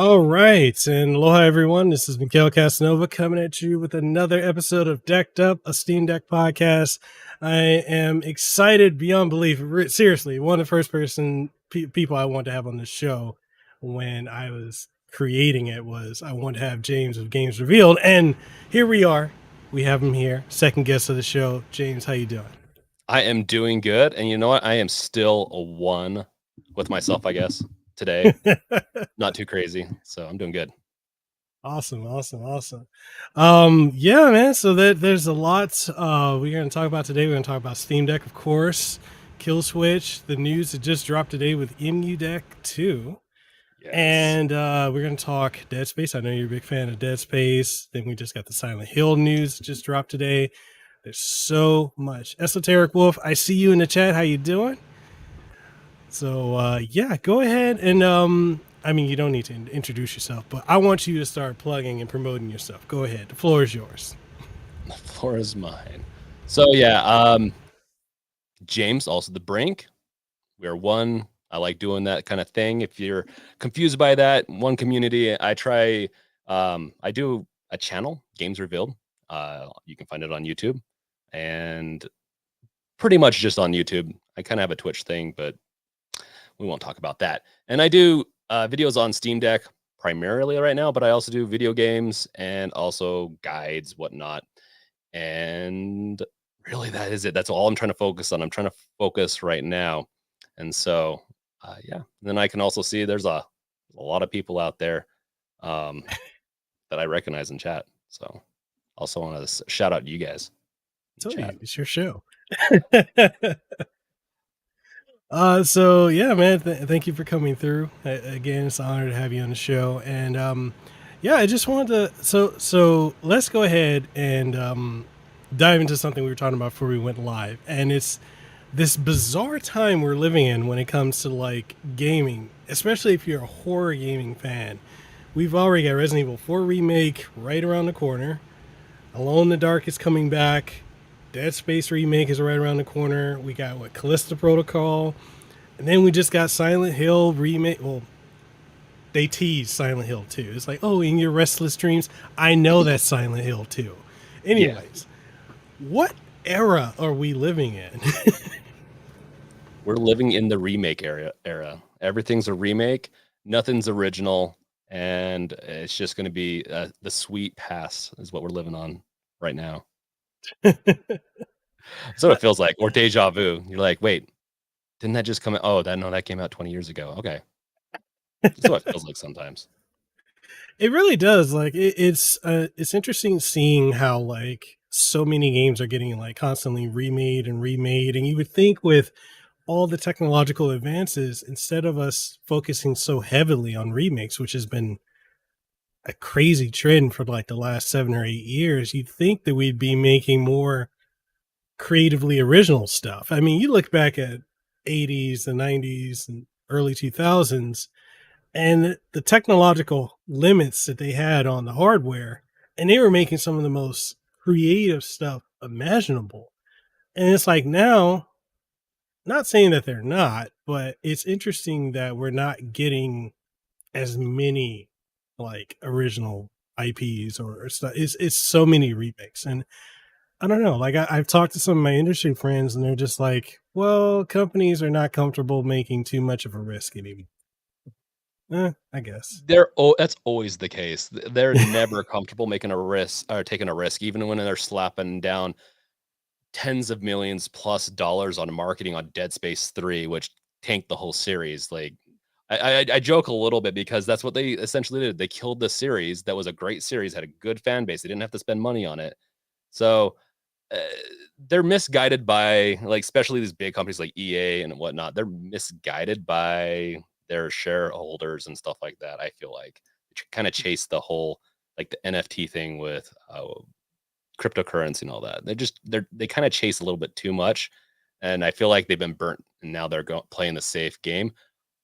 All right, and aloha everyone. This is Mikhail Casanova coming at you with another episode of Decked Up, a Steam Deck podcast. I am excited beyond belief. Seriously, one of the first people I want to have on the show when I was creating it was I wanted to have James of Games Revealed, and here we are. We have him here, second guest of the show. James, how you doing? I am doing good, and you know what? I am still a one with myself, I guess, today. Not too crazy, so I'm doing good. Awesome. Yeah, man. So there's a lot we're gonna talk about today. We're gonna talk about Steam Deck, of course, Kill Switch, the news that just dropped today with Deck 2. Yes. And we're gonna talk Dead Space. I know you're a big fan of Dead Space. Then we just got the Silent Hill news that just dropped today. There's so much. Esoteric Wolf, I see you in the chat. How you doing? So yeah, go ahead and I mean, you don't need to introduce yourself, but I want you to start plugging and promoting yourself. Go ahead. The floor is yours. The floor is mine. So yeah, James, also the Brink. We are one. I like doing that kind of thing. If you're confused by that, one community. I try. I do a channel, Games Revealed. You can find it on YouTube, and pretty much just on YouTube. I kind of have a Twitch thing, but we won't talk about that. And I do videos on Steam Deck primarily right now, but I also do video games and also guides, whatnot. And really, that is it. That's all I'm trying to focus on. I'm trying to focus right now. And so, yeah. And then I can also see there's a lot of people out there that I recognize in chat. So, also want to shout out to you guys. It's your show. So yeah, man, thank you for coming through. Again, it's an honor to have you on the show. And yeah, I just wanted to so let's go ahead and dive into something we were talking about before we went live. And it's this bizarre time we're living in when it comes to like gaming, especially if you're a horror gaming fan. We've already got Resident Evil 4 remake right around the corner. Alone in the Dark is coming back. Dead Space remake is right around the corner. We got what, Callisto Protocol, and then we just got Silent Hill remake. Well, they teased Silent Hill 2. It's like, oh, in your restless dreams, I know that's Silent Hill 2. Anyways, what era are we living in? We're living in the remake era. Everything's a remake. Nothing's original, and it's just going to be the sweet past is what we're living on right now. So it feels like, or deja vu. You're like, wait, didn't that just come out? Oh, that came out 20 years ago. Okay, that's what it feels like sometimes. It really does. Like it's interesting seeing how like so many games are getting like constantly remade, and you would think with all the technological advances, instead of us focusing so heavily on remakes, which has been a crazy trend for like the last 7 or 8 years, you'd think that we'd be making more creatively original stuff. I mean, you look back at 80s, the 90s, and early 2000s, and the technological limits that they had on the hardware, and they were making some of the most creative stuff imaginable. And it's like now, not saying that they're not, but it's interesting that we're not getting as many like original IPs or stuff. It's so many remakes, and I don't know. Like I've talked to some of my industry friends, and they're just like, "Well, companies are not comfortable making too much of a risk anymore." I guess That's always the case. They're never comfortable making a risk or taking a risk, even when they're slapping down tens of millions plus dollars on marketing on Dead Space 3, which tanked the whole series. Like I joke a little bit because that's what they essentially did. They killed the series that was a great series, had a good fan base. They didn't have to spend money on it. So uh, they're misguided by, like, especially these big companies like EA and whatnot. They're misguided by their shareholders and stuff like that. I feel like kind of chase the whole, like, the NFT thing with cryptocurrency and all that. They kind of chase a little bit too much, and I feel like they've been burnt, and now they're playing the safe game.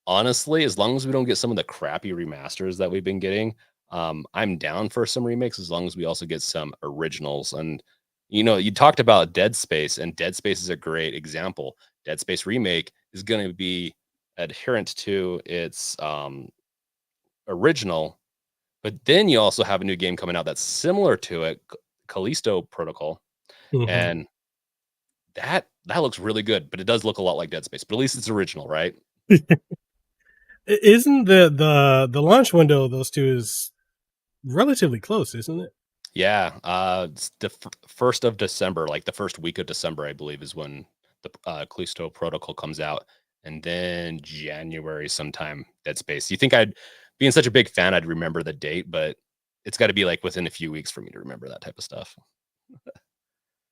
Honestly, as long as we don't get some of the crappy remasters that we've been getting, I'm down for some remakes as long as we also get some originals. And you talked about Dead Space, and Dead Space is a great example. Dead Space remake is going to be adherent to its original, but then you also have a new game coming out that's similar to it, Callisto Protocol, Mhm. and that looks really good, but it does look a lot like Dead Space, but at least it's original, right? Isn't the launch window of those two is relatively close, isn't it? Yeah, it's the 1st of December, like the first week of December, I believe, is when the Callisto Protocol comes out, and then January sometime Dead Space. You think I'd, being such a big fan, I'd remember the date, but it's got to be like within a few weeks for me to remember that type of stuff.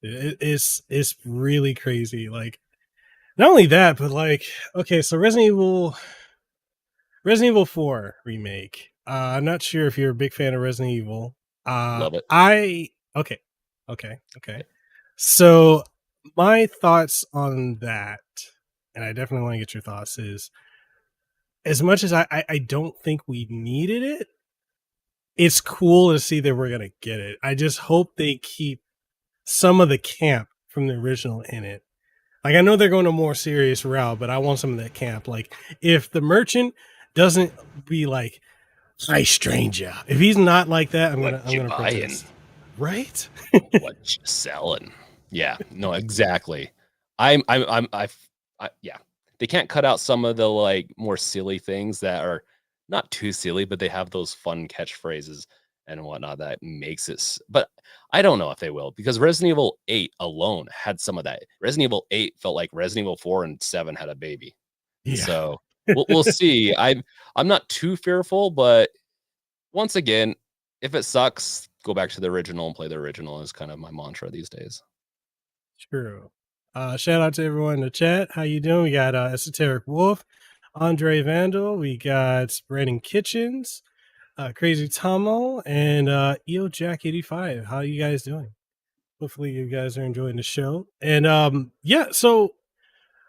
It's really crazy. Like not only that, but like okay, so Resident Evil 4 remake. I'm not sure if you're a big fan of Resident Evil. Love it. I okay, okay. So my thoughts on that, and I definitely want to get your thoughts, is as much as I don't think we needed it, it's cool to see that we're gonna get it. I just hope they keep some of the camp from the original in it. Like I know they're going a more serious route, but I want some of that camp. Like if the merchant doesn't be like, "Hi, stranger," if he's not like that, What I'm you gonna buying? protest. Right? What you selling? Yeah, no, exactly. Yeah. They can't cut out some of the like more silly things that are not too silly, but they have those fun catchphrases and whatnot that makes it. But I don't know if they will, because Resident Evil 8 alone had some of that. Resident Evil 8 felt like Resident Evil 4 and 7 had a baby, and Yeah. so we'll see. I'm not too fearful, but once again, if it sucks, go back to the original and play the original is kind of my mantra these days. True. Shout out to everyone in the chat. How you doing? We got Esoteric Wolf, Andre Vandal. We got Brandon Kitchens, Crazy Tomo, and EO Jack 85. How you guys doing? Hopefully you guys are enjoying the show. And yeah, so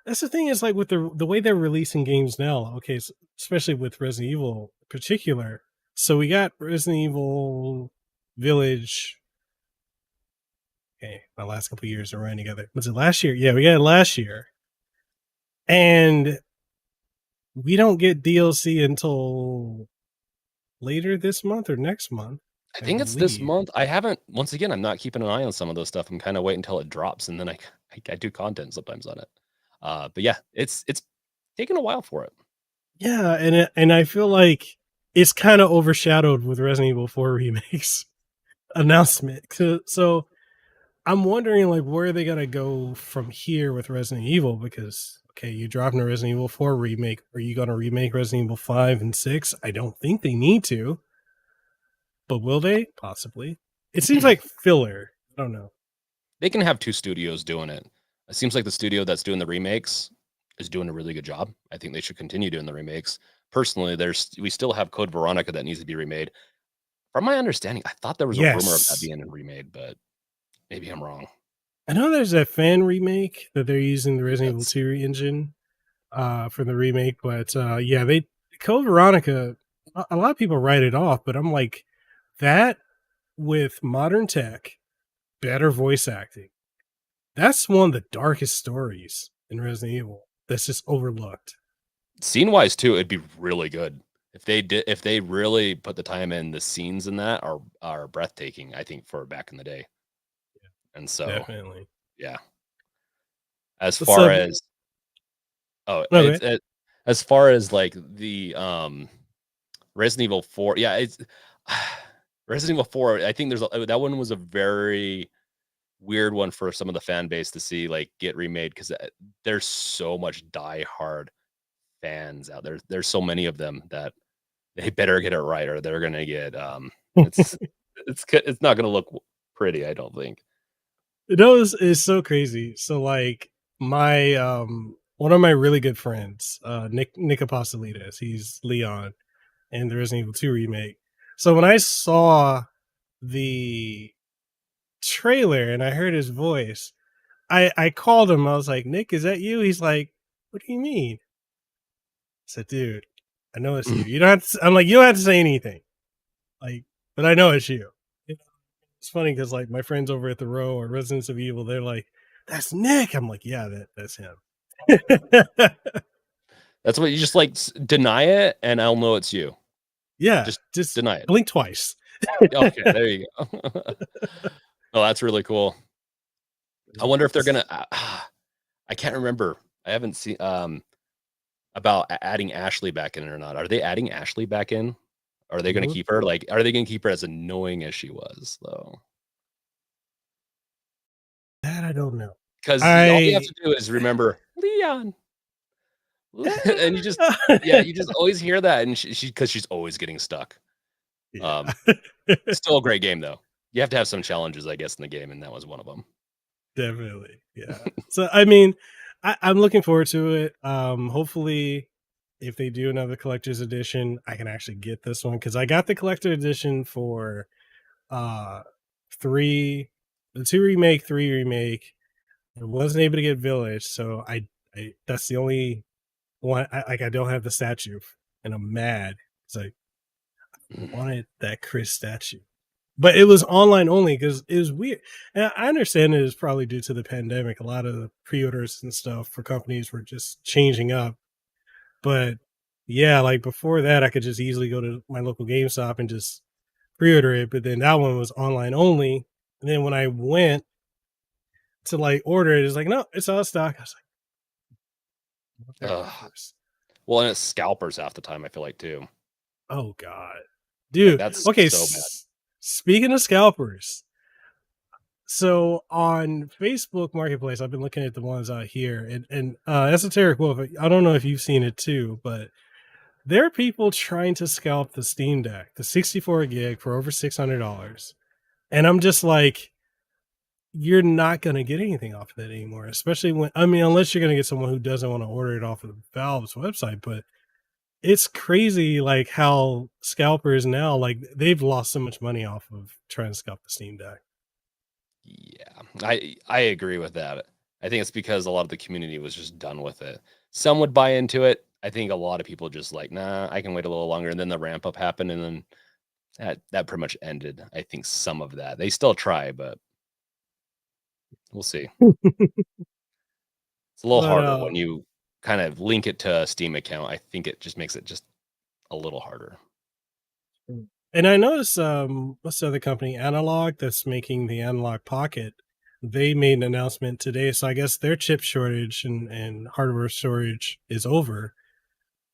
that's the thing is like with the way they're releasing games now. Okay, so especially with Resident Evil in particular. So we got Resident Evil Village. Okay, my last couple years are running together. Was it last year? Yeah, we got it last year, and we don't get DLC until later this month or next month, I I think it's this believe. month. I haven't, once again, I'm not keeping an eye on some of those stuff. I'm kind of waiting until it drops and then I do content sometimes on it. But yeah, it's taking a while for it. Yeah, and I feel like it's kind of overshadowed with Resident Evil 4 remakes announcement. So I'm wondering like where are they gonna go from here with Resident Evil because okay, you dropping a Resident Evil 4 remake. Are you gonna remake Resident Evil 5 and 6? I don't think they need to, but will they? Possibly. It seems like filler. I don't know. They can have two studios doing it. It seems like the studio that's doing the remakes is doing a really good job. I think they should continue doing the remakes. Personally, we still have Code Veronica that needs to be remade. From my understanding, I thought there was a rumor of that Yes. being remade, but maybe I'm wrong. I know there's that fan remake that they're using the Resident Evil Yes. 2 engine for the remake, but yeah, they Code Veronica. A lot of people write it off, but I'm like that with modern tech, better voice acting. That's one of the darkest stories in Resident Evil that's just overlooked. Scene wise too, it'd be really good if they did. If they really put the time in, the scenes in that are breathtaking. I think for back in the day, and so Definitely. yeah. As What's far up? as oh, Okay. as far as like the Resident Evil 4, yeah, it's Resident Evil 4. I think that one was a very weird one for some of the fan base to see like get remade because there's so much die-hard fans out there. There's so many of them that they better get it right or they're gonna get it's it's not gonna look pretty, I don't think. Those is so crazy. So like my one of my really good friends, Nick Apostolides, he's Leon in the Resident Evil 2 remake. So when I saw the trailer and I heard his voice, I called him. I was like, Nick, is that you? He's like, what do you mean? I said, dude, I know it's you. You don't have to, I'm like, you don't have to say anything. Like, but I know it's you. It's funny because like my friends over at the row or Residents of Evil, they're like, "That's Nick." I'm like, "Yeah, that's him." That's what you just like deny it and I'll know it's you. Yeah, Just just deny it. blink twice. Okay, there you go. Oh, that's really cool. I wonder if they're gonna I can't remember. I haven't seen, about adding Ashley back in or not. Are they adding Ashley back in? Are they gonna Mhm. keep her? Like, are they gonna keep her as annoying as she was, though? That I don't know. Because all you have I to do is remember, "Leon." And you just yeah, you just always hear that, and she 'cause she's always getting stuck. Yeah. Um, Still a great game, though. You have to have some challenges, I guess, in the game, and that was one of them. Definitely, yeah. So, I mean, I'm looking forward to it. Hopefully, if they do another collector's edition, I can actually get this one because I got the collector edition for uh 3, the 2 remake, 3 remake. I wasn't able to get Village, so I that's the only one. I don't have the statue, and I'm mad because I wanted that Chris statue. But it was online only because it was weird. And I understand it is probably due to the pandemic. A lot of the pre-orders and stuff for companies were just changing up. But yeah, like before that, I could just easily go to my local GameStop and just pre-order it. But then that one was online only. And then when I went to like order it, it's like, no, it's out of stock. I was like, I want that Ugh. Chris. Well, and it's scalpers half the time, I feel like, too. Oh God, Like, dude. that's Okay, so bad. speaking of scalpers, so on Facebook Marketplace, I've been looking at the ones out here, and Esoteric Wolf. I don't know if you've seen it too, but there are people trying to scalp the Steam Deck, the 64 gig for over $600, and I'm just like, you're not going to get anything off of that anymore. Especially when, I mean, unless you're going to get someone who doesn't want to order it off of Valve's website, but it's crazy like how scalpers now, like they've lost so much money off of trying to scalp the Steam Deck. Yeah, I agree with that. I think it's because a lot of the community was just done with it. Some would buy into it. I think a lot of people just like, "Nah, I can wait a little longer," and then the ramp up happened, and then that pretty much ended, I think, some of that. They still try, but we'll see. It's a little But harder when you kind of link it to a Steam account. I think it just makes it just a little harder. and I noticed what's the other company, Analog, that's making the Analog Pocket. They made an announcement today, so I guess their chip shortage and hardware shortage is over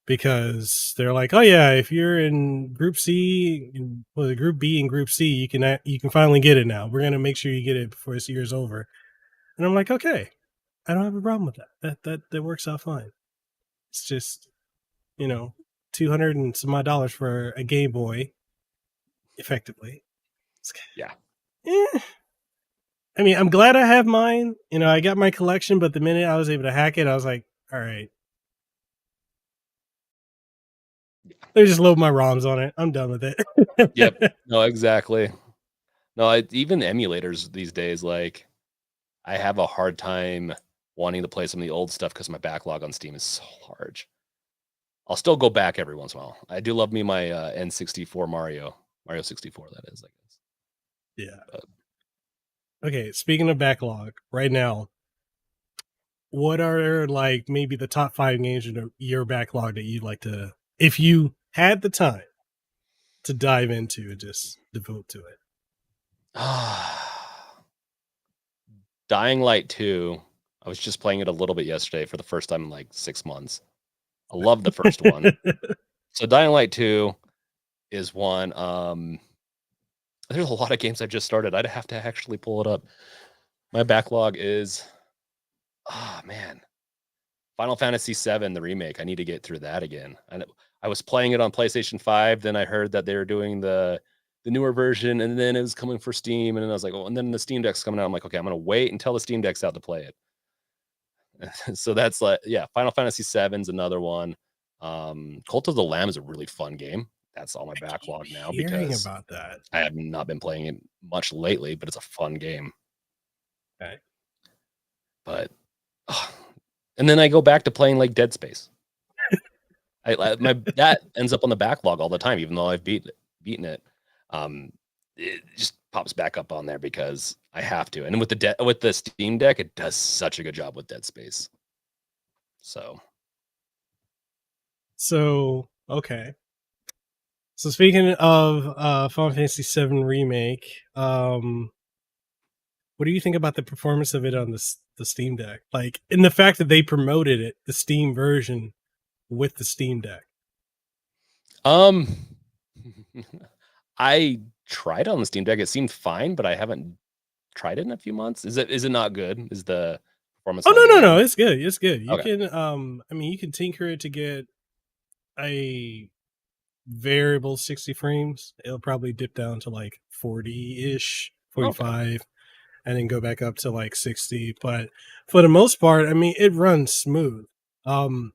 because they're like, oh yeah, if you're in Group C, well, Group B and Group C, you can finally get it now. We're gonna make sure you get it before this year's over. And I'm like, okay, I don't have a problem with that. That works out fine. It's just, you know, 200 and some odd dollars for a Game Boy, effectively. It's, Yeah. eh. I mean, I'm glad I have mine. You know, I got my collection, but the minute I was able to hack it, I was like, all right, let me just load my ROMs on it. I'm done with Yep. it. No, exactly. No, even emulators these days, like, I have a hard time wanting to play some of the old stuff because my backlog on Steam is so large. I'll still go back every once in a while. I do love me my N64 Mario 64. That is, I guess. Yeah. But, Okay. Speaking of backlog, right now, what are like maybe the top 5 games in your backlog that you'd like to, if you had the time to dive into and just devote to it? Dying Light 2. I was just playing it a little bit yesterday for the first time in like 6 months. I love the first one. So Dying Light 2 is one. There's a lot of games I've just started. I'd have to actually pull it up. My backlog is, oh man, Final Fantasy VII, the remake. I need to get through that again. And I was playing it on PlayStation 5. Then I heard that they were doing the newer version, and then it was coming for Steam. And then I was like, oh, and then the Steam Deck's coming out. I'm like, okay, I'm gonna wait until the Steam Deck's out to play it. So that's like, yeah, Final Fantasy VII's another one. Cult of the Lamb is a really fun game. That's all my I keep backlog now hearing because about that. I have not been playing it much lately, but it's a fun game. Okay. But and then I go back to playing like Dead Space. My that ends up on the backlog all the time, even though I've beaten it. It just pops back up on there because I have to. And with with the Steam Deck, it does such a good job with Dead Space. So So, okay. So speaking of Final Fantasy VII remake, what do you think about the performance of it on the Steam Deck? Like, in the fact that they promoted it, the Steam version with the Steam Deck. Um, I tried on the Steam Deck. It seemed fine, but I haven't tried it in a few months. Is it not good? Is the performance Oh not no, no, no! good? It's good. It's good. You Okay. can, I mean, you can tinker it to get a variable 60 frames. It'll probably dip down to like 40 ish, Okay. 45, and then go back up to like 60. But for the most part, I mean, it runs smooth. Um,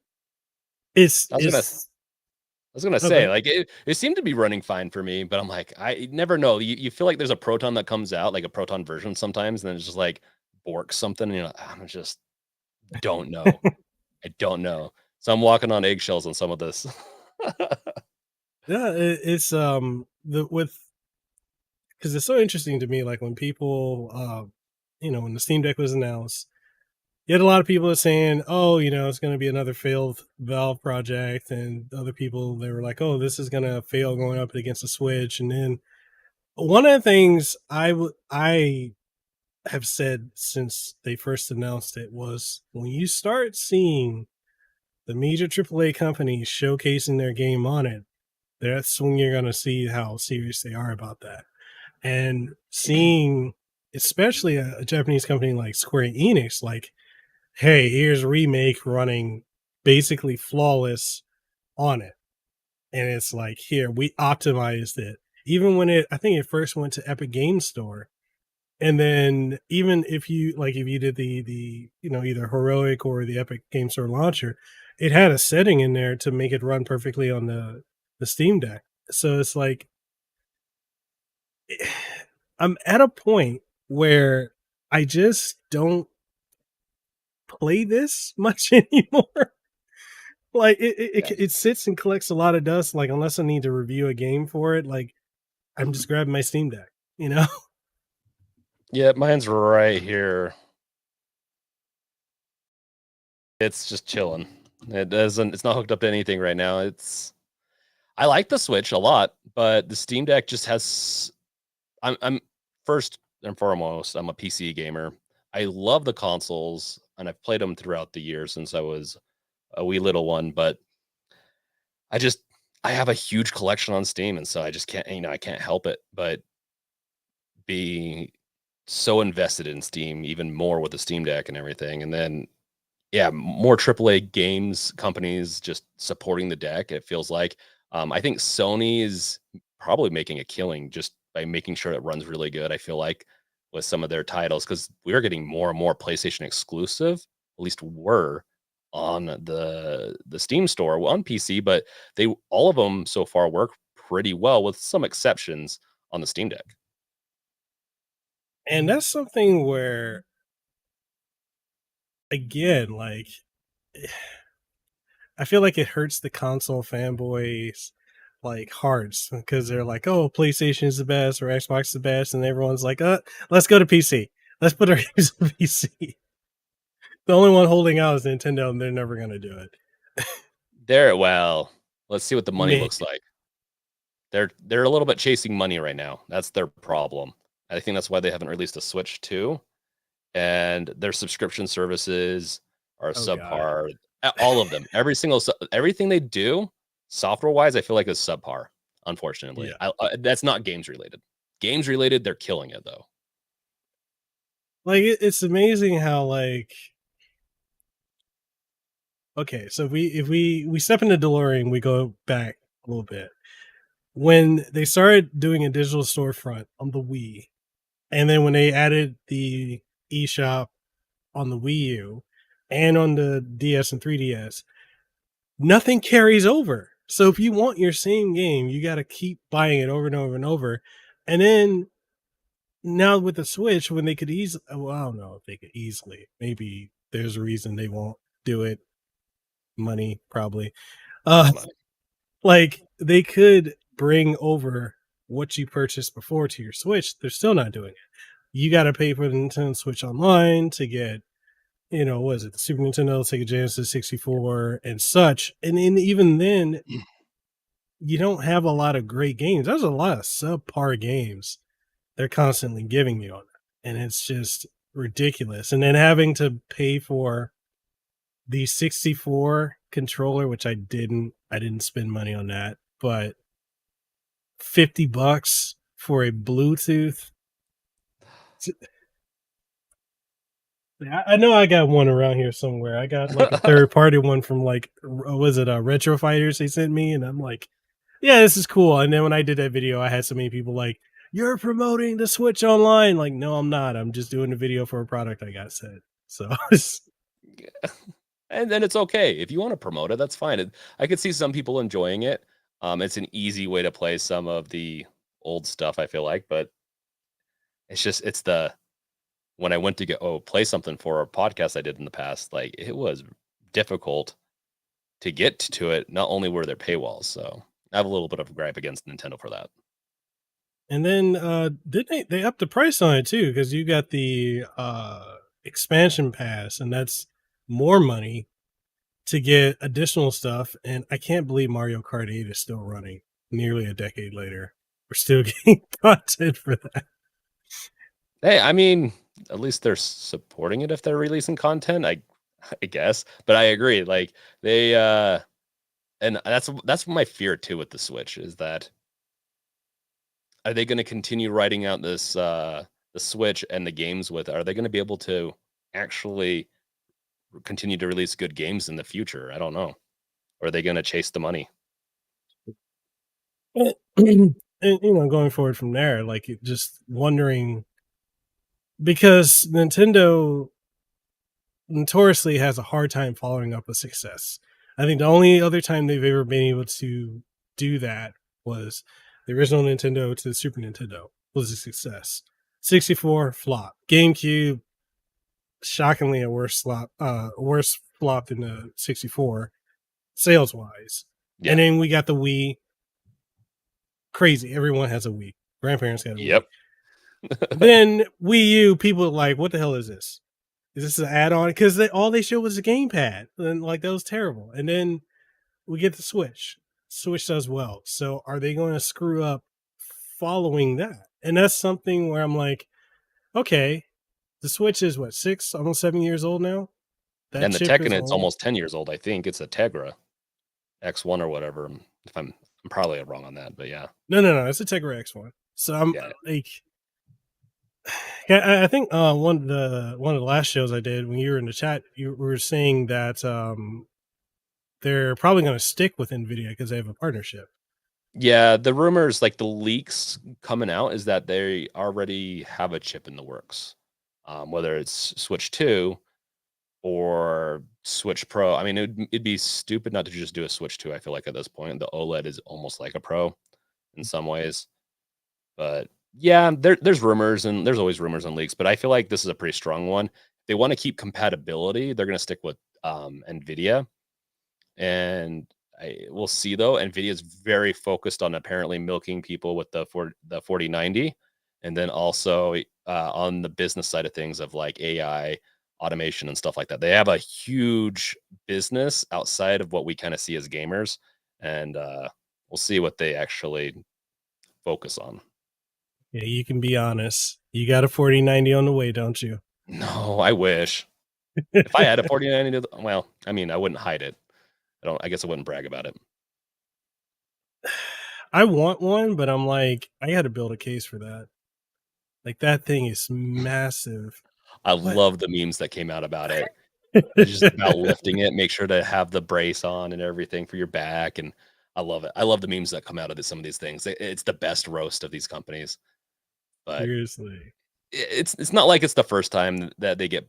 it's I was gonna it's I was gonna say, okay. like, it seemed to be running fine for me, but I'm like, I never know. You feel like there's a proton that comes out, like a proton version sometimes, and then it's just like bork something, and you're like, I just don't know. I don't know. So I'm walking on eggshells on some of this. Yeah, it's the with because it's so interesting to me. Like when people, when the Steam Deck was announced, you had a lot of people saying, "Oh, it's going to be another failed Valve project," and other people they were like, "Oh, this is going to fail going up against the Switch." And then one of the things I have said since they first announced it was when you start seeing the major AAA companies showcasing their game on it, that's when you're going to see how serious they are about that. And seeing, especially a Japanese company like Square Enix, like, hey, here's a remake running basically flawless on it. And it's like, here, we optimized it. Even when I think it first went to Epic Game Store. And then even if you did the either heroic or the Epic Game Store launcher, it had a setting in there to make it run perfectly on the Steam Deck. So it's like I'm at a point where I just don't play this much anymore. Like Yeah. it sits and collects a lot of dust. Like unless I need to review a game for it, like I'm just grabbing my Steam Deck. You know? Yeah, mine's right here. It's just chilling. It's not hooked up to anything right now. I like the Switch a lot, but the Steam Deck just has I'm first and foremost, I'm a PC gamer. I love the consoles and I've played them throughout the years since I was a wee little one, but I just I have a huge collection on Steam and so I just can't, I can't help it but be so invested in Steam even more with the Steam Deck and everything. And then yeah, more AAA games companies just supporting the deck. It feels like I think Sony is probably making a killing just by making sure it runs really good. I feel like with some of their titles because we're getting more and more PlayStation exclusive. At least were on the Steam store on PC, but they all of them so far work pretty well with some exceptions on the Steam Deck. And that's something where again, like I feel like it hurts the console fanboys like hearts because they're like, oh, PlayStation is the best or Xbox is the best, and everyone's like, let's go to PC. Let's put our games on PC. The only one holding out is Nintendo, and they're never gonna do it. There, well, let's see what the money Maybe. looks like. They're a little bit chasing money right now. That's their problem. I think that's why they haven't released a Switch 2, and their subscription services are Oh god. subpar. All of them, everything they do, software-wise, I feel like is subpar, unfortunately. Yeah. That's not games related. Games related, they're killing it, though. Like it's amazing how like okay, so if we step into DeLorean, we go back a little bit. When they started doing a digital storefront on the Wii, and then when they added the eShop on the Wii U and on the DS and 3DS, nothing carries over. So if you want your same game, you got to keep buying it over and over and over. And then now with the Switch, when they could easily, well, I don't know if they could easily, maybe there's a reason they won't do it. Money, probably. Uh, Money. like they could bring over what you purchased before to your Switch. They're still not doing it. You got to pay for the Nintendo Switch Online to get what is it, the Super Nintendo, Sega Genesis 64, and such. And then even then, you don't have a lot of great games. There's a lot of subpar games they're constantly giving you on that. And it's just ridiculous. And then having to pay for the 64 controller, which I didn't spend money on that, but $50 for a Bluetooth. I know I got one around here somewhere. I got like a third party one from like was it Retro Fighters they sent me, and I'm like, yeah, this is cool. And then when I did that video, I had so many people like, you're promoting the Switch online. Like, no, I'm not. I'm just doing a video for a product I got sent. So And then it's okay. If you wanna promote it, that's fine. I could see some people enjoying it. It's an easy way to play some of the old stuff, I feel like, but it's the when I went to play something for a podcast I did in the past, like, it was difficult to get to it. Not only were there paywalls, so I have a little bit of a gripe against Nintendo for that. and then didn't they upped the price on it too, because you got the expansion pass, and that's more money to get additional stuff. And I can't believe Mario Kart 8 is still running nearly a decade later. We're still getting content for that. Hey, I mean, at least they're supporting it if they're releasing content, I guess. But I agree, like, they, and that's my fear too with the Switch is that are they gonna continue writing out this, the Switch and the games with are they gonna be able to actually continue to release good games in the future? I don't know. Or are they gonna chase the money? And going forward from there, like just wondering, because Nintendo notoriously has a hard time following up a success. I think the only other time they've ever been able to do that was the original Nintendo to the Super Nintendo was a success. 64 flop. GameCube, shockingly a worse flop than the 64 sales wise. And Yeah. then we got the Wii. Crazy. Everyone has a Wii. Grandparents got a Wii. Yep. Then Wii U, people are like, what the hell is this? Is this an add-on? Because all they showed was a gamepad, and like that was terrible. And then we get the Switch. Switch does well. So are they going to screw up following that? And that's something where I'm like, okay, the Switch is what, 6, almost 7 years old now. That And the chip tech in is it's old. almost 10 years old, I think. It's a Tegra X1 or whatever. If I'm probably wrong on that, but yeah. No, no, no. It's a Tegra X1. So I'm Yeah. like, yeah, I think one of the last shows I did when you were in the chat, you were saying that they're probably going to stick with Nvidia because they have a partnership. Yeah, the rumors, like the leaks coming out, is that they already have a chip in the works. Whether it's Switch 2 or Switch Pro. I mean, it'd be stupid not to just do a Switch 2, I feel like at this point. The OLED is almost like a Pro in some ways. But yeah, there's rumors and there's always rumors and leaks, but I feel like this is a pretty strong one. They want to keep compatibility. They're going to stick with Nvidia. And we'll see though. Nvidia is very focused on apparently milking people with the 4090, and then also on the business side of things of like AI automation and stuff like that. They have a huge business outside of what we kind of see as gamers, and we'll see what they actually focus on. Yeah, you can be honest. You got a 4090 on the way, don't you? No, I wish. If I had a 4090, well, I mean, I wouldn't hide it. I guess I wouldn't brag about it. I want one, but I'm like, I got to build a case for that. Like that thing is massive. I What? love the memes that came out about it. It's just about lifting it, make sure to have the brace on and everything for your back, and I love it. I love the memes that come out of some of these things. It's the best roast of these companies, but Seriously. it's not like it's the first time that they get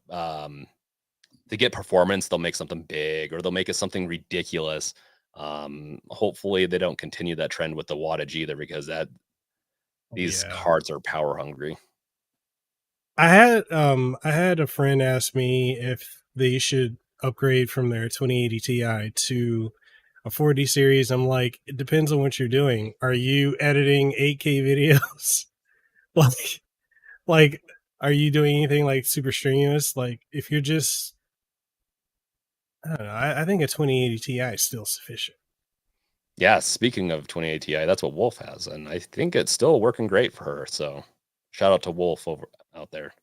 performance. They'll make something big or they'll make it something ridiculous. Hopefully they don't continue that trend with the wattage either, because that Oh, these yeah. cards are power hungry. I had a friend ask me if they should upgrade from their 2080 Ti to a 4D series. I'm like, it depends on what you're doing. Are you editing 8K videos? like like are you doing anything like super strenuous? Like if you're just, I don't know, I think a 2080 Ti is still sufficient. Yeah, speaking of 2080 Ti, that's what Wolf has, and I think it's still working great for her. So shout out to Wolf over out there.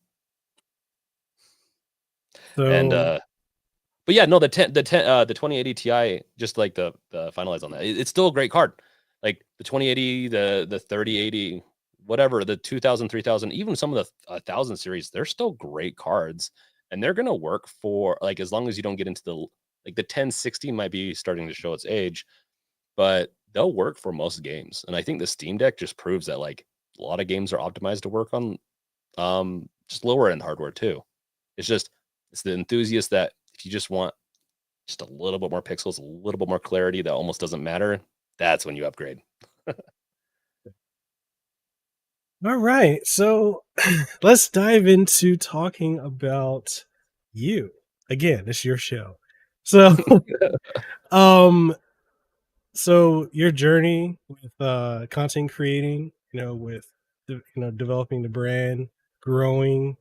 And So but yeah, no, the 2080 Ti, just like the finalize on that, it's still a great card. Like the 2080, the 3080, whatever, the 2000, 3000, even some of the 1000 series, they're still great cards, and they're gonna work for like as long as you don't get into the like the 1060 might be starting to show its age, but they'll work for most games. And I think the Steam Deck just proves that like a lot of games are optimized to work on just lower end hardware too. It's just it's the enthusiast that if you just want just a little bit more pixels, a little bit more clarity that almost doesn't matter, that's when you upgrade. all right, so let's dive into talking about you. Again, it's your show. So um so your journey with content creating, with developing the brand, growing,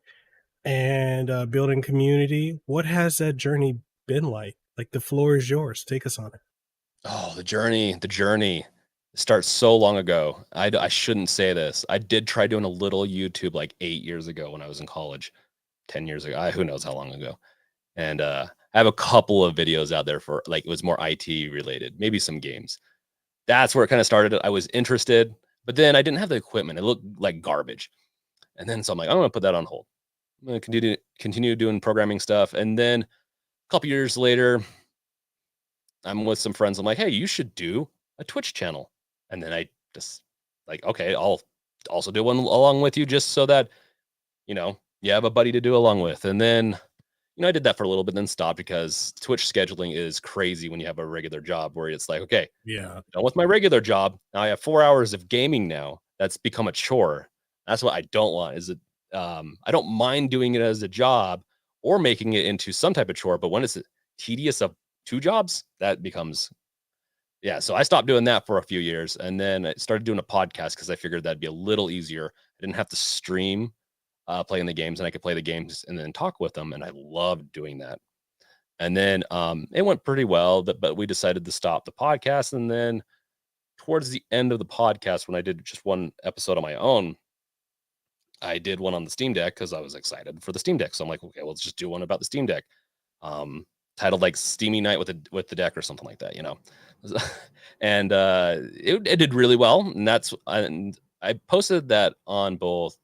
and building community, what has that journey been like? Like, the floor is yours, take us on it. Oh, the journey starts so long ago. I shouldn't say this. I did try doing a little YouTube like 8 years ago when I was in college, 10 years ago. Who knows how long ago? And I have a couple of videos out there for like it was more IT related, maybe some games. That's where it kind of started. I was interested, but then I didn't have the equipment. It looked like garbage. And then so I'm like, I'm gonna put that on hold. I'm gonna continue doing programming stuff. And then a couple years later, I'm with some friends. I'm like, hey, you should do a Twitch channel. And then I just like, okay, I'll also do one along with you just so that, you have a buddy to do along with. And then, I did that for a little bit, then stopped because Twitch scheduling is crazy when you have a regular job where it's like, okay, Yeah. done with my regular job. Now I have 4 hours of gaming now. That's become a chore. That's what I don't want. Is it? I don't mind doing it as a job or making it into some type of chore, but when it's tedious of two jobs, that becomes yeah. So I stopped doing that for a few years, and then I started doing a podcast because I figured that'd be a little easier. I didn't have to stream playing the games, and I could play the games and then talk with them, and I loved doing that. And then it went pretty well, but we decided to stop the podcast, and then towards the end of the podcast, when I did just one episode on my own, I did one on the Steam Deck because I was excited for the Steam Deck. So I'm like, okay, well, let's just do one about the Steam Deck, um, titled like "Steamy Night with the Deck" or something like that, and it did really well. And I posted that on both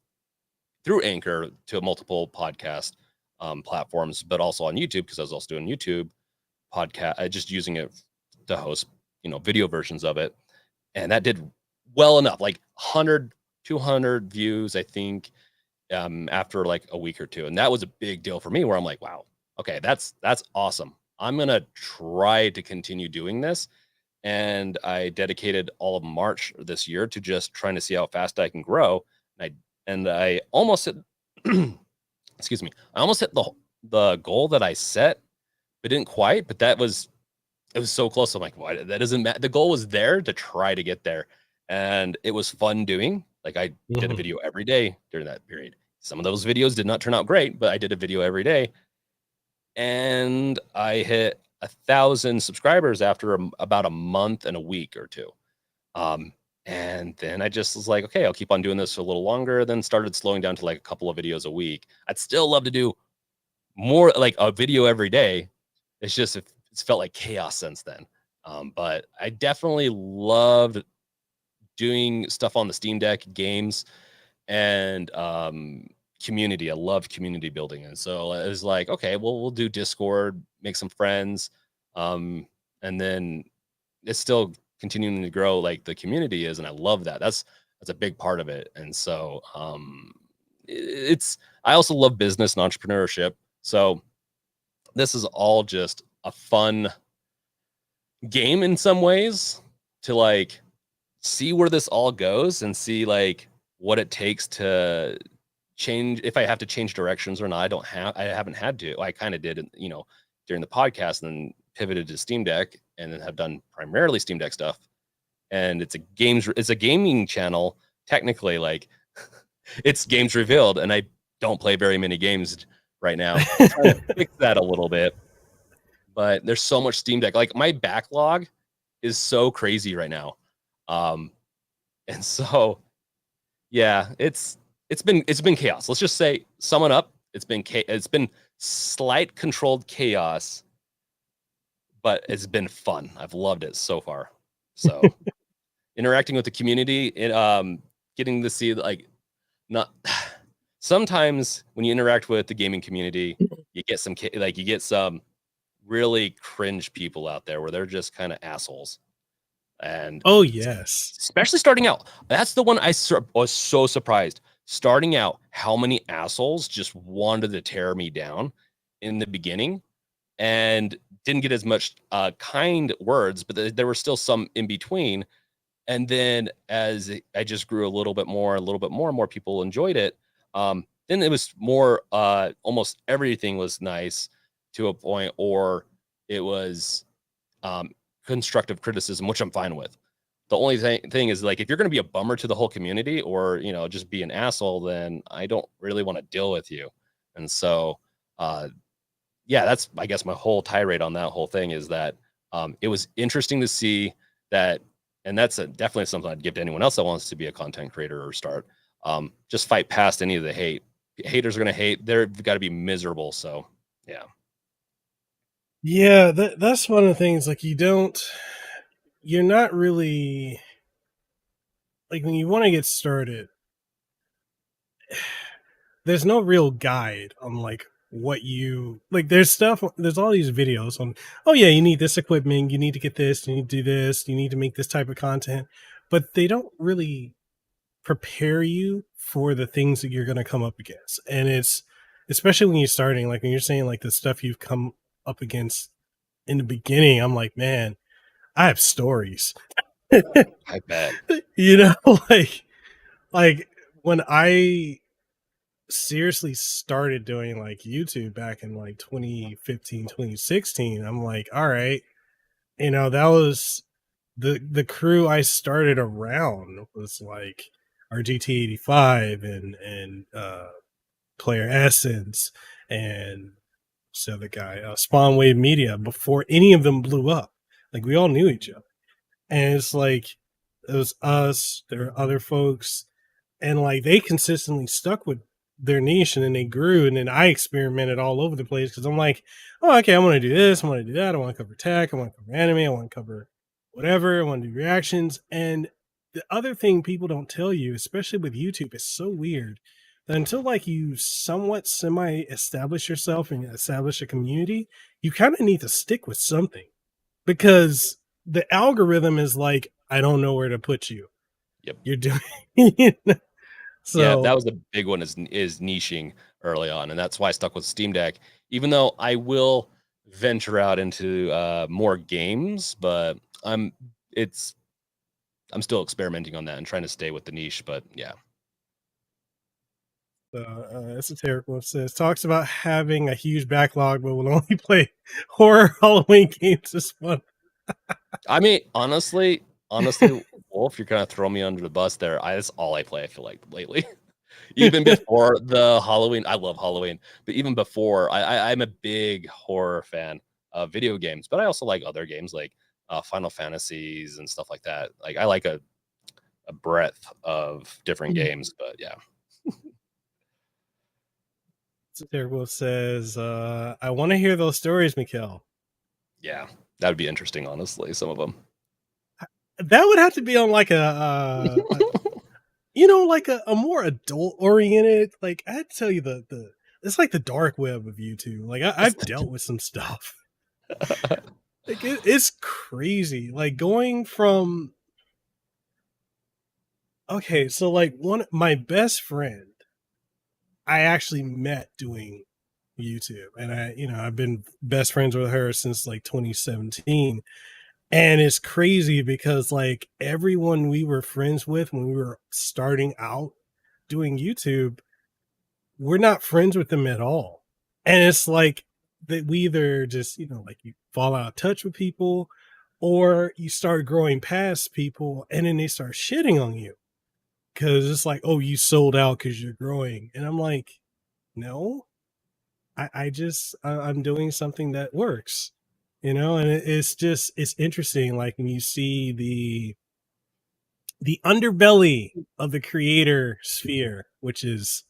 through Anchor to multiple podcast platforms, but also on YouTube because I was also doing YouTube podcast, just using it to host, video versions of it, and that did well enough, like 100, 200 views, I think, after like a week or two. And that was a big deal for me where I'm like, wow, okay, that's awesome. I'm gonna try to continue doing this. And I dedicated all of March this year to just trying to see how fast I can grow. And I almost hit excuse me, I almost hit the goal that I set, but didn't quite. But it was so close. I'm like, why that doesn't matter. The goal was there to try to get there. And it was fun doing. Like I did a Mhm. video every day during that period. Some of those videos did not turn out great, but I did a video every day. And I hit 1,000 subscribers after about a month and a week or two. Um, and then I just was like, okay, I'll keep on doing this for a little longer. Then started slowing down to like a couple of videos a week. I'd still love to do more like a video every day. It's felt like chaos since then. But I definitely loved doing stuff on the Steam Deck, games, and community. I loved community building, and so it was like, okay, well, we'll do Discord, make some friends, um, and then it's still continuing to grow like the community is, and I love that. That's a big part of it, and so it's. I also love business and entrepreneurship, so this is all just a fun game in some ways to like see where this all goes and see like what it takes to change if I have to change directions or not. I haven't had to. I kind of did, during the podcast and then pivoted to Steam Deck and then have done primarily Steam Deck stuff. And it's a gaming channel technically, like it's games revealed, and I don't play very many games right now. Trying to fix that a little bit, but there's so much Steam Deck. Like my backlog is so crazy right now. Um, and so yeah, it's been chaos. Let's just say, sum it up. It's been slight controlled chaos, but it's been fun. I've loved it so far. So interacting with the community, getting to see like not sometimes when you interact with the gaming community, you get you get some really cringe people out there where they're just kind of assholes, and Oh yes. especially starting out. That's the one was so surprised. Starting out, how many assholes just wanted to tear me down in the beginning and didn't get as much kind words, but there were still some in between. And then as I just grew a little bit more, a little bit more, and more people enjoyed it. Then it was more, almost everything was nice to a point, or it was um, constructive criticism, which I'm fine with. The only thing is, like, if you're going to be a bummer to the whole community, or just be an asshole, then I don't really want to deal with you. And so, uh, yeah, that's, I guess, my whole tirade on that whole thing is that it was interesting to see that, and that's definitely something I'd give to anyone else that wants to be a content creator or start. Just fight past any of the hate. Haters are going to hate. They've got to be miserable. So, yeah. Yeah, that's one of the things. Like you're not really like when you want to get started. There's no real guide on like what you like. There's stuff. There's all these videos on. Oh yeah, you need this equipment. You need to get this. You need to do this. You need to make this type of content, but they don't really prepare you for the things that you're going to come up against. And it's especially when you're starting, like when you're saying like the stuff you've come up against in the beginning, I'm like, man, I have stories. I bet. you know, like when I seriously started doing like YouTube back in like 2015, 2016, I'm like, all right, that was the crew I started around was like RGT 85 and Player Essence and so the guy Spawn Wave Media before any of them blew up. Like we all knew each other, and it's like it was us. There were other folks, and like they consistently stuck with their niche, and then they grew, and then I experimented all over the place because I'm like, oh, okay, I want to do this, I want to do that, I want to cover tech, I want to cover anime, I want to cover whatever, I want to do reactions. And the other thing people don't tell you, especially with YouTube, is so weird that until like you somewhat semi establish yourself and establish a community, you kind of need to stick with something because the algorithm is like, I don't know where to put you. Yep. You're doing you know? Yeah, So that was a big one, is niching early on, and that's why I stuck with Steam Deck. Even though I will venture out into more games, but it's I'm still experimenting on that and trying to stay with the niche. But yeah, Esoteric says talks about having a huge backlog but will only play horror Halloween games this month. I mean, honestly, Wolf, you're kind of throwing me under the bus there. That's all I play. I feel like lately. Even before the Halloween, I love Halloween, but even before, I'm a big horror fan of video games, but I also like other games like Final Fantasies and stuff like that. Like I like a breadth of different games, but yeah, Esoteric says, I want to hear those stories, Mikkel. yeah, that would be interesting. Honestly, some of them. That would have to be on like like a more adult oriented. Like I had to tell you the it's like the dark web of YouTube. Like I've dealt with some stuff. Like it's crazy. Like going from okay, so like one my best friend, I actually met doing YouTube, and I've been best friends with her since like 2017, and it's crazy because like everyone we were friends with when we were starting out doing YouTube, we're not friends with them at all, and it's like that we either just like you fall out of touch with people, or you start growing past people, and then they start shitting on you because it's like, oh, you sold out because you're growing, and I'm like, no, I'm doing something that works. And it's interesting, like when you see the underbelly of the creator sphere, which is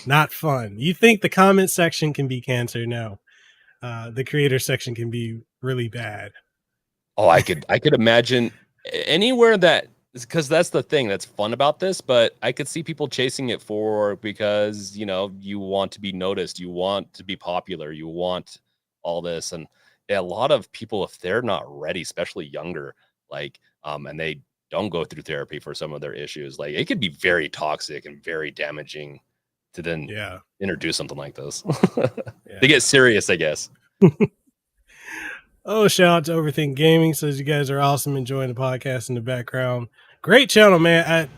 not fun. You think the comment section can be cancer? No, the creator section can be really bad. Oh, I could imagine anywhere that, because that's the thing that's fun about this, but I could see people chasing it for, because you want to be noticed, you want to be popular, you want all this. And yeah, a lot of people, if they're not ready, especially younger, like and they don't go through therapy for some of their issues, like it could be very toxic and very damaging to then Yeah, introduce something like this. To yeah. get serious, I guess. Oh, shout out to Overthink Gaming. Says you guys are awesome, enjoying the podcast in the background. Great channel, man.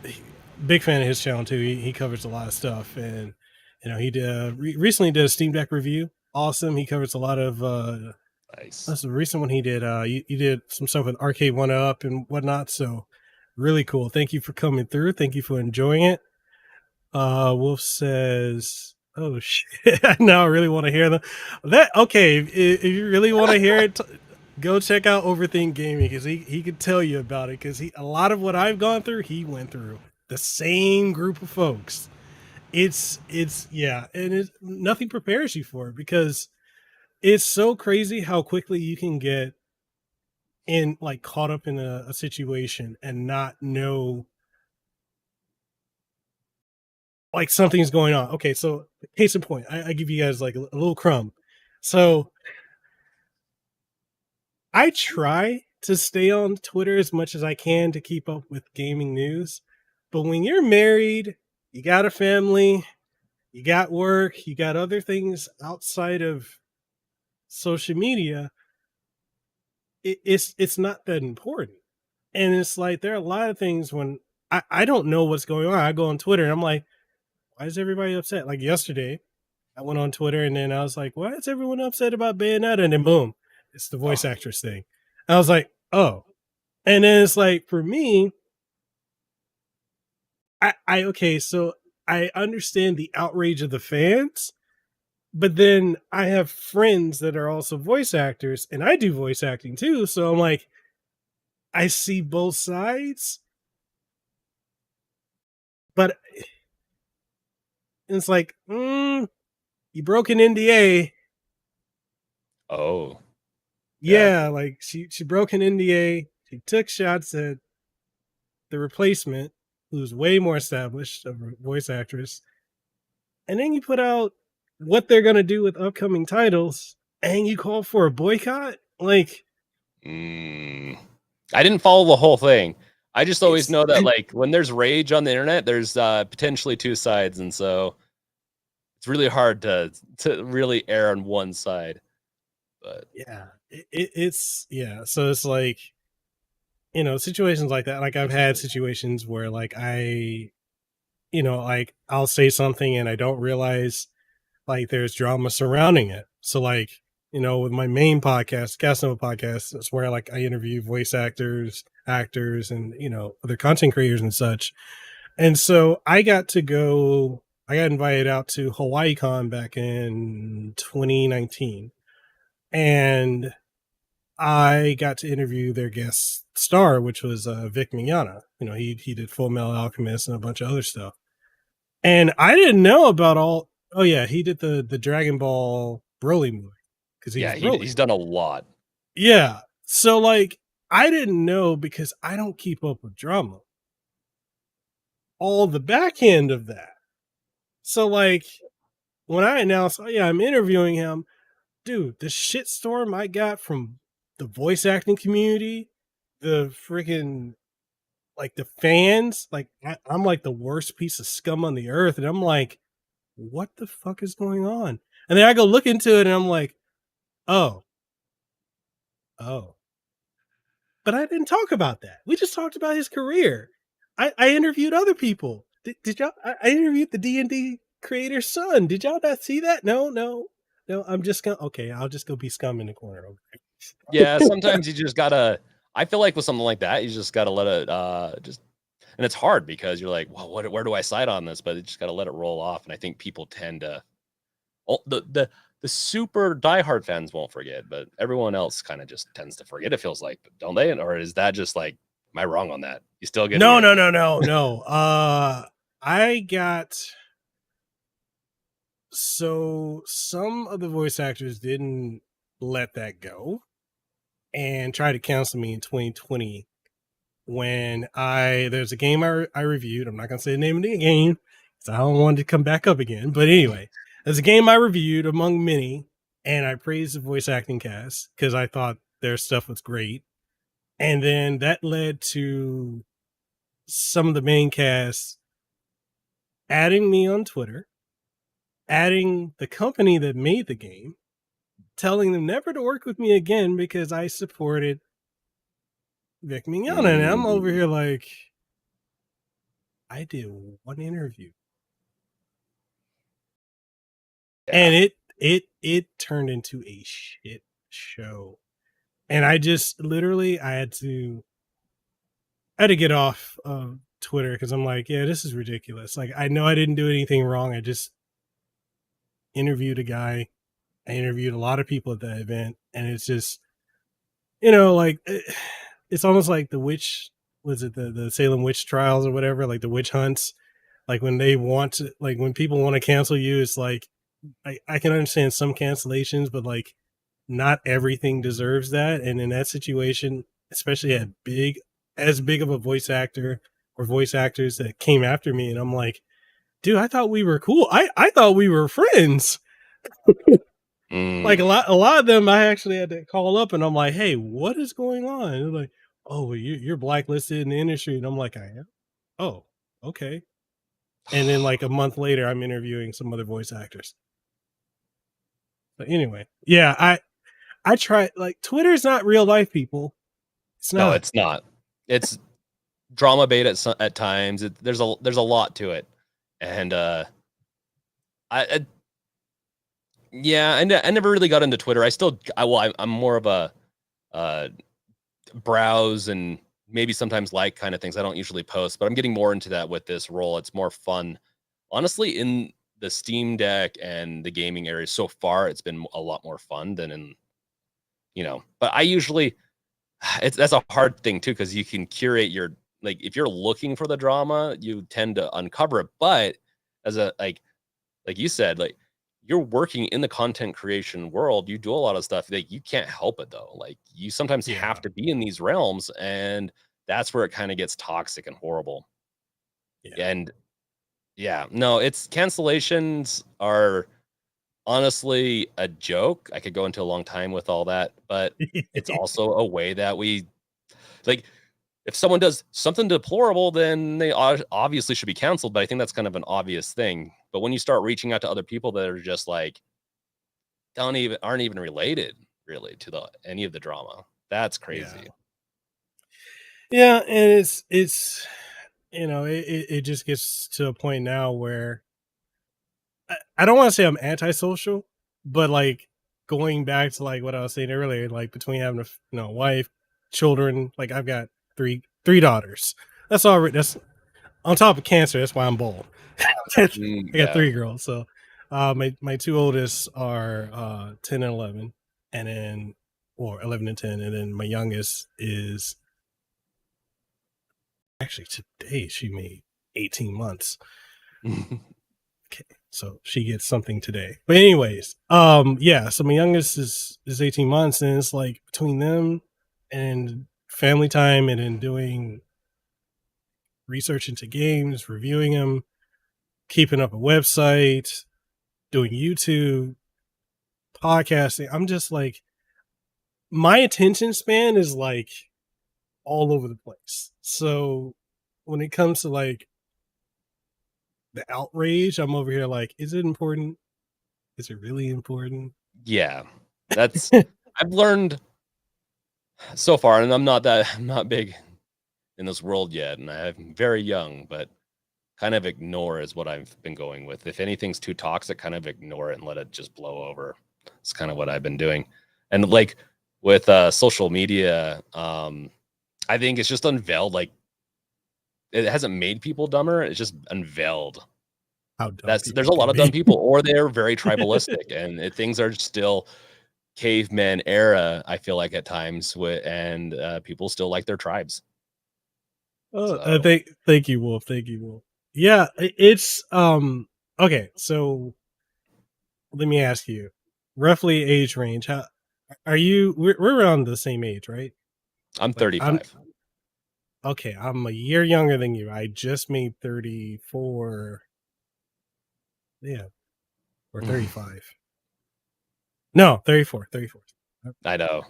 Big fan of his channel too. He covers a lot of stuff, and he did recently did a Steam Deck review. Awesome. He covers a lot of. Nice. That's the recent one he did. You did some stuff with Arcade One Up and whatnot. So really cool. Thank you for coming through. Thank you for enjoying it. Wolf says, "Oh shit! Now I really want to hear them." That okay? If you really want to hear it, go check out Overthink Gaming, because he could tell you about it. Because a lot of what I've gone through, he went through. The same group of folks. It's yeah, and nothing prepares you for it, because it's so crazy how quickly you can get in, like, caught up in a situation and not know, like, something's going on. Okay, so case in point, I give you guys like a little crumb. So I try to stay on Twitter as much as I can to keep up with gaming news. But when you're married, you got a family, you got work, you got other things outside of social media, it's not that important. And it's like there are a lot of things when I don't know what's going on. I go on Twitter and I'm like, why is everybody upset? Like yesterday, I went on Twitter and then I was like, why is everyone upset about Bayonetta? And then boom, it's the voice Oh, actress thing. And I was like, oh. And then it's like, for me, okay, so I understand the outrage of the fans, but then I have friends that are also voice actors and I do voice acting too. So I'm like, I see both sides, but it's like, you broke an NDA. oh, yeah. Yeah, like she broke an NDA. She took shots at the replacement, who's way more established of a voice actress, and then you put out what they're gonna do with upcoming titles, and you call for a boycott. Like, Mm. I didn't follow the whole thing. I just always it's know that, like, when there's rage on the internet, there's potentially two sides, and so it's really hard to really err on one side. But yeah, it's yeah. So it's like, situations like that. Like I've had situations where, like, like I'll say something and I don't realize, like, there's drama surrounding it. So, like, with my main podcast, Casanova Podcast, it's where, like, I interview voice actors, and other content creators and such. And so I got invited out to Hawaii Con back in 2019, and I got to interview their guest star, which was Vic Mignogna. He did Full Metal Alchemist and a bunch of other stuff. And I didn't know about all. Oh yeah, he did the Dragon Ball Broly movie, because he was yeah, Broly. he's done a lot. Yeah. So, like, I didn't know, because I don't keep up with drama, all the back end of that. So, like, when I announced, oh yeah, I'm interviewing him, dude, the shitstorm I got from the voice acting community, the freaking, like, the fans, like, I'm like the worst piece of scum on the earth, and I'm like, what the fuck is going on? And then I go look into it and I'm like, oh, oh. But I didn't talk about that. We just talked about his career. I interviewed other people. Did y'all? I interviewed the D&D creator's son. Did y'all not see that? No, no, no. I'm just gonna, okay. I'll just go be scum in the corner over Yeah, there. sometimes you just gotta. I feel like with something like that, you just gotta let it just. And it's hard because you're like, well, where do I side on this? But you just gotta let it roll off. And I think people tend to. Oh, the the super diehard fans won't forget, but everyone else kind of just tends to forget. It feels like, don't they? Or is that just like, am I wrong on that? You still get No, no, interviewed? no, no, no. I got so some of the voice actors didn't let that go and tried to cancel me in 2020 when there's a game I reviewed. I'm not gonna say the name of the game because I don't want it to come back up again. But anyway, there's a game I reviewed among many, and I praised the voice acting cast because I thought their stuff was great. And then that led to some of the main cast adding me on Twitter, adding the company that made the game, telling them never to work with me again because I supported Vic Mignogna. And I'm over Mm, here like, I did one interview. yeah. And it turned into a shit show. And I just literally I had to get off of Twitter because I'm like, yeah, this is ridiculous. Like I know I didn't do anything wrong. I just interviewed a guy. I interviewed a lot of people at that event, and it's just like it's almost like the witch was it the Salem witch trials or whatever, like the witch hunts. Like when they want to, like when people want to cancel you, it's like I can understand some cancellations, but like not everything deserves that. And in that situation, especially as big of a voice actor or voice actors that came after me, and I'm like, dude, I thought we were cool. I thought we were friends. Like Mm. a lot of them, I actually had to call up, and I'm like, hey, what is going on? And they're like, oh, well, you're blacklisted in the industry, and I'm like, I am. Oh, okay. And then like a month later, I'm interviewing some other voice actors. But anyway, yeah, I try like Twitter's not real life, people. It's No, not. it's not. It's drama bait at times. There's a lot to it, and I yeah, I never really got into Twitter. I still I'm more of a uh browse and maybe sometimes like kind of things. I don't usually post, but I'm getting more into that with this role. It's more fun. Honestly, in the Steam Deck and the gaming area so far, it's been a lot more fun than but I usually that's a hard thing too because you can curate your like if you're looking for the drama, you tend to uncover it. But as a like you said, like you're working in the content creation world, you do a lot of stuff like you can't help it though. Like you sometimes have Yeah, to be in these realms, and that's where it kind of gets toxic and horrible. yeah. And yeah, no, it's cancellations are honestly a joke. I could go into a long time with all that, but it's also a way that we like if someone does something deplorable, then they obviously should be canceled. But I think that's kind of an obvious thing. But when you start reaching out to other people that are just like aren't even related really to the any of the drama, that's Yeah, crazy. yeah, and it's it just gets to a point now where I don't want to say I'm antisocial, but like going back to like what I was saying earlier, like between having a wife, children, like I've got three daughters. That's all. That's on top of cancer. That's why I'm bald. I got Yeah. three girls. So my two oldest are 10 and 11, and then or 11 and 10, and then my youngest is actually today she made 18 months. Okay, so she gets something today. But anyways, yeah. So my youngest is 18 months, and it's like between them and family time, and then doing research into games, reviewing them, keeping up a website, doing YouTube, podcasting. I'm just like my attention span is like all over the place. So when it comes to like the outrage, I'm over here like, is it important? Is it really important? Yeah. That's I've learned so far, and I'm not big in this world yet, and I'm very young, but kind of ignore is what I've been going with. If anything's too toxic, kind of ignore it and let it just blow over. It's kind of what I've been doing. And like with social media, I think it's just unveiled like it hasn't made people dumber, it's just unveiled how dumb That's there's people a lot can of dumb be. people, or they're very tribalistic, and things are still caveman era, I feel like at times, and people still like their tribes. So Thank you, Wolf. Thank you, Wolf. Yeah, it's okay. So let me ask you, roughly age range. How are you? We're around the same age, right? I'm Like I'm 35. okay. I'm a year younger than you. I just made 34. Yeah, or 35. No, 34. 34. I know.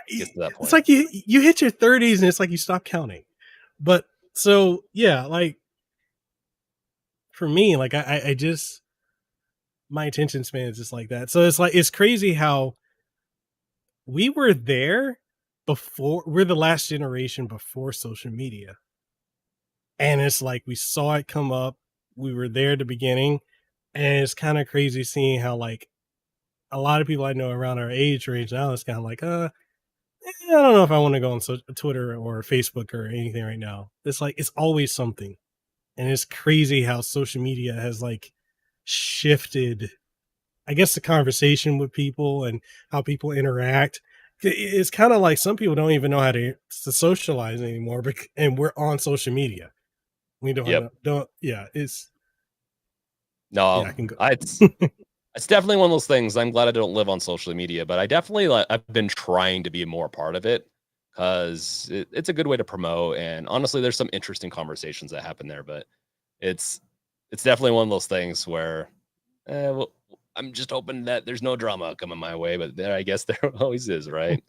Gets to that It's point. like you hit your 30s and it's like you stop counting. But so yeah, like for me, like I just my attention span is just like that. So it's like it's crazy how we were there before we're the last generation before social media. And it's like we saw it come up. We were there at the beginning. And it's kind of crazy seeing how like a lot of people I know around our age range now it's kind of like, I don't know if I want to go on Twitter or Facebook or anything right now. It's like it's always something. And it's crazy how social media has like shifted, I guess, the conversation with people and how people interact. It's kind of like some people don't even know how to socialize anymore, and we're on social media. We don't Yep. know, don't yeah. It's yeah. No, I can go. it's definitely one of those things. I'm glad I don't live on social media, but I definitely like I've been trying to be more part of it because it's a good way to promote. And honestly, there's some interesting conversations that happen there. But it's it's definitely one of those things where well, I'm just hoping that there's no drama coming my way. But there, I guess there always is, right?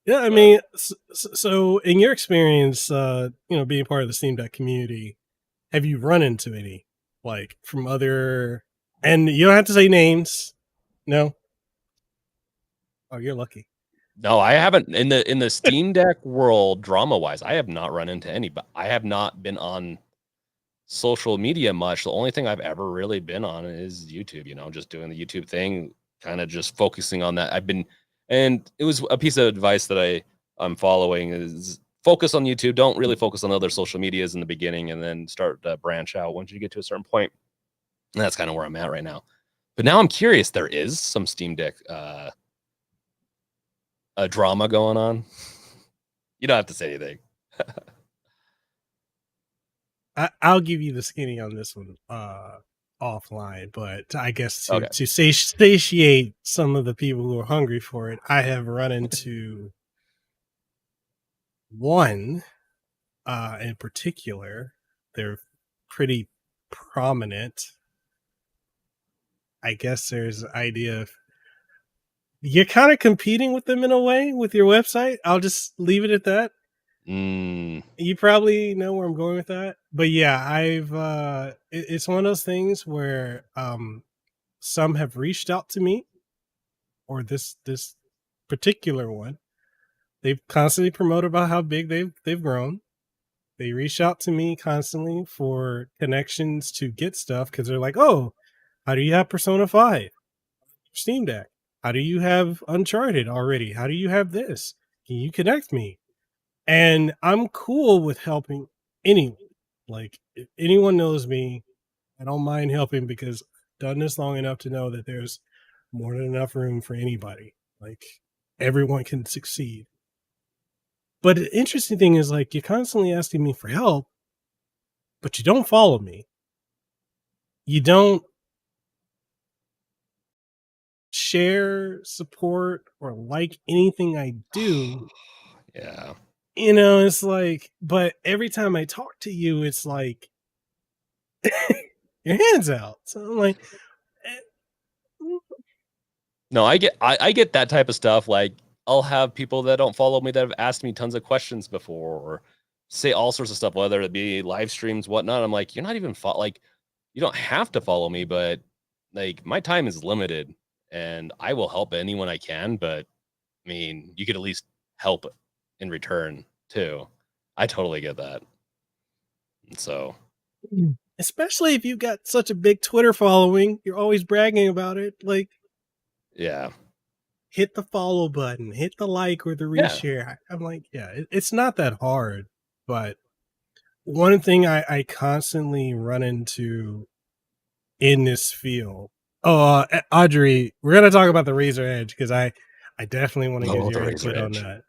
Yeah, I But mean, so in your experience, being part of the Steam Deck community, have you run into any like from other? And you don't have to say names. No. Oh, you're lucky. no, I haven't in the Steam Deck world drama wise. I have not run into any, but I have not been on social media much. The only thing I've ever really been on is YouTube, just doing the YouTube thing, kind of just focusing on that. And it was a piece of advice that I'm following is focus on YouTube. Don't really focus on other social medias in the beginning and then start to branch out once you get to a certain point. And that's kind of where I'm at right now. But now I'm curious, there is some Steam Deck a drama going on. You don't have to say anything. I'll give you the skinny on this one offline, but I guess to Okay. to satiate some of the people who are hungry for it, I have run into one in particular. They're pretty prominent. I guess there's an idea of you're kind of competing with them in a way with your website. I'll just leave it at that. Mm, You probably know where I'm going with that. But yeah, it's one of those things where some have reached out to me, or this particular one. They've constantly promoted about how big they've grown. They reach out to me constantly for connections to get stuff because they're like, "Oh, how do you have Persona 5 Steam Deck? How do you have Uncharted already? How do you have this? Can you connect me?" And I'm cool with helping anyone. Like if anyone knows me, I don't mind helping because I've done this long enough to know that there's more than enough room for anybody. Like everyone can succeed. But the interesting thing is like you're constantly asking me for help, but you don't follow me. You don't share, support, or like anything I do. yeah. It's like, but every time I talk to you, it's like your hands out. So I'm like, No, I get that type of stuff. Like I'll have people that don't follow me that have asked me tons of questions before or say all sorts of stuff, whether it be live streams, whatnot. I'm like, you're not even like you don't have to follow me, but like my time is limited and I will help anyone I can. But I mean, you could at least help in return too. I totally get that. And so especially if you've got such a big Twitter following, you're always bragging about it. Like, yeah. hit the follow button, hit the like or the Yeah. reshare. I'm like, yeah, it's not that hard, but one thing I constantly run into in this field. Oh, Audrey, we're gonna talk about the Razor Edge because I definitely want to get Oh, the your Razor input on Edge. that.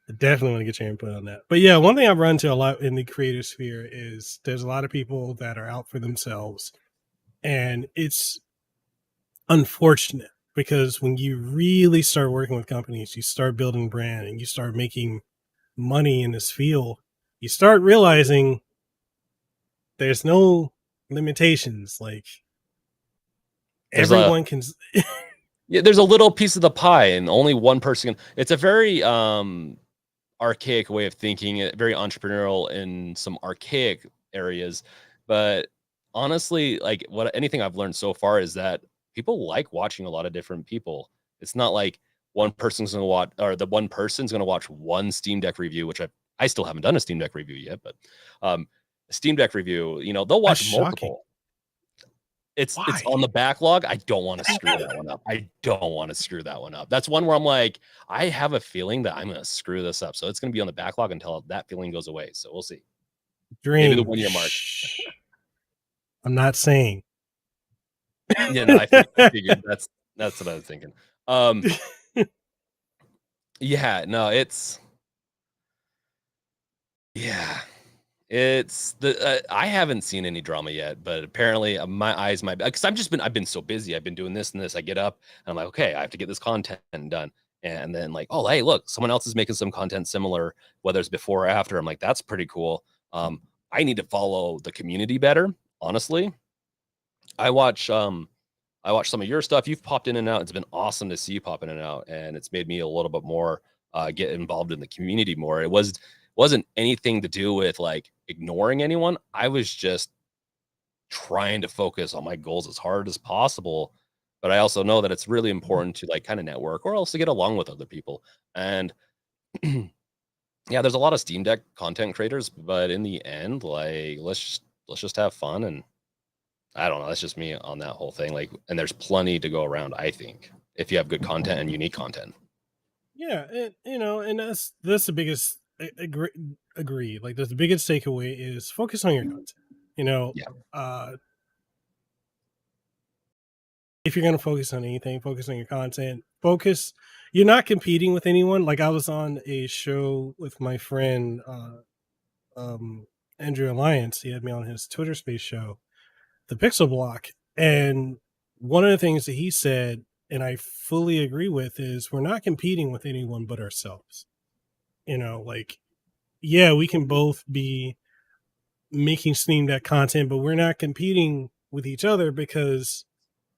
I definitely want to get your input on that. But yeah, one thing I've run into a lot in the creator sphere is there's a lot of people that are out for themselves, and it's unfortunate because when you really start working with companies, you start building brand and you start making money in this field, you start realizing there's no limitations. Like There's a everyone can. yeah, there's a little piece of the pie, and only one person can. It's a very archaic way of thinking, very entrepreneurial in some archaic areas. But honestly, like what anything I've learned so far is that people like watching a lot of different people. It's not like one person's gonna watch or the one person's gonna watch one Steam Deck review, which I still haven't done a Steam Deck review yet, but a Steam Deck review, they'll That's watch shocking. multiple. It's Why? on the backlog. I don't wanna screw that one up. I don't wanna screw that one up. That's one where I'm like, I have a feeling that I'm gonna screw this up, so it's gonna be on the backlog until that feeling goes away, so we'll see. Maybe the Dream. 1 year mark. Shh. I'm not saying. Yeah, no, I figured that's what I was thinking. Um, yeah, no, yeah. It's I haven't seen any drama yet, but apparently my eyes might because I've been so busy. I've been doing this and this. I get up and I'm like, okay, I have to get this content done. And then like, oh hey, look, someone else is making some content similar, whether it's before or after. I'm like, that's pretty cool. I need to follow the community better, honestly. I watch I watch some of your stuff. You've popped in and out. It's been awesome to see you pop in and out, and it's made me a little bit more get involved in the community more. Wasn't anything to do with like ignoring anyone. I was just trying to focus on my goals as hard as possible. But I also know that it's really important to like kind of network or else to get along with other people. And yeah, there's a lot of Steam Deck content creators, but in the end, like let's just have fun and I don't know. That's just me on that whole thing. Like, and there's plenty to go around, I think, if you have good content and unique content. Yeah, and and that's the biggest agree. Like that's the biggest takeaway is focus on your content. You know, Yeah. uh if you're gonna focus on anything, focus on your content. Focus. You're not competing with anyone. Like I was on a show with my friend um Andrew Alliance. He had me on his Twitter space show, the Pixel Block. And one of the things that he said, and I fully agree with, is we're not competing with anyone but ourselves. Like, yeah, we can both be making Steam Deck content, but we're not competing with each other because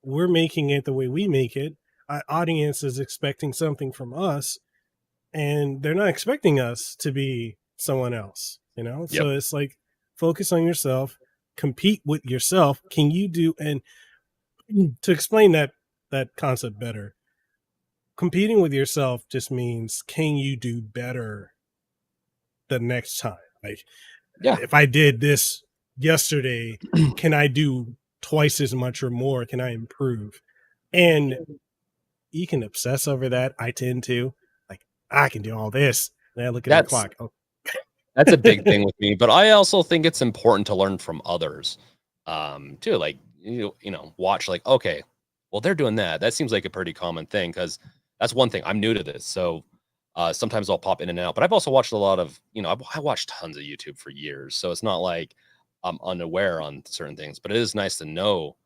we're making it the way we make it. Our audience is expecting something from us, and they're not expecting us to be someone else. Yep. So it's like focus on yourself, compete with yourself. Can you do and to explain that concept better, competing with yourself just means can you do better the next time? Like Yeah. if I did this yesterday, can I do twice as much or more? Can I improve? And you can obsess over that. I tend to like I can do all this. And I look at the That's clock. Oh. that's a big thing with me. But I also think it's important to learn from others. Too. Like watch like, okay, well, they're doing that. That seems like a pretty common thing because that's one thing. I'm new to this. So sometimes I'll pop in and out. But I've also watched a lot of, I watched tons of YouTube for years. So it's not like I'm unaware on certain things, but it is nice to know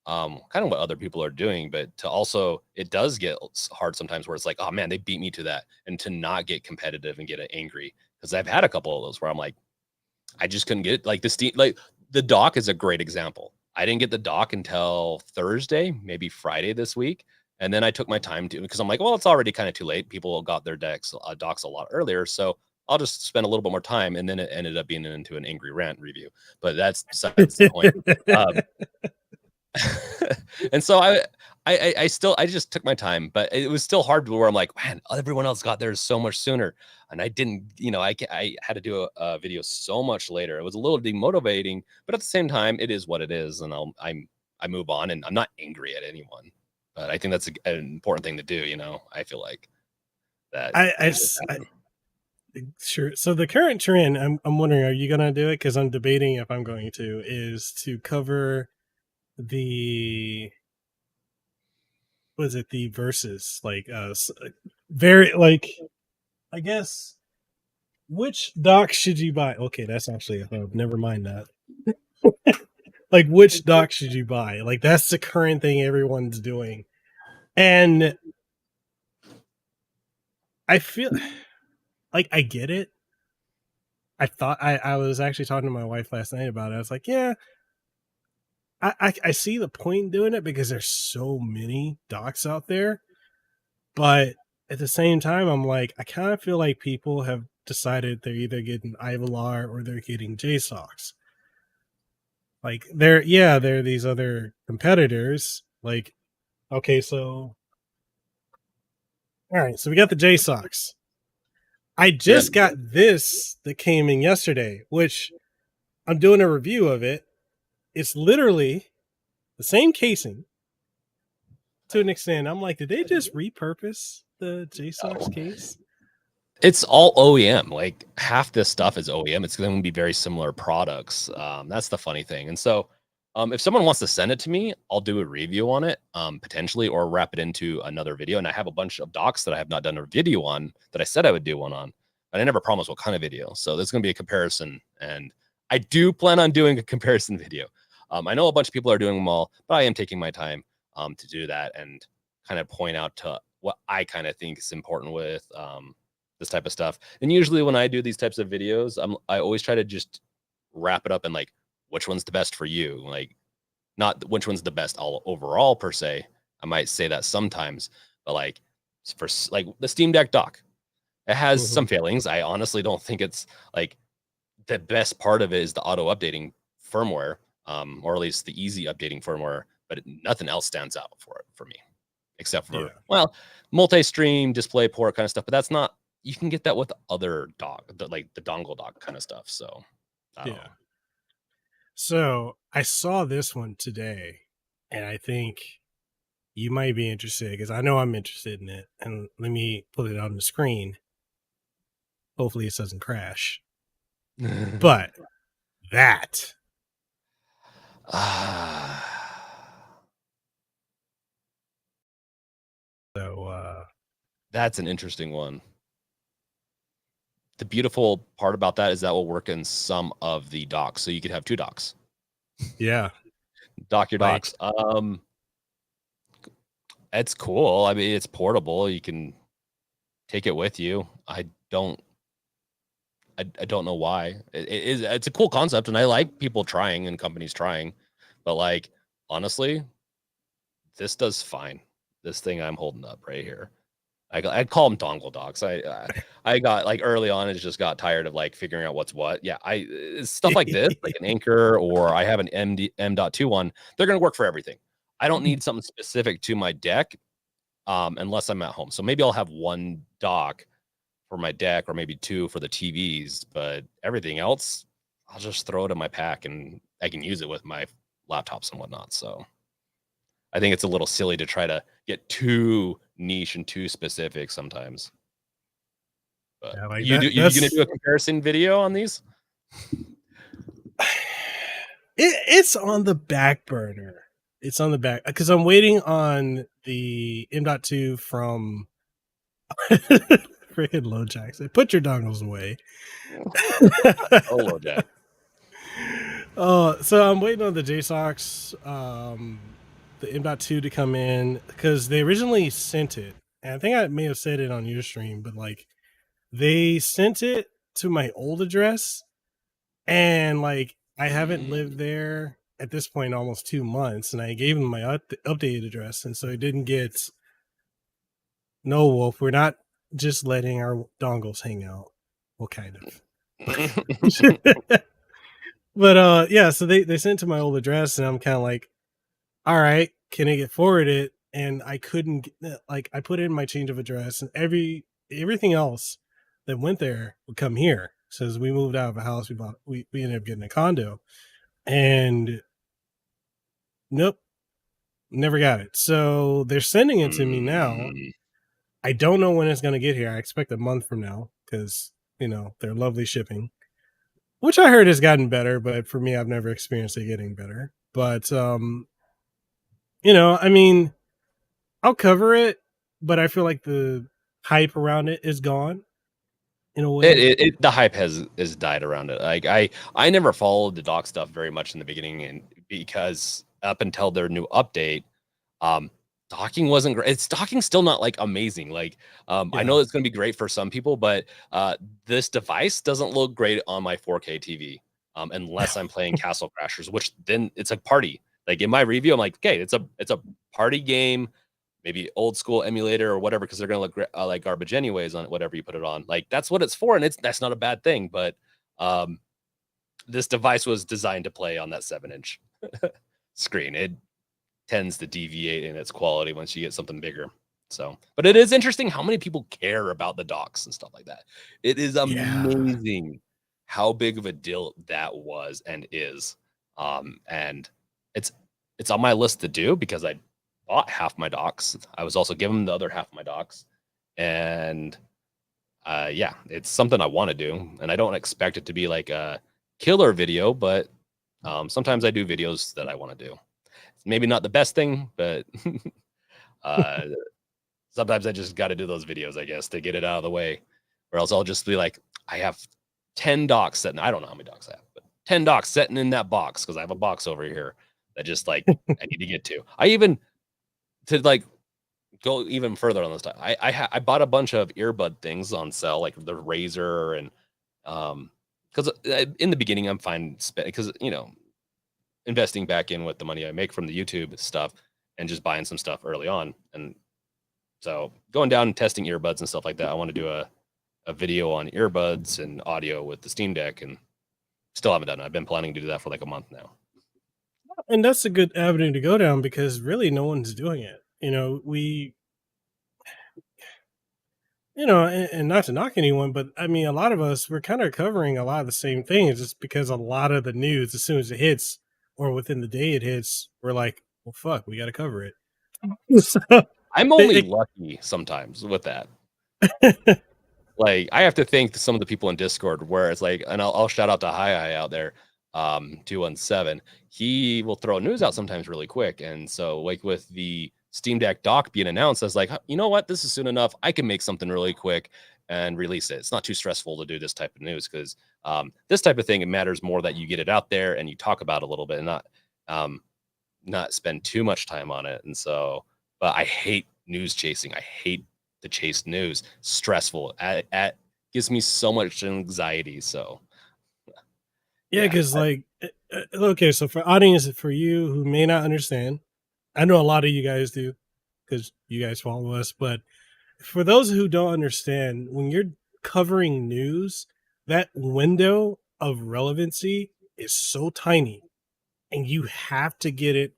kind of what other people are doing, but to also it does get hard sometimes where it's like, oh man, they beat me to that, and to not get competitive and get angry because I've had a couple of those where I'm like, I just couldn't get it. Like the dock is a great example. I didn't get the dock until Thursday, maybe Friday this week. And then I took my time to because I'm like, well, it's already kind of too late. People got their docks a lot earlier. So I'll just spend a little bit more time. And then it ended up being into an angry rant review. But that's besides the point. Um, and so I still I just took my time, but it was still hard where I'm like, man, everyone else got theirs so much sooner, and I didn't. I had to do a video so much later. It was a little demotivating, but at the same time, it is what it is, and I move on, and I'm not angry at anyone. But I think that's an important thing to do. I feel like that I, I, things just I happen. Sure. So the current trend, I'm wondering, are you gonna do it? Because I'm debating if I'm going to, is to cover the was it the verses like very like I guess which dock should you buy? Okay, that's actually a hub. Never mind that. Like which dock should you buy? Like that's the current thing everyone's doing. And I feel like I get it. I was actually talking to my wife last night about it. I was like, yeah, I see the point in doing it because there's so many docs out there. But at the same time, I'm like, I kind of feel like people have decided they're either getting Ivalar or they're getting JSOX. Like there are these other competitors. Like, okay, so all right, so we got the JSOX. I Yeah. just got this that came in yesterday, which I'm doing a review of it. It's literally the same casing to an extent. I'm like, did they just repurpose the JSOX case? It's all OEM. Like half this stuff is OEM. It's going to be very similar products. That's the funny thing. And so, if someone wants to send it to me, I'll do a review on it, potentially, or wrap it into another video. And I have a bunch of docs that I have not done a video on that I said I would do one on, but I never promised what kind of video. So there's going to be a comparison, and I do plan on doing a comparison video. I know a bunch of people are doing them all, but I am taking my time to do that and kind of point out to what I kind of think is important with this type of stuff. And usually when I do these types of videos, I always try to just wrap it up in like, which one's the best for you? Like, not which one's the best all overall per se. I might say that sometimes, but like for like the Steam Deck dock, it has Mm-hmm. some failings. I honestly don't think it's like the best part of it is the auto updating firmware, or at least the easy updating firmware, but nothing else stands out for it for me, except for, Yeah. well, multi-stream display port kind of stuff, but that's not, you can get that with other like the dongle dock kind of stuff. So I don't Yeah. know. So I saw this one today, and I think you might be interested because I know I'm interested in it. And let me put it on the screen. Hopefully, it doesn't crash. But that, so That's an interesting one. The beautiful part about that is that will work in some of the docks, so you could have two docks. yeah, Dock your like docks. It's cool. I mean, it's portable. You can take it with you. I don't know why. It's a cool concept, and I like people trying and companies trying, but like honestly, this does fine. This thing I'm holding up right here. I call them dongle dogs. I got like early on, it just got tired of like figuring out what's what. Yeah, stuff like this, like an anchor, or I have an M.2 one. They're gonna work for everything. I don't need something specific to my deck, unless I'm at home. So maybe I'll have one dock for my deck, or maybe two for the TVs. But everything else, I'll just throw it in my pack, and I can use it with my laptops and whatnot. So I think it's a little silly to try to get too niche and too specific sometimes. But yeah, like you do that. you gonna That's do a comparison video on these? it's on the back burner. It's on the back because I'm waiting on the M.2 from freaking low jacks. Put your dongles away. Oh, Jack. So I'm waiting on the JSOX, the M.2 to come in because they originally sent it, and I think I may have said it on your stream, but like they sent it to my old address, and like I haven't lived there at this point almost 2 months, and I gave them my updated address, and so it didn't get no Wolf. We're not just letting our dongles hang out. Well, kind of. But yeah, so they sent it to my old address, and I'm kind of like, all right, can it get forwarded? And I couldn't like I put in my change of address, and everything else that went there would come here. So as we moved out of a house, we ended up getting a condo, and nope, never got it. So they're sending it to me now. I don't know when it's gonna get here. I expect a month from now because their lovely shipping, which I heard has gotten better, but for me, I've never experienced it getting better. But I mean, I'll cover it, but I feel like the hype around it is gone in a way. The hype has died around it. Like I never followed the doc stuff very much in the beginning, and because up until their new update, um, docking wasn't great. It's docking's still not like amazing. Like I Yeah. know it's gonna be great for some people, but this device doesn't look great on my 4K TV. Unless I'm playing Castle Crashers, which then it's a party. Like in my review, I'm like, okay, it's a party game, maybe old school emulator or whatever, because they're gonna look like garbage anyways on whatever you put it on. Like that's what it's for, and that's not a bad thing. But um, this device was designed to play on that 7-inch screen. It tends to deviate in its quality once you get something bigger. So, but it is interesting how many people care about the docks and stuff like that. It is Yeah. amazing how big of a deal that was and is. And it's it's on my list to do because I bought half my docks. I was also given the other half of my docks, and yeah, it's something I want to do, and I don't expect it to be like a killer video, but sometimes I do videos that I want to do. Maybe not the best thing, but uh, sometimes I just got to do those videos, I guess, to get it out of the way, or else I'll just be like, I have 10 docs sitting. I don't know how many docs I have, but 10 docs sitting in that box because I have a box over here that just like I need to get to. I even to like go even further on this time. I bought a bunch of earbud things on sale, like the Razor and because in the beginning I'm fine because investing back in with the money I make from the YouTube stuff and just buying some stuff early on. And so going down and testing earbuds and stuff like that, I want to do a video on earbuds and audio with the Steam Deck and still haven't done it. I've been planning to do that for like a month now. And that's a good avenue to go down because really no one's doing it. And not to knock anyone, but I mean, a lot of us, we're kind of covering a lot of the same things just because a lot of the news, as soon as it hits or within the day it hits, we're like, well, fuck, we got to cover it. So I'm only it, lucky sometimes with that. it Like I have to thank some of the people in Discord where it's like, and I'll shout out to Hi out there, 217. He will throw news out sometimes really quick. And so like with the Steam Deck dock being announced, I was like, you know what? This is soon enough. I can make something really quick and release it. It's not too stressful to do this type of news because this type of thing, it matters more that you get it out there and you talk about it a little bit and um, not spend too much time on it. And so, but I hate news chasing. I hate the chase news. Stressful. Gives me so much anxiety. So Yeah, yeah, because okay, so for audience, for you who may not understand, I know a lot of you guys do because you guys follow us, but for those who don't understand, when you're covering news, that window of relevancy is so tiny, and you have to get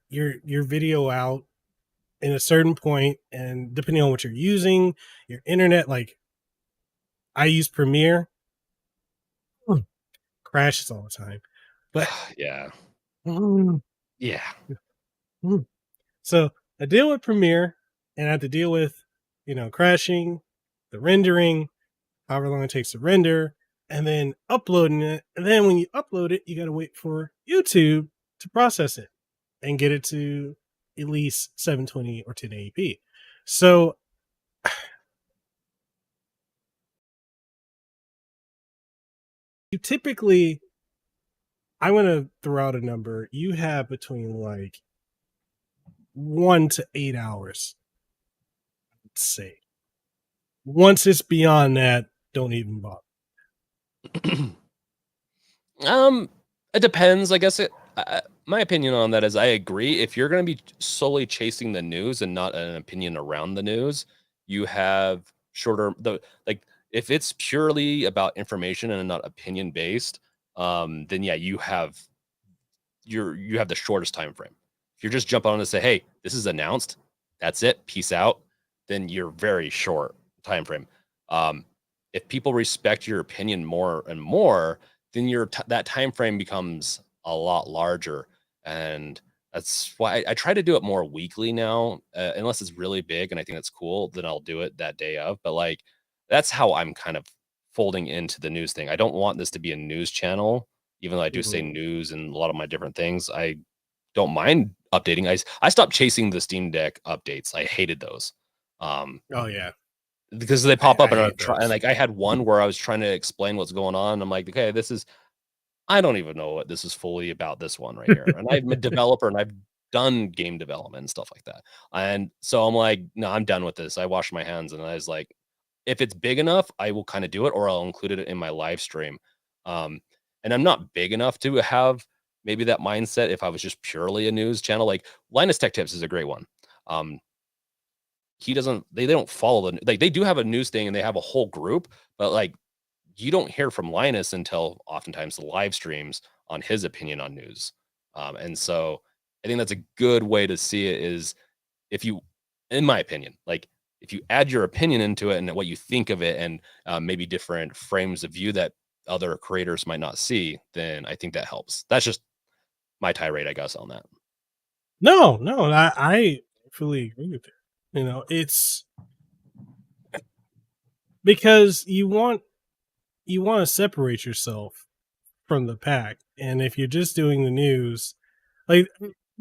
your video out in a certain point, and depending on what you're using, your internet, like I use Premiere, crashes all the time, but yeah, mm, yeah. mm. So I deal with Premiere, and I have to deal with crashing, the rendering, however long it takes to render, and then uploading it. And then when you upload it, you got to wait for YouTube to process it and get it to at least 720 or 1080p. So you typically, I want to throw out a number. You have between like 1 to 8 hours, let's say. Once it's beyond that, don't even bother. um, it depends. I guess my opinion on that is I agree. If you're going to be solely chasing the news and not an opinion around the news, you have shorter the like. If it's purely about information and not opinion based, then yeah, you have the shortest time frame. If you're just jumping on and say, "Hey, this is announced," that's it, peace out, then you're very short time frame. Um, if people respect your opinion more and more, then that time frame becomes a lot larger, and that's why I try to do it more weekly now. Unless it's really big and I think that's cool, then I'll do it that day of. But like, that's how I'm kind of folding into the news thing. I don't want this to be a news channel, even though I do say Mhm. news and a lot of my different things. I don't mind updating. I stopped chasing the Steam Deck updates. I hated those. Um, Oh, yeah. because they pop up I and I'm hate trying, those. like I had one where I was trying to explain what's going on. I'm like, okay, this is, I don't even know what this is fully about, this one right here. And I'm a developer and I've done game development and stuff like that. And so I'm like, no, I'm done with this. I washed my hands and I was like, if it's big enough, I will kind of do it or I'll include it in my live stream. Um, and I'm not big enough to have maybe that mindset if I was just purely a news channel. Like Linus Tech Tips is a great one. Um, he doesn't, they don't follow the, like they do have a news thing and they have a whole group, but like you don't hear from Linus until oftentimes the live streams on his opinion on news. And so I think that's a good way to see it is if you, in my opinion, like if you add your opinion into it and what you think of it and maybe different frames of view that other creators might not see, then I think that helps. That's just my tirade, I guess, on that. No, no, I fully agree with you. You know, it's because you want to separate yourself from the pack, and if you're just doing the news, like,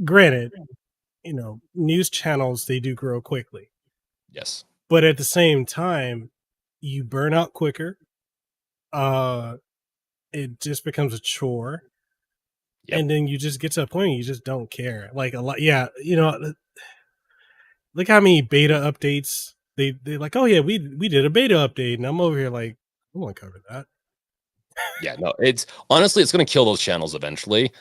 granted, you know, news channels, they do grow quickly, Yes. but at the same time, you burn out quicker. Uh, it just becomes a chore, Yep. and then you just get to a point you just don't care. Like a lot, yeah. You know, look how many beta updates they like. Oh yeah, we did a beta update, and I'm over here like, I want to cover that. Yeah, no, it's honestly, it's going to kill those channels eventually.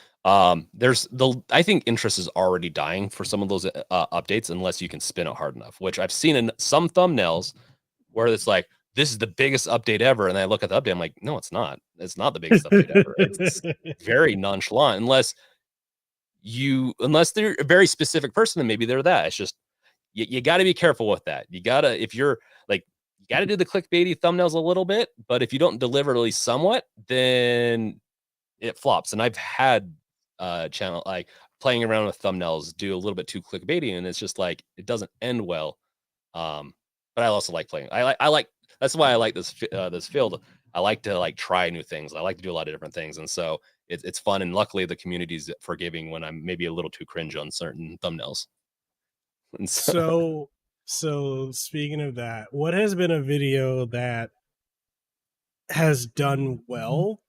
There's the, I think interest is already dying for some of those updates unless you can spin it hard enough, which I've seen in some thumbnails where it's like, this is the biggest update ever. And I look at the update, I'm like, no, it's not. It's not the biggest update ever. It's very nonchalant unless unless they're a very specific person, then maybe they're that. It's just, you got to be careful with that. You got to, if you're like, you got to do the clickbaity thumbnails a little bit, but if you don't deliver at least somewhat, then it flops. And I've had channel like playing around with thumbnails do a little bit too clickbaity, and it's just like it doesn't end well. But I also like playing. I like that's why I like this field. I like to like try new things. I like to do a lot of different things, and so it's fun. And luckily, the community's forgiving when I'm maybe a little too cringe on certain thumbnails. And so, So, so speaking of that, what has been a video that has done well,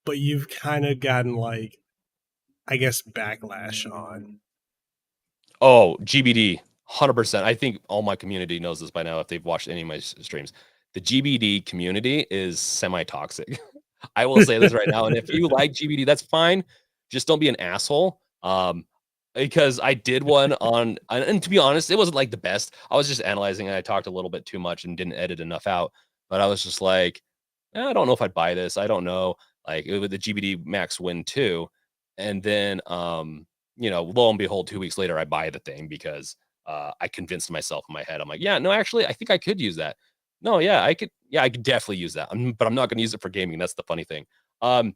but you've kind of gotten like, I guess, backlash on? oh, GBD, 100%. I think all my community knows this by now if they've watched any of my streams. The GBD community is semi toxic. I will say this right now. And if you like GBD, that's fine. Just don't be an asshole. Because I did one on, and to be honest, it wasn't like the best. I was just analyzing and I talked a little bit too much and didn't edit enough out. But I was just like, I don't know if I'd buy this. I don't know. Like with the GBD Max Win 2. And then lo and behold, 2 weeks later, I buy the thing because I convinced myself in my head. I'm like, yeah, no, actually, I think I could use that. No, yeah, I could. Yeah, I could definitely use that. But I'm not going to use it for gaming. That's the funny thing. Um,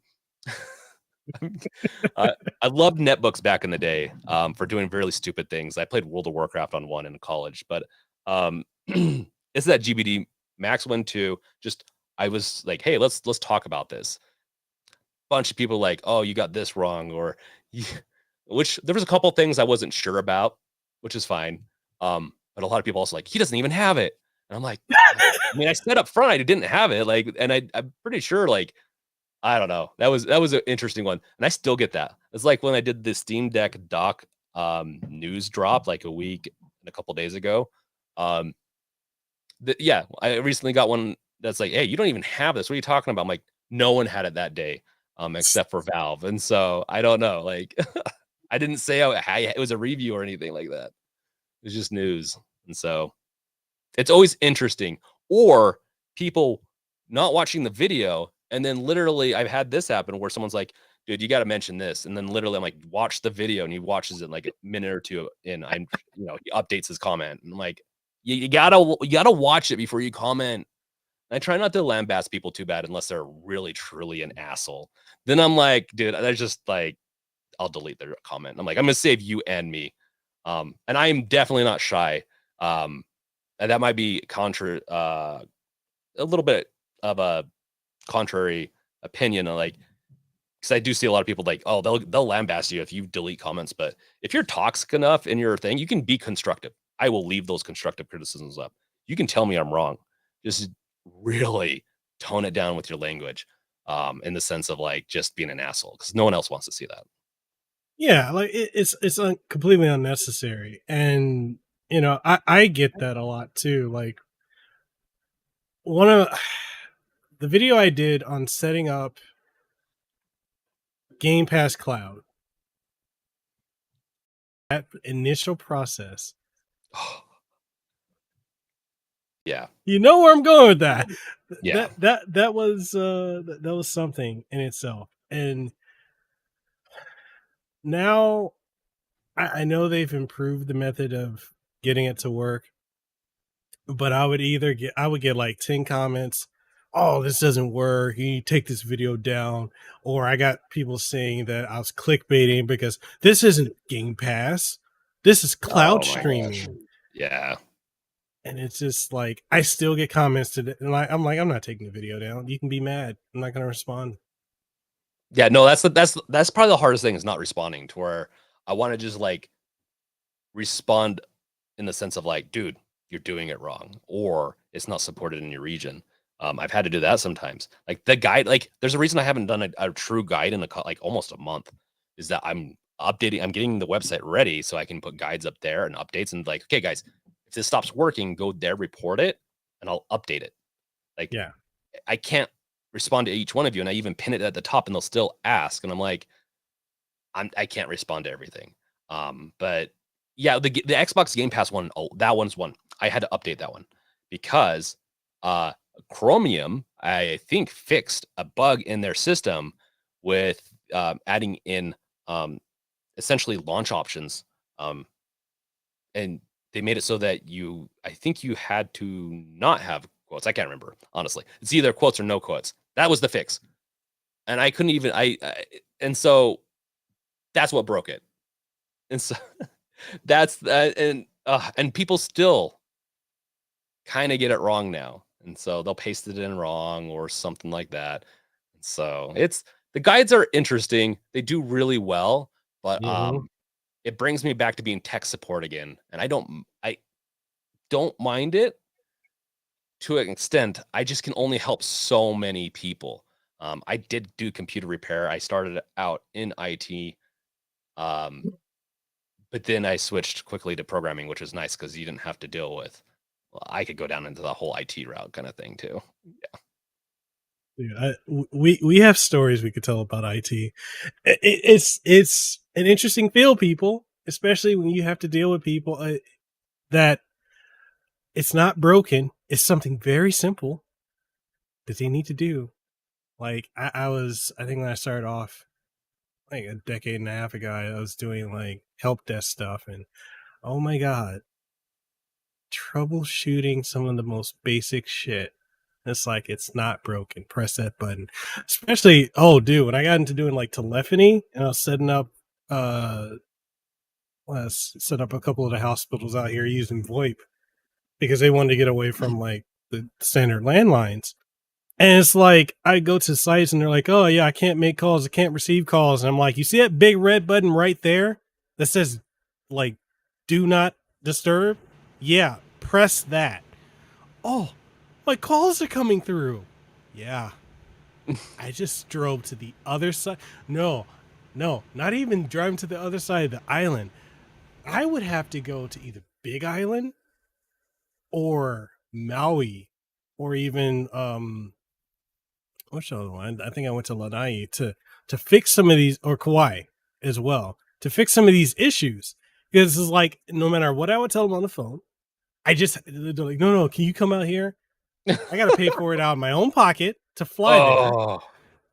I, I loved netbooks back in the day for doing really stupid things. I played World of Warcraft on one in college, but it's that GBD Max Win 2. Just I was like, hey, let's talk about this. Bunch of people like, oh, you got this wrong, or which there was a couple things I wasn't sure about, which is fine. But a lot of people also like, he doesn't even have it. And I'm like, I mean, I said up front I didn't have it. Like, and I'm pretty sure, like, I don't know. That was an interesting one. And I still get that. It's like when I did the Steam Deck dock news drop like a week and a couple days ago. Um, yeah, I recently got one that's like, hey, you don't even have this. What are you talking about? I'm like, no one had it that day, except for Valve. And so I don't know. Like, I didn't say it was a review or anything like that. It was just news. And so it's always interesting. Or people not watching the video. And then literally, I've had this happen where someone's like, dude, you got to mention this. And then literally, I'm like, watch the video. And he watches it like a minute or two in. He updates his comment. And I'm like, you gotta watch it before you comment. And I try not to lambaste people too bad unless they're really truly an asshole. Then I'm like, dude, that's just like, I'll delete their comment. I'm like, I'm gonna save you and me. And I am definitely not shy. And that might be a little bit of a contrary opinion, like, because I do see a lot of people like, oh, they'll lambast you if you delete comments, but if you're toxic enough in your thing, you can be constructive. I will leave those constructive criticisms up. You can tell me I'm wrong. Just really tone it down with your language, in the sense of like just being an asshole, because no one else wants to see that. Yeah, like it's completely unnecessary, and I get that a lot too. Like one of the video I did on setting up Game Pass Cloud, that initial process. Yeah, You know where I'm going with that. yeah. That was something in itself, and now I know they've improved the method of getting it to work, but I would get like 10 comments, oh, this doesn't work, you need to take this video down. Or I got people saying that I was clickbaiting because this isn't Game Pass, this is cloud Oh my gosh. streaming. Yeah. And it's just like I still get comments today, and I'm like, I'm not taking the video down. You can be mad, I'm not going to respond. Yeah, no, that's probably the hardest thing, is not responding, to where I want to just like respond in the sense of like, dude, you're doing it wrong, or it's not supported in your region. I've had to do that sometimes. Like the guide, like there's a reason I haven't done a true guide in like almost a month, is that I'm getting the website ready so I can put guides up there and updates, and like, okay, guys, if this stops working, go there, report it, and I'll update it. Like, Yeah. I can't respond to each one of you, and I even pin it at the top, and they'll still ask, and I'm like, I can't respond to everything. But yeah, the Xbox Game Pass one, oh, that one's one I had to update that one, because uh Chromium, I think, fixed a bug in their system with adding in essentially launch options, and they made it so that I think you had to not have quotes. I can't remember, honestly. It's either quotes or no quotes. That was the fix, and I couldn't even and so that's what broke it. And so that's that. And people still kind of get it wrong now, and so they'll paste it in wrong or something like that. So it's the guides are interesting. They do really well, but Hmm. it brings me back to being tech support again, and I don't mind it to an extent. I just can only help so many people. I did do computer repair. I started out in IT, um, but then I switched quickly to programming, which was nice because you didn't have to deal with. Well, I could go down into the whole IT route kind of thing too. We have stories we could tell about IT. It's an interesting field, people, especially when you have to deal with people that it's not broken. It's something very simple that they need to do. Like I think when I started off like a decade and a half ago, I was doing like help desk stuff, and oh my god, troubleshooting some of the most basic shit. It's like it's not broken. Press that button. Especially, oh dude, when I got into doing like telephony and I was setting up set up a couple of the hospitals out here using VoIP because they wanted to get away from like the standard landlines. And it's like I go to sites and they're like, "Oh yeah, I can't make calls, I can't receive calls." And I'm like, "You see that big red button right there that says like do not disturb? Yeah, press that." "Oh, my calls are coming through." "Yeah, I just drove to the other side." No, no, not even driving to the other side of the island. I would have to go to either Big Island or Maui or even which other one? I think I went to Lanai to fix some of these, or Kauai as well, to fix some of these issues. Because it's like no matter what I would tell them on the phone, they're like, no, no, can you come out here? I got to pay for it out of my own pocket to fly there, Oh,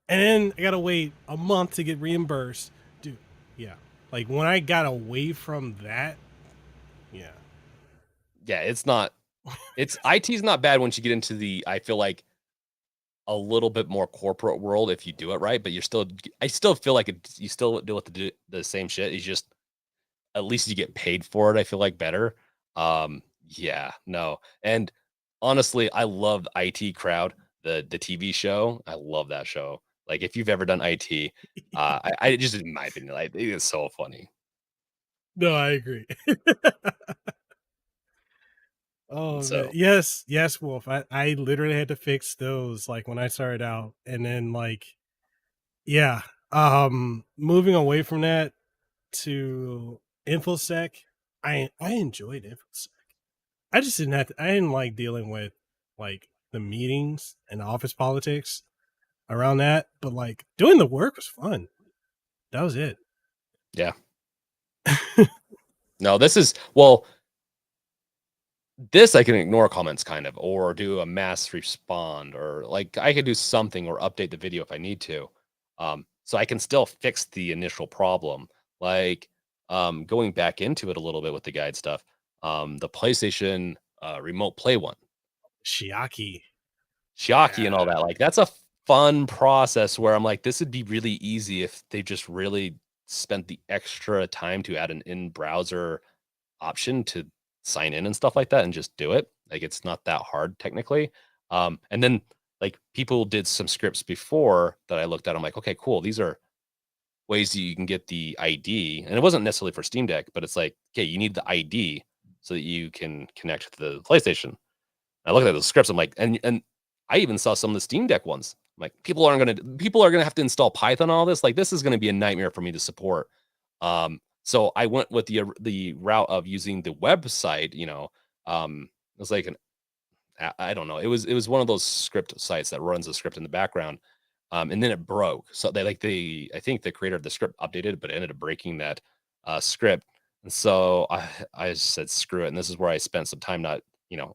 and then I got to wait a month to get reimbursed, dude. Yeah, like when I got away from that, yeah, yeah, it's not. It's IT's not bad once you get into the. I feel like a little bit more corporate world if you do it right, but you're still. I still feel like you still deal with the same shit. It's just at least you get paid for it. I feel like better. Yeah, no, and honestly, I love the IT crowd. the TV show. I love that show. Like, if you've ever done IT, I just in my opinion, like, it is so funny. No, I agree. Oh man, So, yes, yes, Wolf. I literally had to fix those like when I started out, and then like yeah, moving away from that to infosec, I enjoyed infosec. I just didn't have to, I didn't like dealing with like the meetings and office politics around that, but like doing the work was fun. That was it. yeah. No, this is well, this I can ignore comments kind of, or do a mass respond, or like I could do something or update the video if I need to. So I can still fix the initial problem. Like going back into it a little bit with the guide stuff. The PlayStation remote play one, Shiaki. Shiaki and all Yeah. that. Like that's a fun process where I'm like, this would be really easy if they just really spent the extra time to add an in-browser option to sign in and stuff like that and just do it. Like it's not that hard technically. And then like people did some scripts before that I looked at. I'm like, okay, cool. These are ways that you can get the ID. And it wasn't necessarily for Steam Deck, but it's like, okay, you need the ID so that you can connect to the PlayStation. I looked at those scripts. I'm like, and I even saw some of the Steam Deck ones. I'm like, people are gonna have to install Python and all this. Like, this is gonna be a nightmare for me to support. So I went with the route of using the website. It was like an I don't know. It was one of those script sites that runs a script in the background. And then it broke. So they I think the creator of the script updated, but ended up breaking that script. And so I just said screw it. And this is where I spent some time not,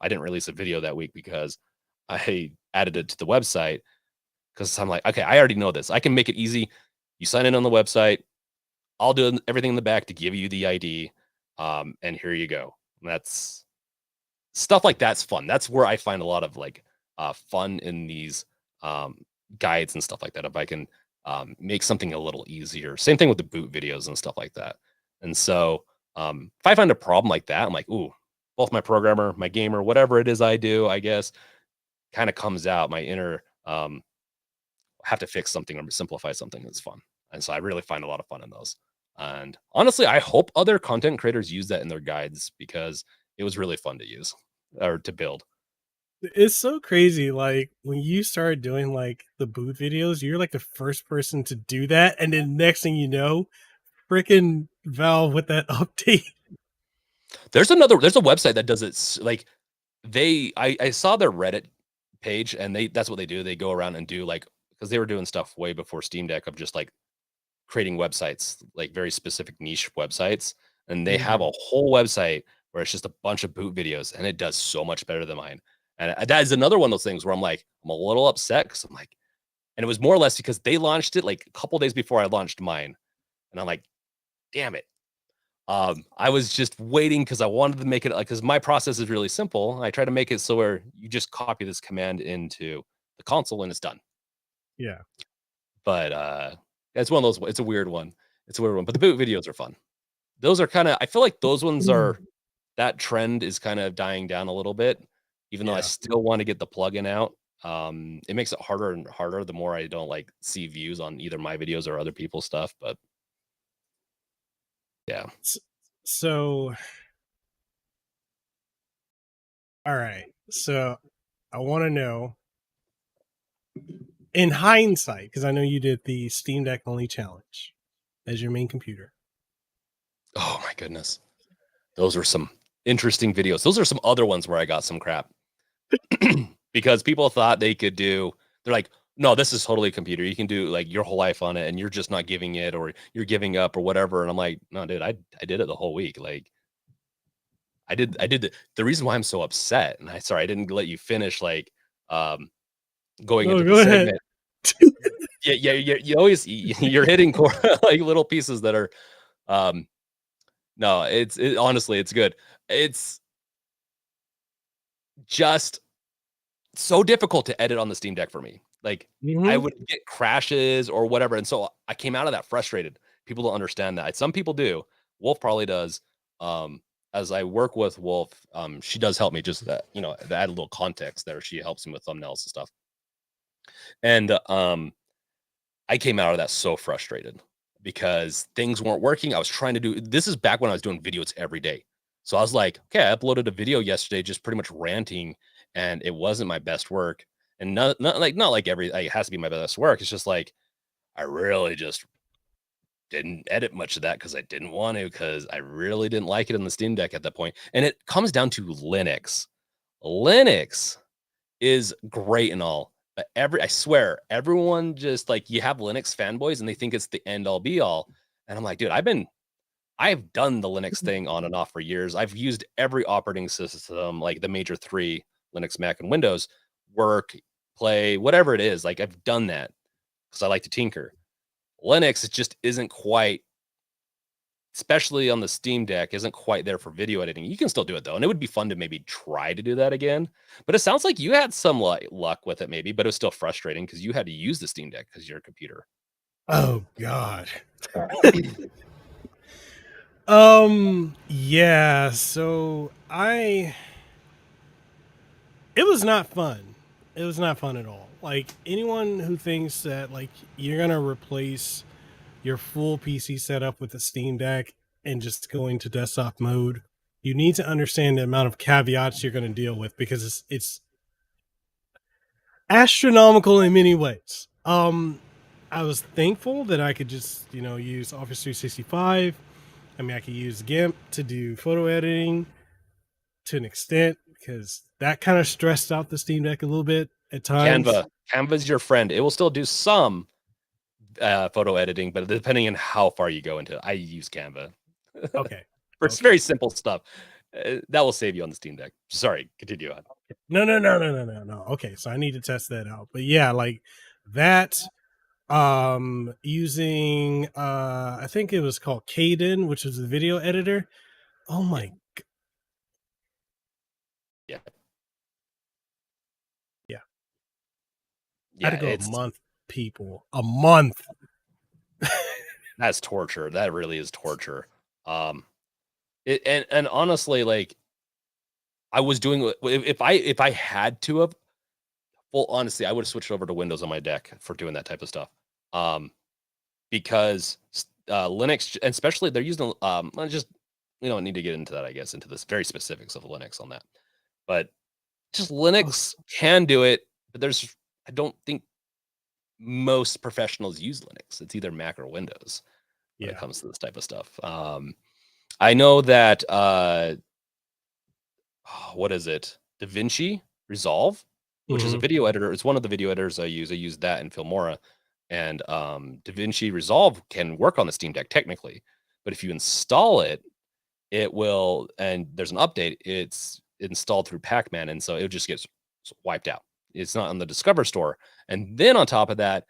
I didn't release a video that week because I added it to the website because I'm like, okay, I already know this. I can make it easy. You sign in on the website. I'll do everything in the back to give you the ID. And here you go. And that's stuff like that's fun. That's where I find a lot of like fun in these um, guides and stuff like that. If I can make something a little easier. Same thing with the boot videos and stuff like that. And so if I find a problem like that, I'm like, ooh, both my programmer, my gamer, whatever it is I do, I guess, kind of comes out. My inner have to fix something or simplify something that's fun. And so I really find a lot of fun in those. And honestly, I hope other content creators use that in their guides because it was really fun to use or to build. It's so crazy. Like when you start doing like the boot videos, you're like the first person to do that, and then next thing you know, freaking Valve with that update. There's a website that does it like I saw their Reddit page and that's what they do. They go around and do like because they were doing stuff way before Steam Deck of just like creating websites, like very specific niche websites. And they have a Mhm. whole website where it's just a bunch of boot videos and it does so much better than mine. And that is another one of those things where I'm like, I'm a little upset because I'm like, and it was more or less because they launched it like a couple days before I launched mine. And I'm like, damn it. I was just waiting because I wanted to make it like because my process is really simple. I try to make it so where you just copy this command into the console and it's done. Yeah. But it's one of those. It's a weird one. It's a weird one. But the boot videos are fun. Those are kind of. I feel like those ones Mm. are that trend is kind of dying down a little bit. Even though I Yeah. still want to get the plugin out, it makes it harder and harder the more I don't like see views on either my videos or other people's stuff. But yeah. S- So, all right. So, I want to know in hindsight, because I know you did the Steam Deck only challenge as your main computer. Oh my goodness. Those are some interesting videos. Those are some other ones where I got some crap because people thought they could do. They're like, no, this is totally a computer. You can do like your whole life on it, and you're just not giving it, or you're giving up, or whatever. And I'm like, no, dude, I did it the whole week. Like I did the reason why I'm so upset. And I didn't let you finish like um going No, into the go ahead. segment. Yeah, yeah, you always you're hitting core like little pieces that are um no, honestly, it's good. It's just so difficult to edit on the Steam Deck for me. Like, I Hmm. would get crashes or whatever, and so I came out of that frustrated. People don't understand that. Some people do. Wolf probably does. Um, as I work with Wolf, she does help me just that, to add a little context there. She helps me with thumbnails and stuff. And I came out of that so frustrated because things weren't working. I was trying to do this is back when I was doing videos every day. So I was like, okay, I uploaded a video yesterday, just pretty much ranting, and it wasn't my best work. And not like every like, it has to be my best work. It's just like I really just didn't edit much of that because I didn't want to, because I really didn't like it in the Steam Deck at that point. And it comes down to Linux. Linux is great and all, but I swear, everyone just like you have Linux fanboys and they think it's the end all be all. And I'm like, dude, I've done the Linux thing on and off for years. I've used every operating system, like the major three, Linux, Mac, and Windows, work, play, whatever it is. Like I've done that because I like to tinker. Linux, it just isn't quite, especially on the Steam Deck, isn't quite there for video editing. You can still do it though, and it would be fun to maybe try to do that again. But it sounds like you had some luck with it, maybe, but it was still frustrating because you had to use the Steam Deck because your computer. Oh God. Yeah, so I it was not fun. It was not fun at all. Like anyone who thinks that like you're going to replace your full PC setup with a Steam Deck and just go into desktop mode, you need to understand the amount of caveats you're going to deal with because it's astronomical in many ways. I was thankful that I could just, use Office 365. I mean, I could use GIMP to do photo editing to an extent because that kind of stressed out the Steam Deck a little bit at times. Canva's your friend. It will still do some photo editing, but depending on how far you go into it, I use Canva Okay. for Okay. very simple stuff. That will save you on the Steam Deck. Sorry, continue on. No, no, no, no, no, no, no. Okay, so I need to test that out. But yeah, like that using I think it was called Caden, which was the video editor. Oh Yeah, my yeah, yeah. I had yeah. to go a It's month, people. A month. That's torture. That really is torture. Um, and honestly, like I was doing if I had to have, well, honestly, I would have switched over to Windows on my deck for doing that type of stuff. Um, because Linux, and especially they're using just we don't need to get into that, I guess, into this very specifics of Linux on that, but just Oh, Linux can do it. But I don't think most professionals use Linux. It's either Mac or Windows when it yeah. comes to this type of stuff. I know that what is it? DaVinci Resolve, which is a Hmm. video editor. It's one of the video editors I use. I use that in Filmora, and DaVinci Resolve can work on the Steam Deck technically, but if you install it, it will. And there's an update. It's installed through Pacman, and so it just gets wiped out. It's not on the Discover store, and then on top of that,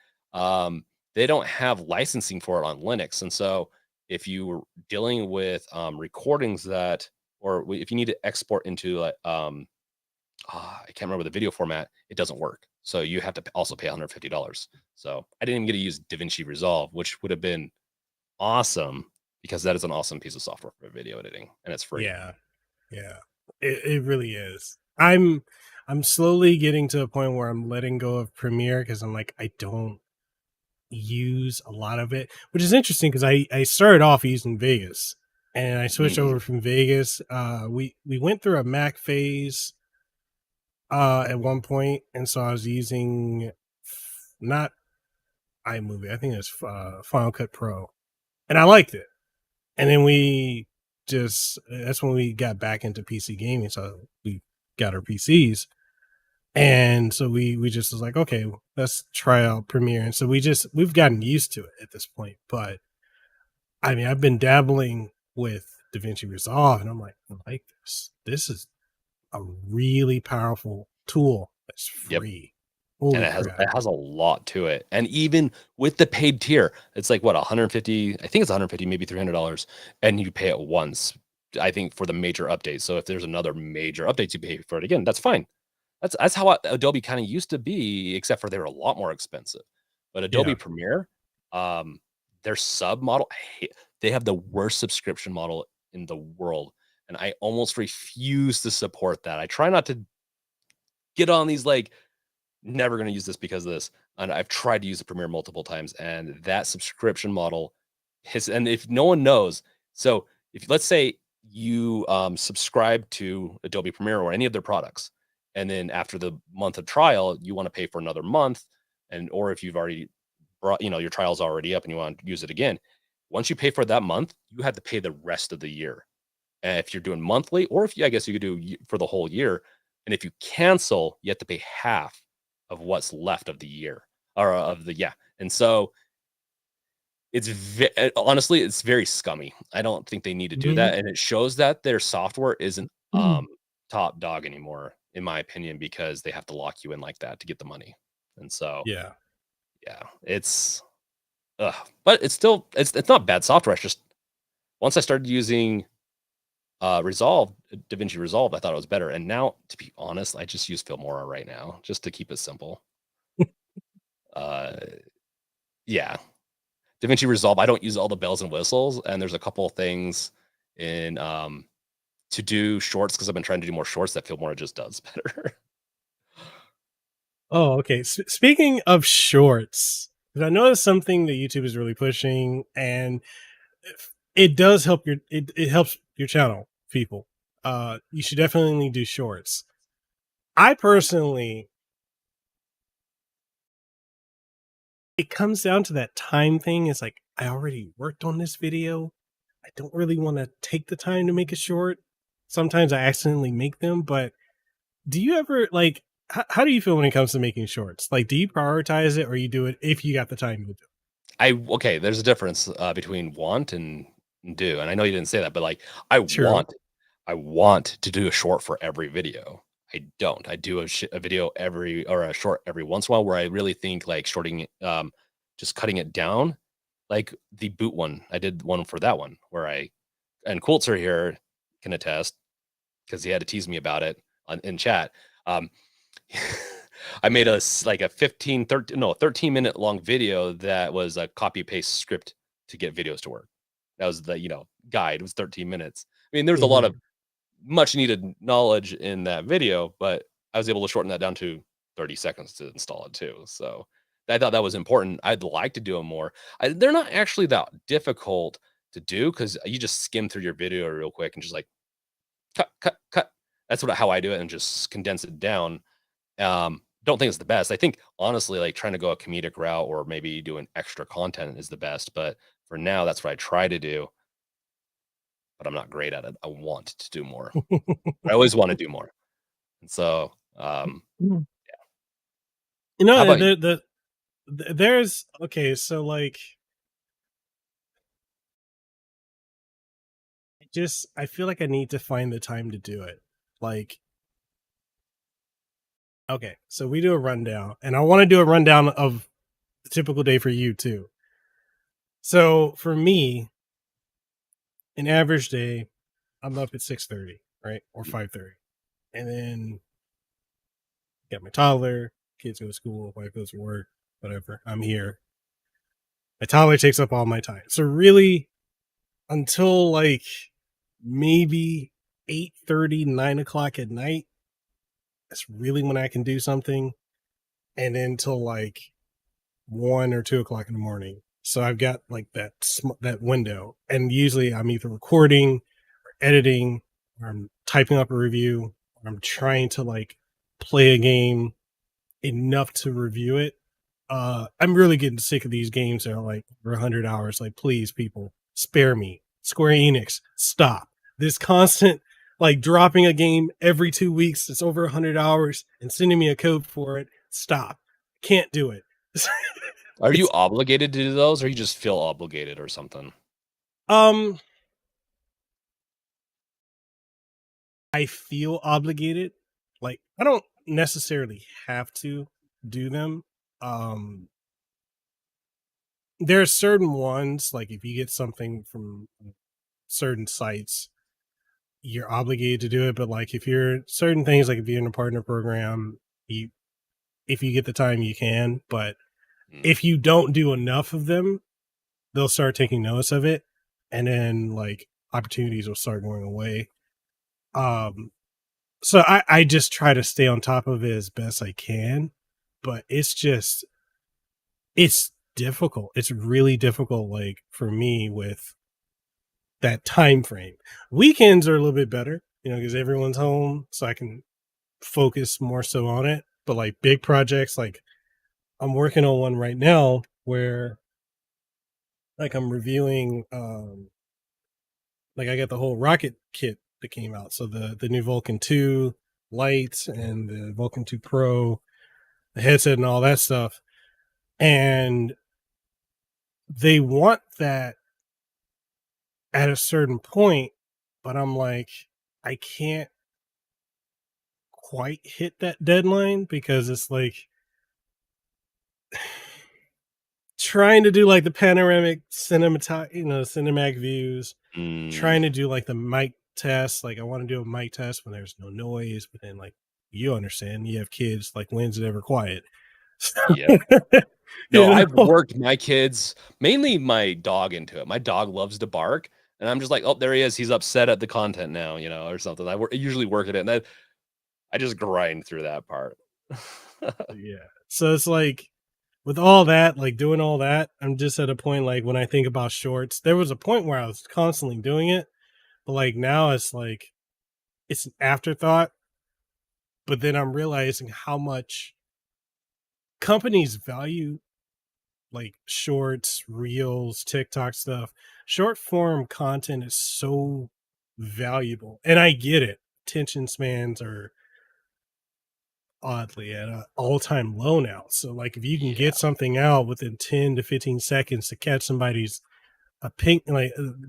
they don't have licensing for it on Linux, and so if you were dealing with recordings that or if you need to export into like I can't remember the video format, it doesn't work. So you have to also pay $150. So I didn't even get to use DaVinci Resolve, which would have been awesome because that is an awesome piece of software for video editing and it's free. Yeah. Yeah. It really is. I'm slowly getting to a point where I'm letting go of Premiere because I'm like, I don't use a lot of it, which is interesting because I started off using Vegas and I switched Mhm. over from Vegas. We went through a Mac phase at one point, and so I was using not iMovie, I think it's Final Cut Pro, and I liked it. And then we just that's when we got back into PC gaming, so we got our PCs. And so we just was like, okay, let's try out Premiere. And so we've gotten used to it at this point. But I mean, I've been dabbling with DaVinci Resolve, and I'm like, I like this. This is a really powerful tool that's Yep. free. And Holy it crap. has a lot to it. And even with the paid tier, it's like what 150, I think it's 150, maybe $300, and you pay it once. I think for the major updates. So if there's another major updates, you pay for it again. That's fine. That's how Adobe kind of used to be, except for they were a lot more expensive. But Adobe Yeah. Premiere, um, their sub model, they have the worst subscription model in the world, and I almost refuse to support that. I try not to get on these like never going to use this because of this. And I've tried to use the Premiere multiple times, and that subscription model has. And if no one knows, so if let's say you subscribe to Adobe Premiere or any of their products, and then after the month of trial, you want to pay for another month, and or if you've already brought, your trial's already up and you want to use it again, once you pay for that month, you have to pay the rest of the year. And if you're doing monthly, or if you, I guess you could do for the whole year. And if you cancel, you have to pay half of what's left of the year or of the, yeah. And so honestly, it's very scummy. I don't think they need to do Mhm. that. And it shows that their software isn't top dog anymore, in my opinion, because they have to lock you in like that to get the money. And so, Yeah. yeah, ugh. But it's not bad software. It's just once I started using Resolve, DaVinci Resolve, I thought it was better. And now, to be honest, I just use Filmora right now just to keep it simple. Uh, yeah, DaVinci Resolve, I don't use all the bells and whistles, and there's a couple of things in to do shorts because I've been trying to do more shorts that Filmora just does better. Oh, okay. Speaking of shorts, 'cause I know that's something that YouTube is really pushing, and it does help it helps your channel, people. You should definitely do shorts. I personally, it comes down to that time thing. It's like I already worked on this video. I don't really want to take the time to make a short. Sometimes I accidentally make them, but do you ever like how do you feel when it comes to making shorts? Like, do you prioritize it or you do it if you got the time to do it? Okay, there's a difference between want and do, and I know you didn't say that, but like I True. want, I want to do a short for every video. I don't. I do a video every or a short every once in a while where I really think like shorting, just cutting it down, like the boot one. I did one for that one where I and Coulter here can attest because he had to tease me about it in chat. Um, I made like a 13-minute long video that was a copy paste script to get videos to work. That was the, guide. It was 13 minutes. I mean, there's a lot of Mhm. much needed knowledge in that video, but I was able to shorten that down to 30 seconds to install it too. So I thought that was important. I'd like to do them more. They're not actually that difficult to do because you just skim through your video real quick and just like cut, cut, cut. That's how I do it and just condense it down. Don't think it's the best. I think honestly, like trying to go a comedic route or maybe doing extra content is the best. But for now, that's what I try to do. But I'm not great at it. I want to do more. I always want to do more. And so, Mm. how about you? There's okay, so like just I feel like I need to find the time to do it. Like, okay, so we do a rundown, and I want to do a rundown of the typical day for you too. So for me, an average day, I'm up at 6:30, right? Or 5:30. And then get my toddler, kids go to school, wife goes to work, whatever. I'm here. My toddler takes up all my time. So really until like maybe 8:30, 9 o'clock at night, that's really when I can do something. And then till like 1 or 2 o'clock in the morning. So I've got like that window. And usually I'm either recording or editing, or I'm typing up a review, or I'm trying to like play a game enough to review it. I'm really getting sick of these games that are like over 100 hours. Like, please, people, spare me. Square Enix, stop. This constant, like, dropping a game every 2 weeks that's over 100 hours and sending me a code for it. Stop. Can't do it. Are you It's, obligated to do those or you just feel obligated or something? um, I feel obligated. Like, I don't necessarily have to do them. Um, there are certain ones, like if you get something from certain sites, you're obligated to do it. But like if you're certain things, like if you're in a partner program, you if you get the time, you can. But Mm. if you don't do enough of them, they'll start taking notice of it, and then like opportunities will start going away. Um, so I just try to stay on top of it as best I can. but it's difficult. It's really difficult, like for me with that time frame. Weekends are a little bit better, because everyone's home, so I can focus more so on it. But like big projects, like I'm working on one right now where like I'm reviewing like I got the whole rocket kit that came out. So the new Vulcan 2 lights and the Vulcan 2 Pro, the headset and all that stuff. And they want that at a certain point, but I'm like, I can't quite hit that deadline because it's like trying to do like the panoramic cinematic views, Mm, trying to do like the mic test. Like I want to do a mic test when there's no noise, but then like you understand, you have kids, like when's it ever quiet? So, yeah. No, you I've know, worked my kids, mainly my dog into it. My dog loves to bark, and I'm just like, "Oh, there he is. He's upset at the content now," or something. I usually work at it, and I just grind through that part. yeah. So it's like with all that, like doing all that, I'm just at a point like when I think about shorts, there was a point where I was constantly doing it, but like now it's like it's an afterthought. But then I'm realizing how much companies value like shorts, reels, TikTok stuff. Short form content is so valuable. And I get it. Attention spans are oddly at an all-time low now. So like if you can Yeah. get something out within 10 to 15 seconds to catch somebody's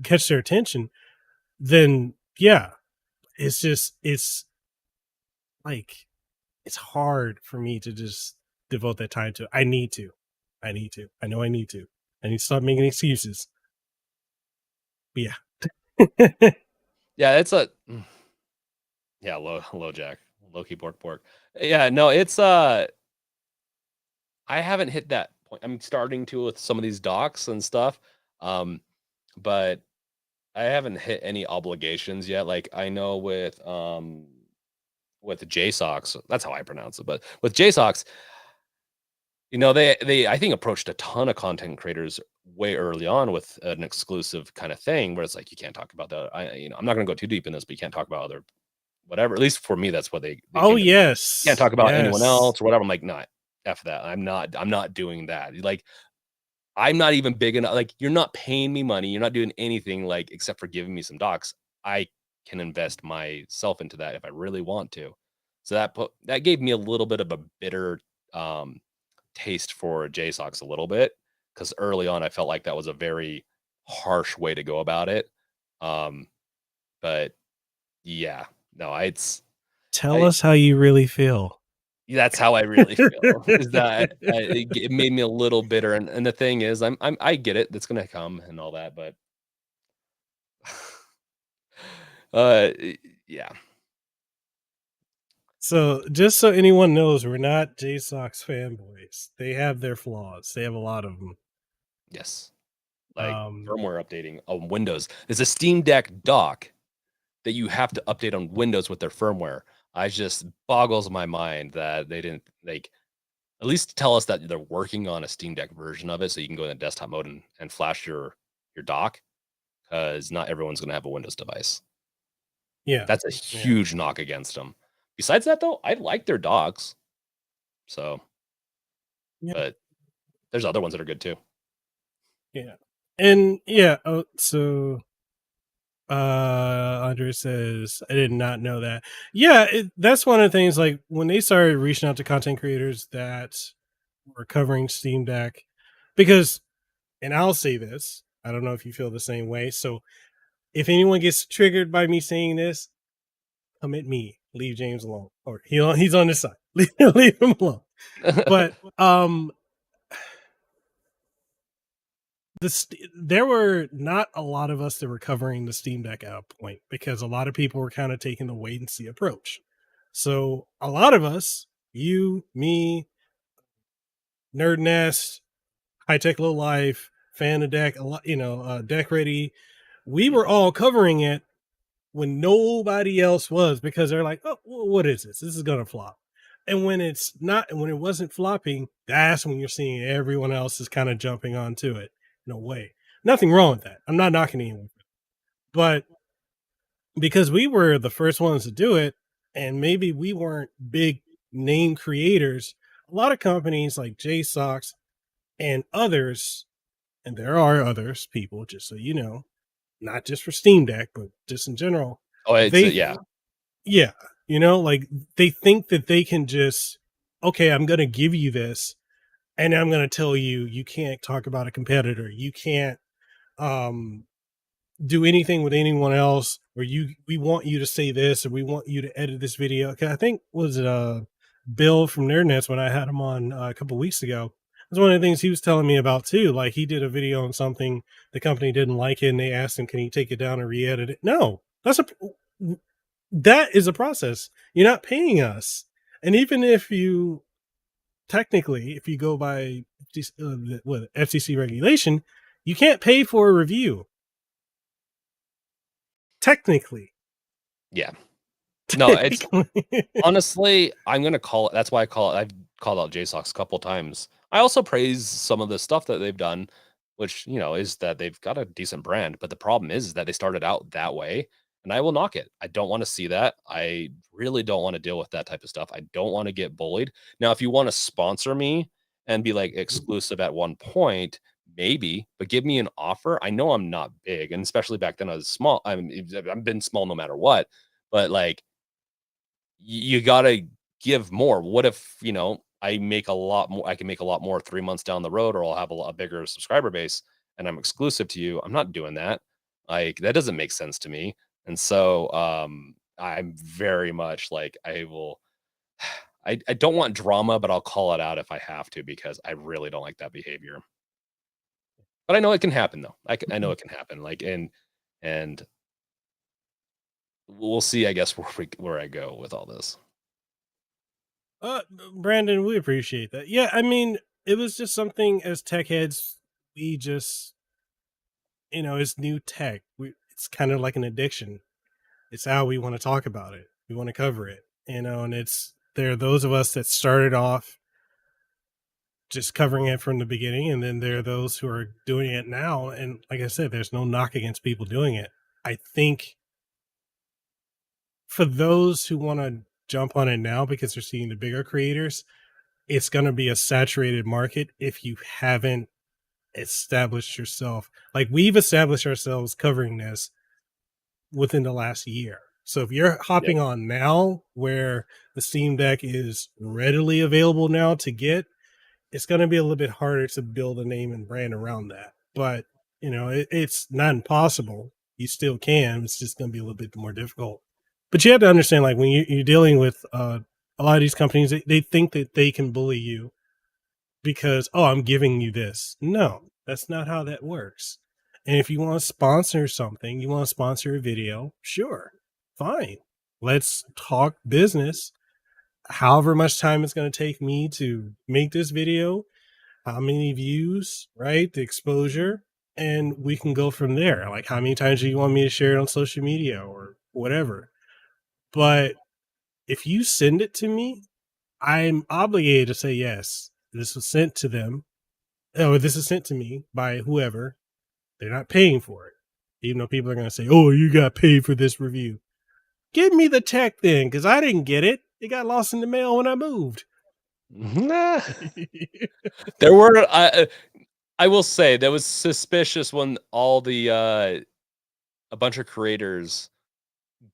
catch their attention, then yeah, it's like it's hard for me to just devote that time to. I need to. I need to. I know I need to. I need to stop making excuses. But yeah. Yeah, it's a yeah, low jack, low key bork bork. Yeah, no, I haven't hit that point. I'm starting to with some of these docs and stuff, um, but I haven't hit any obligations yet. Like, I know with JSOX, that's how I pronounce it, but with JSOX, they I think approached a ton of content creators way early on with an exclusive kind of thing where it's like you can't talk about I'm not gonna go too deep in this, but you can't talk about other whatever. At least for me, that's what they Oh came to me. Can't yes. talk about anyone Yes. else or whatever. I'm like, not F that. I'm not doing that. Like, I'm not even big enough. Like, you're not paying me money. You're not doing anything like except for giving me some docs. I can invest myself into that if I really want to. So that gave me a little bit of a bitter um taste for JSOX a little bit, because early on I felt like that was a very harsh way to go about it. Um, but yeah, no, it's Tell I us how you really feel. that's how I really feel, is that it made me a little bitter, and the thing is, I get it, that's gonna come and all that, but yeah, So just so anyone knows, we're not JSOX fanboys. They have their flaws. They have a lot of them. yes, like Um, firmware updating on Windows. There's a Steam Deck dock that you have to update on Windows with their firmware. I just boggles my mind that they didn't like at least tell us that they're working on a Steam Deck version of it so you can go in the desktop mode and flash your dock, because not everyone's gonna have a Windows device. yeah, That's a yeah, huge knock against them. Besides that, though, I like their dogs. So, yeah, but there's other ones that are good too. yeah. And yeah, so Andre says, I did not know that. Yeah, that's one of the things like when they started reaching out to content creators that were covering Steam Deck, because and I'll say this, I don't know if you feel the same way. So if anyone gets triggered by me saying this, come at me. Leave James alone. Or he's on this side. Leave him alone. But there were not a lot of us that were covering the Steam Deck at a point because a lot of people were kind of taking the wait and see approach. So a lot of us, you, me, Nerd Nest, High Tech Low Life, Fan of Deck, a lot, Deck Ready, we were Mhm. all covering it when nobody else was because they're like, oh, well, what is this? This is gonna flop. And when it's not, when it wasn't flopping, that's when you're seeing everyone else is kind of jumping onto it in a way. Nothing wrong with that. I'm not knocking anyone, but because we were the first ones to do it, and maybe we weren't big name creators, a lot of companies like JSOX and others, and there are others, people, just so you know, not just for Steam Deck, but just in general, Oh, it's they, yeah. yeah, you know, like they think that they can just, okay, I'm going to give you this, and I'm going to tell you, you can't talk about a competitor. You can't, um, do anything with anyone else, or we want you to say this, or we want you to edit this video. I think was it Bill from Nerdnets when I had him on a couple weeks ago. That's one of the things he was telling me about too. Like he did a video on something, the company didn't like it, and they asked him, "Can he take it down and re-edit it?" No, that is a process. You're not paying us, and even if you technically, if you go by what FCC regulation, you can't pay for a review. Technically, Yeah. No, it's technically. honestly, I'm gonna call it, that's why I call it, I've called out JSOX a couple times. I also praise some of the stuff that they've done, which, is that they've got a decent brand, but the problem is that they started out that way, and I will knock it. I don't wanna see that. I really don't wanna deal with that type of stuff. I don't wanna get bullied. Now, if you wanna sponsor me and be, like, exclusive at one point, maybe, but give me an offer. I know I'm not big, and especially back then I was small. I've been small no matter what, but, like, you gotta give more. What if, I make a lot more, I can make a lot more 3 months down the road, or I'll have a lot bigger subscriber base and I'm exclusive to you. I'm not doing that. Like, that doesn't make sense to me. And so, I'm very much like, I will I don't want drama, but I'll call it out if I have to, because I really don't like that behavior. But I know it can happen though. I know it can happen. Like, and we'll see, I guess, where I go with all this. uh Brandon, we appreciate that. Yeah, I mean, it was just something as tech heads, we just, it's new tech. It's kind of like an addiction. It's how we want to talk about it. We want to cover it, and there are those of us that started off just covering it from the beginning, and then there are those who are doing it now. And like I said, there's no knock against people doing it. I think for those who want to jump on it now because they're seeing the bigger creators, it's going to be a saturated market if you haven't established yourself. Like we've established ourselves covering this within the last year. So if you're Yep. hopping on now where the Steam Deck is readily available now to get, it's going to be a little bit harder to build a name and brand around that. But, it's not impossible. You still can. It's just going to be a little bit more difficult. But you have to understand, like, when you're dealing with a lot of these companies, they think that they can bully you because, oh, I'm giving you this. No, that's not how that works. And if you want to sponsor something, you want to sponsor a video, sure, fine. Let's talk business. However much time it's going to take me to make this video, how many views, right? The exposure, and we can go from there. Like, how many times do you want me to share it on social media or whatever? But if you send it to me, I'm obligated to say yes. This was sent to them. Oh, this is sent to me by whoever. They're not paying for it. Even though people are going to say, oh, you got paid for this review. Give me the tech then, because I didn't get it. It got lost in the mail when I moved. Nah. There were, I will say that was suspicious when all the, a bunch of creators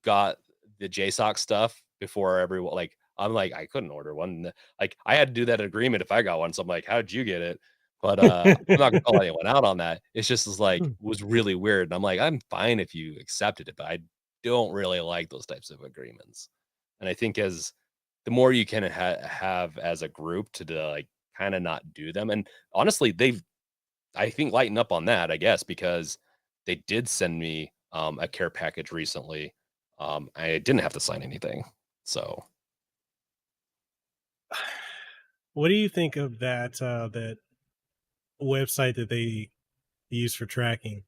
got the JSOC stuff before everyone, like, I'm like, I couldn't order one. Like, I had to do that agreement if I got one. So I'm like, how did you get it? But I'm not gonna call anyone out on that. It's just was like, was really weird. And I'm like, I'm fine if you accepted it, but I don't really like those types of agreements. And I think as the more you can have as a group to like kind of not do them. And honestly, they've, I think, lighten up on that, I guess, because they did send me a care package recently. I didn't have to sign anything. So, What do you think of that website that they use for tracking?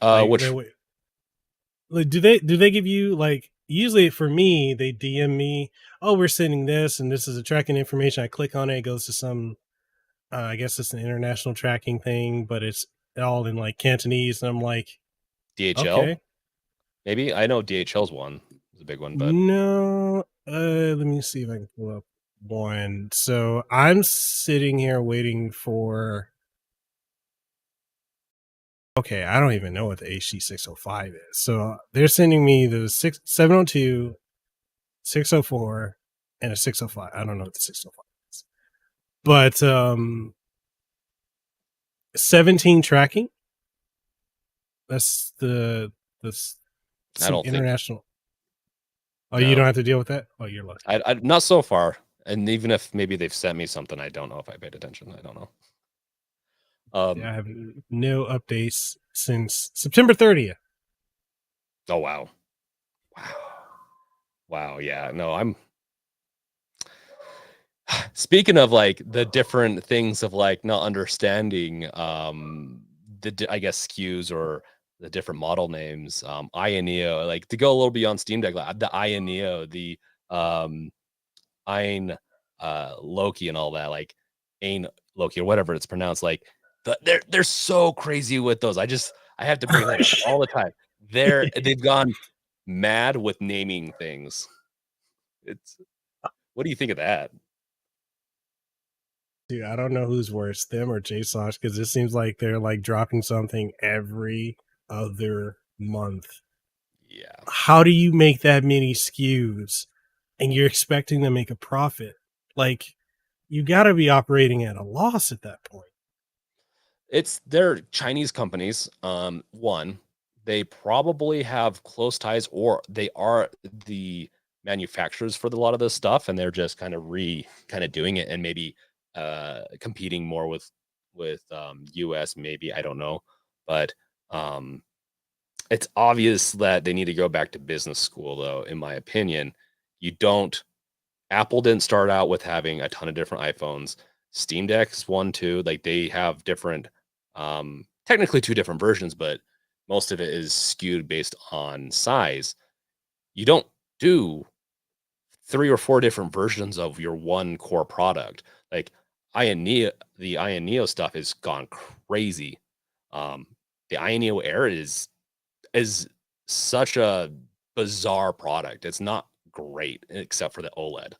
Like, which like, do they give you like usually for me, they DM me, "Oh, we're sending this, and this is a tracking information." I click on it, it goes to some, I guess it's an international tracking thing, but it's all in like Cantonese, and I'm like, DHL, okay, maybe? I know DHL's one is a big one, but no, let me see if I can pull up one. So I'm sitting here waiting for. Okay, I don't even know what the HC605 is. So they're sending me the 702, 604, and a 605. I don't know what the 605 is. But 17 tracking. That's the I some don't think international. Oh, you don't no. have to deal with that? Oh, you're lucky. I not so far. And even if maybe they've sent me something, I don't know if I paid attention. I don't know. Yeah, I have no updates since September 30th. Oh wow. Wow. Wow, yeah. No, I'm speaking of like the different things of like not understanding I guess SKUs or the different model names. Ioneo, like to go a little beyond Steam Deck, like, the Ioneo, the um Ein Loki and all that, like Ein Loki or whatever it's pronounced, like they're so crazy with those. I have to bring that up all the time. They've gone mad with naming things. It's what do you think of that? Dude, I don't know who's worse, them or JSOS, because it seems like they're like dropping something every other month. Yeah. How do you make that many SKUs and you're expecting to make a profit? Like, you got to be operating at a loss at that point. They're Chinese companies. One, they probably have close ties, or they are the manufacturers for a lot of this stuff, and they're just kind of doing it and maybe competing more with US, maybe. I don't know. But um it's obvious that they need to go back to business school, though, in my opinion. You don't Apple didn't start out with having a ton of different iPhones. Steam Deck's one too. Like they have different, technically two different versions, but most of it is skewed based on size. You don't do three or four different versions of your one core product. Like Ioneo, the Ioneo stuff has gone crazy. The Ioneo Air is such a bizarre product. It's not great except for the OLED.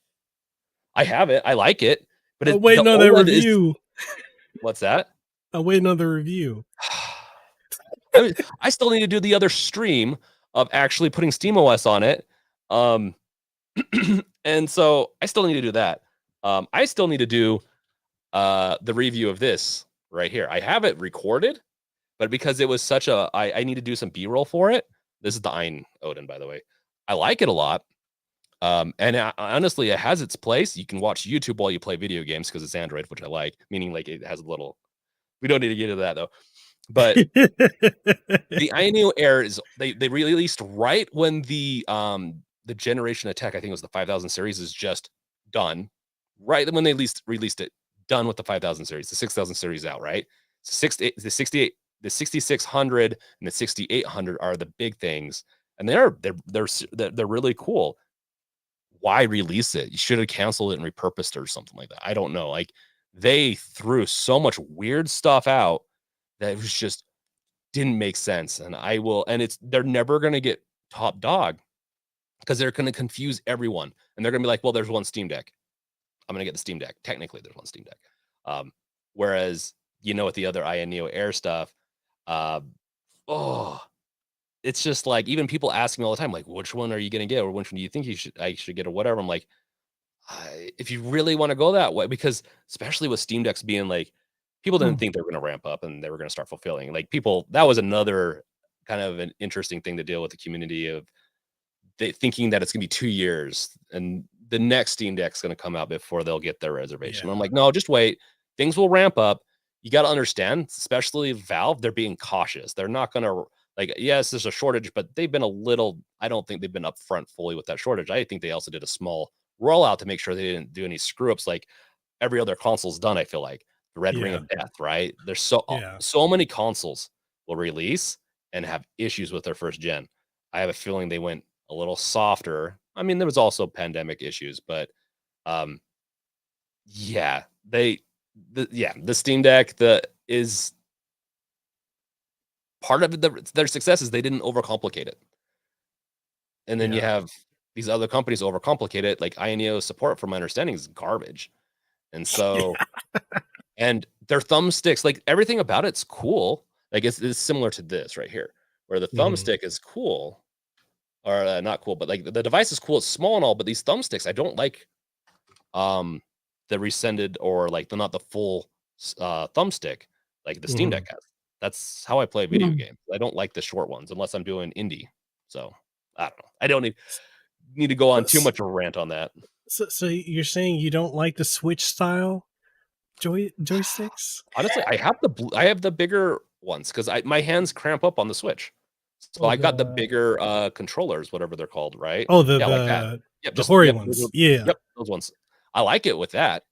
I have it. I like it, but I'm the waiting on that OLED is review. what's that? I'm waiting on the review. I still need to do the other stream of actually putting SteamOS on it. Um, and so I still need to do that. I still need to do the review of this right here. I have it recorded, but because it was I need to do some B-roll for it. This is the Ein Odin, by the way. I like it a lot. And honestly, it has its place. You can watch YouTube while you play video games because it's Android, which I like, meaning like it has a little. We don't need to get into that though. But the Ioneo Air is they released right when the generation of tech, I think it was the 5000 series, is just done. Right when they least released it, done with the 5000 series, the 6000 series out, right? The 68, the 6600 and the 6800 are the big things, and they're really cool. Why release it? You should have canceled it and repurposed it or something like that. I don't know. Like they threw so much weird stuff out that it was just didn't make sense. And it's they're never gonna get top dog because they're gonna confuse everyone. And they're gonna be like, well, there's one Steam Deck. I'm gonna get the Steam Deck. Technically, there's one Steam Deck. Um, whereas with the other Ioneo Air stuff, uh, oh, it's just like even people ask me all the time, like, which one are you gonna get, or which one do you think I should get, or whatever. I'm like, if you really want to go that way, because especially with Steam Decks being like, people didn't think they were going to ramp up and they were going to start fulfilling. Like people, that was another kind of an interesting thing to deal with the community of they thinking that it's going to be 2 years and the next Steam Deck is going to come out before they'll get their reservation. I'm Yeah. like, no, just wait. Things will ramp up. You got to understand, especially Valve, they're being cautious. They're not going to like, yes, there's a shortage, but they've been a little, I don't think they've been upfront fully with that shortage. I think they also did a small rollout to make sure they didn't do any screw ups like every other console's done. I feel like the Red Ring Yeah. of Death, right? There's Yeah. so many consoles will release and have issues with their first gen. I have a feeling they went a little softer. I mean, there was also pandemic issues, but um, yeah, the Steam Deck is part of their success is they didn't overcomplicate it. And then you Yeah. have these other companies overcomplicate it. Like INEO support, from my understanding, is garbage. And so, Yeah. and their thumbsticks, like everything about it's cool. Like it's similar to this right here, where the Mhm. thumbstick is cool, or not cool, but like the device is cool. It's small and all, but these thumbsticks, I don't like um the rescinded, or like the not the full thumbstick like the Steam Deck Mhm. has. That's how I play video games. I don't like the short ones unless I'm doing indie. So I don't know. I don't need to go on too S- much of a rant on that. so you're saying you don't like the Switch style joysticks? Honestly, I have the bigger ones because I my hands cramp up on the Switch. So Oh, I got the bigger controllers, whatever they're called, right? the Yeah, like that. Yep, just hoary yep, those ones. are, Yeah. yep, those ones. I like it with that.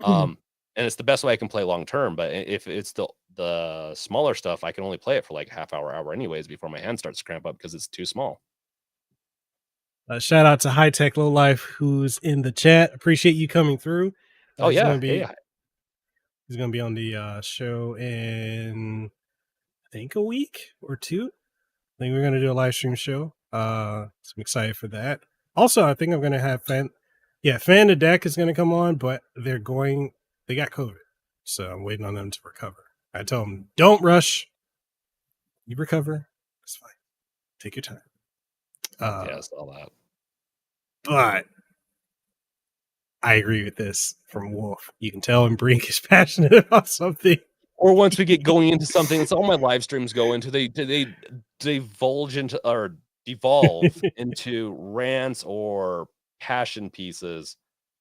Um, and it's the best way I can play long term. But if it's the smaller stuff, I can only play it for like half hour anyways before my hand starts to cramp up because it's too small. Shout out to High Tech Low Life who's in the chat. Appreciate you coming through. Oh He's yeah, gonna hey, be on the show in I think a week or two. I think we're gonna do a live stream show. So I'm excited for that. Also, I think I'm gonna have Fan the Deck is gonna come on, but they got COVID, so I'm waiting on them to recover. I told them don't rush. You recover, it's fine. Take your time. yeah, Uh, I saw that. but I agree with this from Wolf. You can tell when Brink is passionate about something. Or once we get going into something, that's all my live streams go into. They divulge into, or devolve into rants or passion pieces.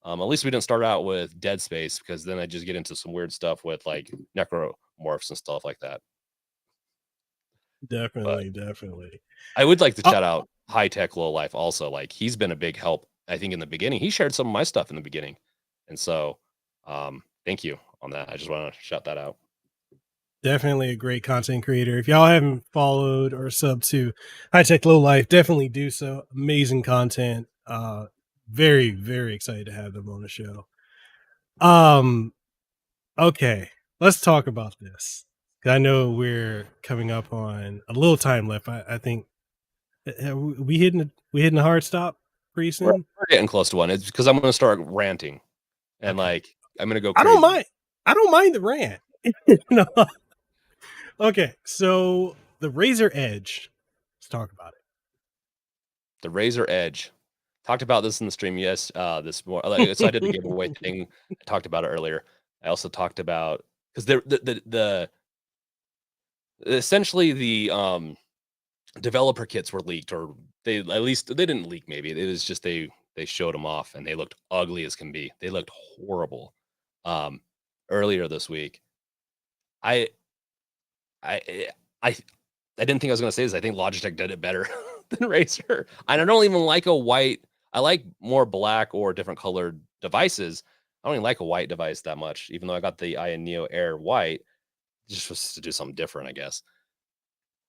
At least we didn't start out with Dead Space, because then I just get into some weird stuff with like necromorphs and stuff like that. But Definitely. I would like to Oh, shout out High Tech Low Life also. Like he's been a big help. I think in the beginning, he shared some of my stuff in the beginning, and so thank you on that. I just want to shout that out. definitely a great content creator. If y'all haven't followed or subbed to High Tech Low Life, definitely do so. Amazing content. Very, very excited to have them on the show. Um, okay, let's talk about this. I know we're coming up on a little time left. I think we hitting a hard stop pretty We're, soon. we're getting close to one. It's because I'm going to start ranting, and Okay, like I'm going to go I don't crazy. mind. I don't mind the rant. No. Okay, so the Razor Edge. Let's talk about The Razor Edge. Talked about this in the stream. Yes, this more. Like, so I did the it. giveaway thing. I talked about it earlier. I also talked about, because the essentially the developer kits were leaked, or they, at least they didn't leak. Maybe it was just they showed them off, and they looked ugly as can be. They looked horrible. Um, Earlier this week, I I I I didn't think I was gonna say this. I think Logitech did it better than Razer. And I don't even like a white. I like more black or different colored devices. I don't even like a white device that much, even though I got the Aya Neo Air white, just was to do something different, I guess.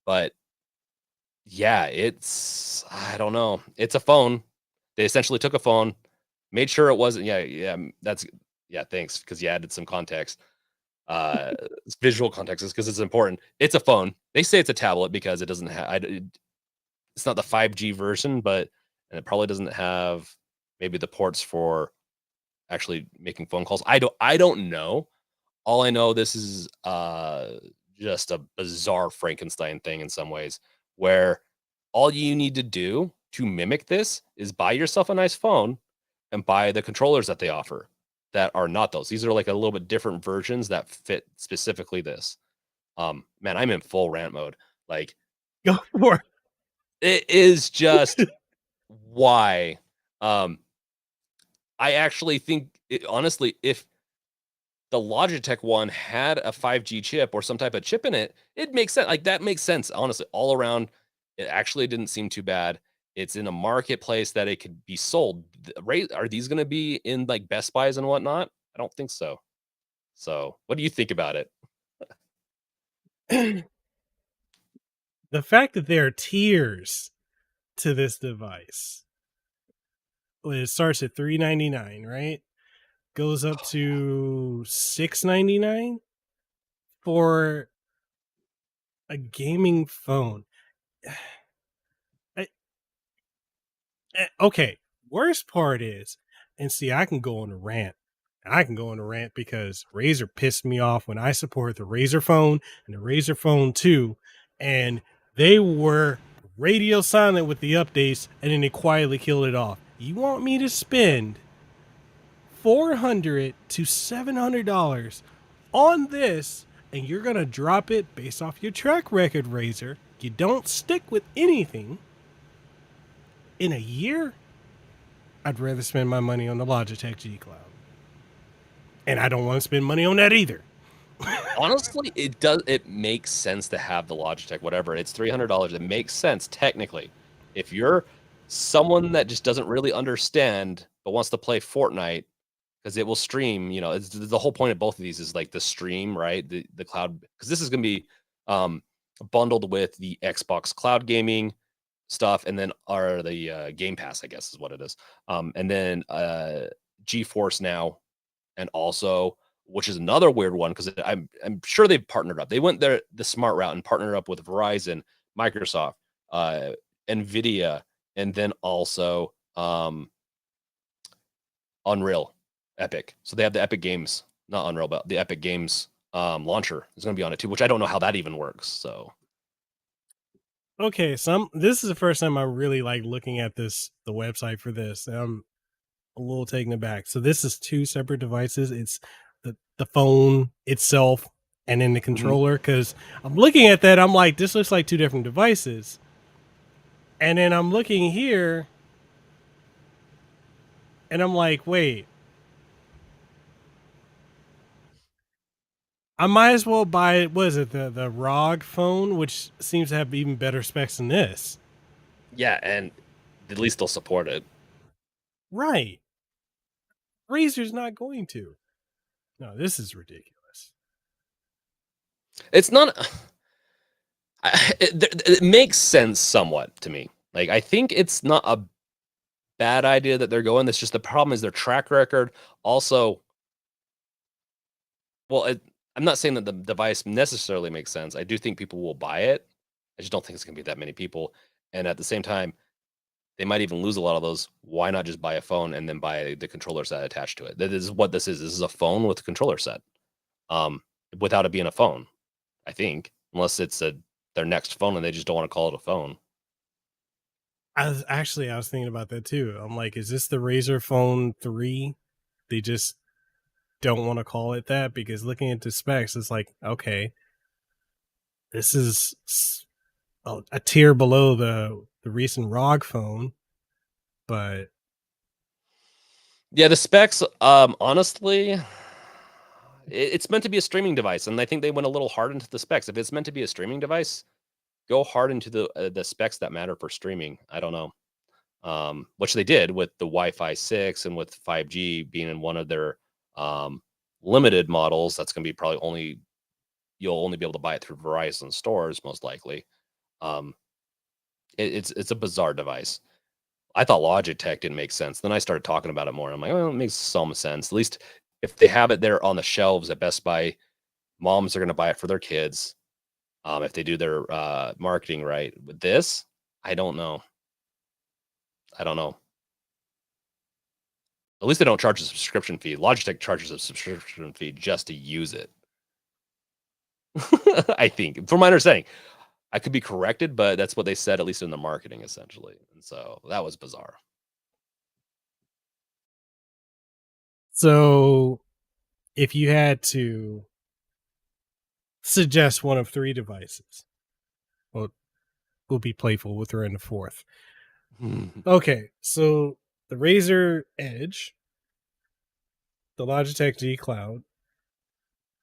But yeah, it's, I don't know. It's a phone. They essentially took a phone, made sure it wasn't. Yeah, yeah. That's yeah. Thanks, because you added some context. Uh, Visual context is because it's important. It's a phone. They say it's a tablet because it doesn't have. It's not the 5G version, but, and it probably doesn't have maybe the ports for actually making phone calls. I don't know. All I know, this is just a bizarre Frankenstein thing in some ways, where all you need to do to mimic this is buy yourself a nice phone and buy the controllers that they offer that are not those. These are like a little bit different versions that fit specifically this. Man, I'm in full rant mode. Like, Go for it is just it. why. Um, I actually think, honestly, if the Logitech one had a 5G chip or some type of chip in it, it makes sense. Like that makes sense, honestly, all around. It actually didn't seem too bad. It's in a marketplace that it could be sold. Are these going to be in like Best Buys and whatnot? I don't think so. So, what do you think about it? The fact that there are tiers to this device. Well, it starts at $399, right? Goes up to $699 for a gaming phone. I, okay, worst part is, and see, I can go on a rant. I can go on a rant because Razer pissed me off when I support the Razer phone and the Razer phone 2, and they were radio silent with the updates, and then they quietly killed it off. You want me to spend $400 to $700 on this, and you're gonna drop it based off your track record, Razer? You don't stick with anything in a year. I'd rather spend my money on the Logitech G Cloud, and I don't want to spend money on that either. Honestly, it does. It makes sense to have the Logitech, whatever. It's $300. It makes sense technically. If you're someone that just doesn't really understand but wants to play Fortnite because it will stream, it's the whole point of both of these is like the stream, right? The cloud, because this is going to be bundled with the Xbox cloud gaming stuff, and then the Game Pass, I guess, is what it is. And then GeForce Now, and also, which is another weird one because I'm sure they've partnered up. They went the smart route and partnered up with Verizon, Microsoft, Nvidia, and then also Unreal, Epic. So they have the Epic Games, not Unreal, but the Epic Games launcher is going to be on it too, which I don't know how that even works. So Okay, so this is the first time I'm really like looking at the website for this. And I'm a little taken aback. So this is two separate devices. It's the phone itself and then the controller. Because I'm looking at that, I'm like, this looks like two different devices. And then I'm looking here, and I'm like, wait, I might as well buy, what is it, the ROG phone, which seems to have even better specs than this. yeah, and at least they'll support it. Right. Razer's not going to. No, this is ridiculous. It's not. It makes sense somewhat to me. Like, I think it's not a bad idea that they're going. That's just the problem is their track record. Also, well, I'm not saying that the device necessarily makes sense. I do think people will buy it. I just don't think it's going to be that many people. And at the same time, they might even lose a lot of those. Why not just buy a phone and then buy the controller set attached to it? That is what this is. This is a phone with a controller set, um, without it being a phone. I think, unless it's their next phone and they just don't want to call it a phone. I was thinking about that too. I'm like, is this the Razer Phone 3? They just don't want to call it that because looking at the specs, it's like, okay, this is a tier below the recent ROG phone, but Yeah, the specs, honestly, it's meant to be a streaming device, and I think they went a little hard into the specs. If it's meant to be a streaming device, go hard into the specs that matter for streaming. I don't know, which they did with the Wi-Fi 6 and with 5G being in one of their um, limited models. That's going to be probably you'll only be able to buy it through Verizon stores, most likely. Um, it's a bizarre device. I thought Logitech didn't make sense. Then I started talking about it more. And I'm like, well, it makes some sense. At least if they have it there on the shelves at Best Buy, moms are going to buy it for their kids. If they do their marketing right. With this, I don't know. I don't know. At least they don't charge a subscription fee. Logitech charges a subscription fee just to use it. I think, from my understanding, I could be corrected, but that's what they said, at least in the marketing, essentially. And so that was bizarre. so if you had to suggest one of three devices, well, we'll be playful. We'll throw in the fourth. Okay, so the Razer Edge, the Logitech G Cloud,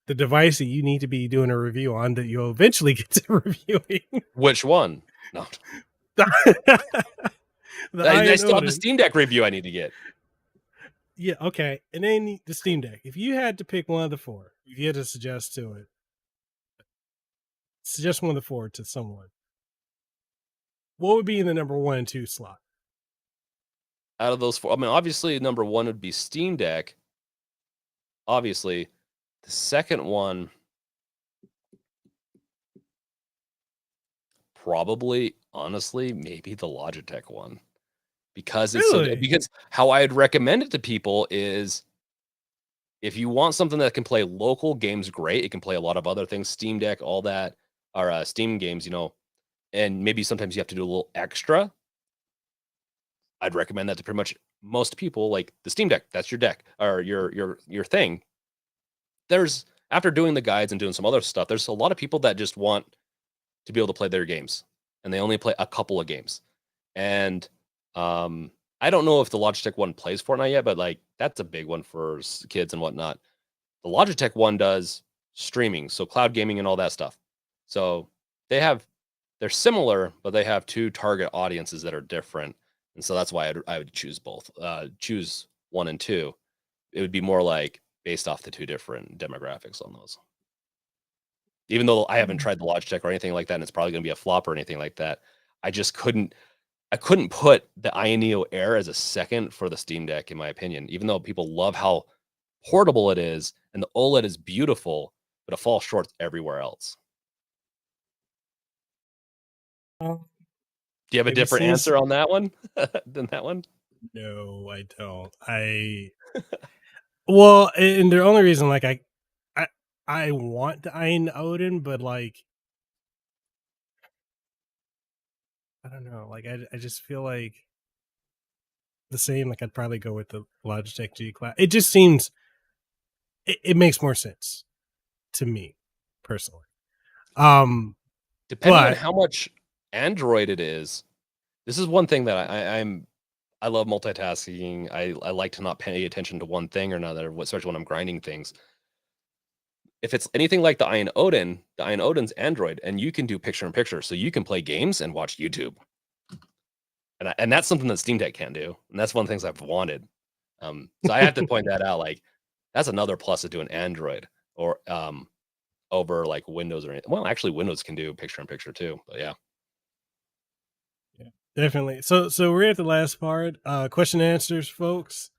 the device that you need to be doing a review on that you'll eventually get to reviewing. Which one? No, the I Iron still have the Odin. Steam Deck review I need to get. Yeah, okay. And then the Steam Deck. If you had to pick one of the four, if you had to suggest one of the four to someone, what would be in the number 1 and 2 slot? Out of those 4, I mean, obviously, number 1 would be Steam Deck. Obviously, the second one, probably, honestly, maybe the Logitech one, because it's so Really? because how I'd recommend it to people is if you want something that can play local games, great. It can play a lot of other things, Steam Deck, all that, or Steam games, and maybe sometimes you have to do a little extra. I'd recommend that to pretty much most people, like the Steam Deck. That's your deck or your thing. There's After doing the guides and doing some other stuff, there's a lot of people that just want to be able to play their games, and they only play a couple of games. And I don't know if the Logitech one plays Fortnite yet, but like that's a big one for kids and whatnot. The Logitech one does streaming, so cloud gaming and all that stuff. So they're similar, but they have two target audiences that are different, and so that's why I would choose both. Choose 1 and 2. It would be more like based off the two different demographics on those. Even though I haven't Mm. tried the Logitech or anything like that, and it's probably going to be a flop or anything like that, I just couldn't. I couldn't put the Ion Neo Air as a second for the Steam Deck, in my opinion. Even though people love how portable it is, and the OLED is beautiful, but it falls short everywhere else. Um, Do you have a maybe different seems answer on that one than that one? No, I don't. Well, and the only reason, like, I I want the Iron Odin, but, like, I don't know, like, I just feel like the same, like, I'd probably go with the Logitech G Cloud. It just seems it makes more sense to me, personally. Um, Depending on but how much Android it is, this is one thing that I love multitasking. I like to not pay attention to one thing or another, especially when I'm grinding things. If it's anything like the Iron Odin's Android, and you can do picture in picture, so you can play games and watch YouTube, and that's something that Steam Deck can't do, and that's one of the things I've wanted. So I have to point that out. Like that's another plus of doing Android or over like Windows or anything. Well, actually, Windows can do picture in picture too. But yeah, yeah, definitely. So we're at the last part. Question and answers, folks.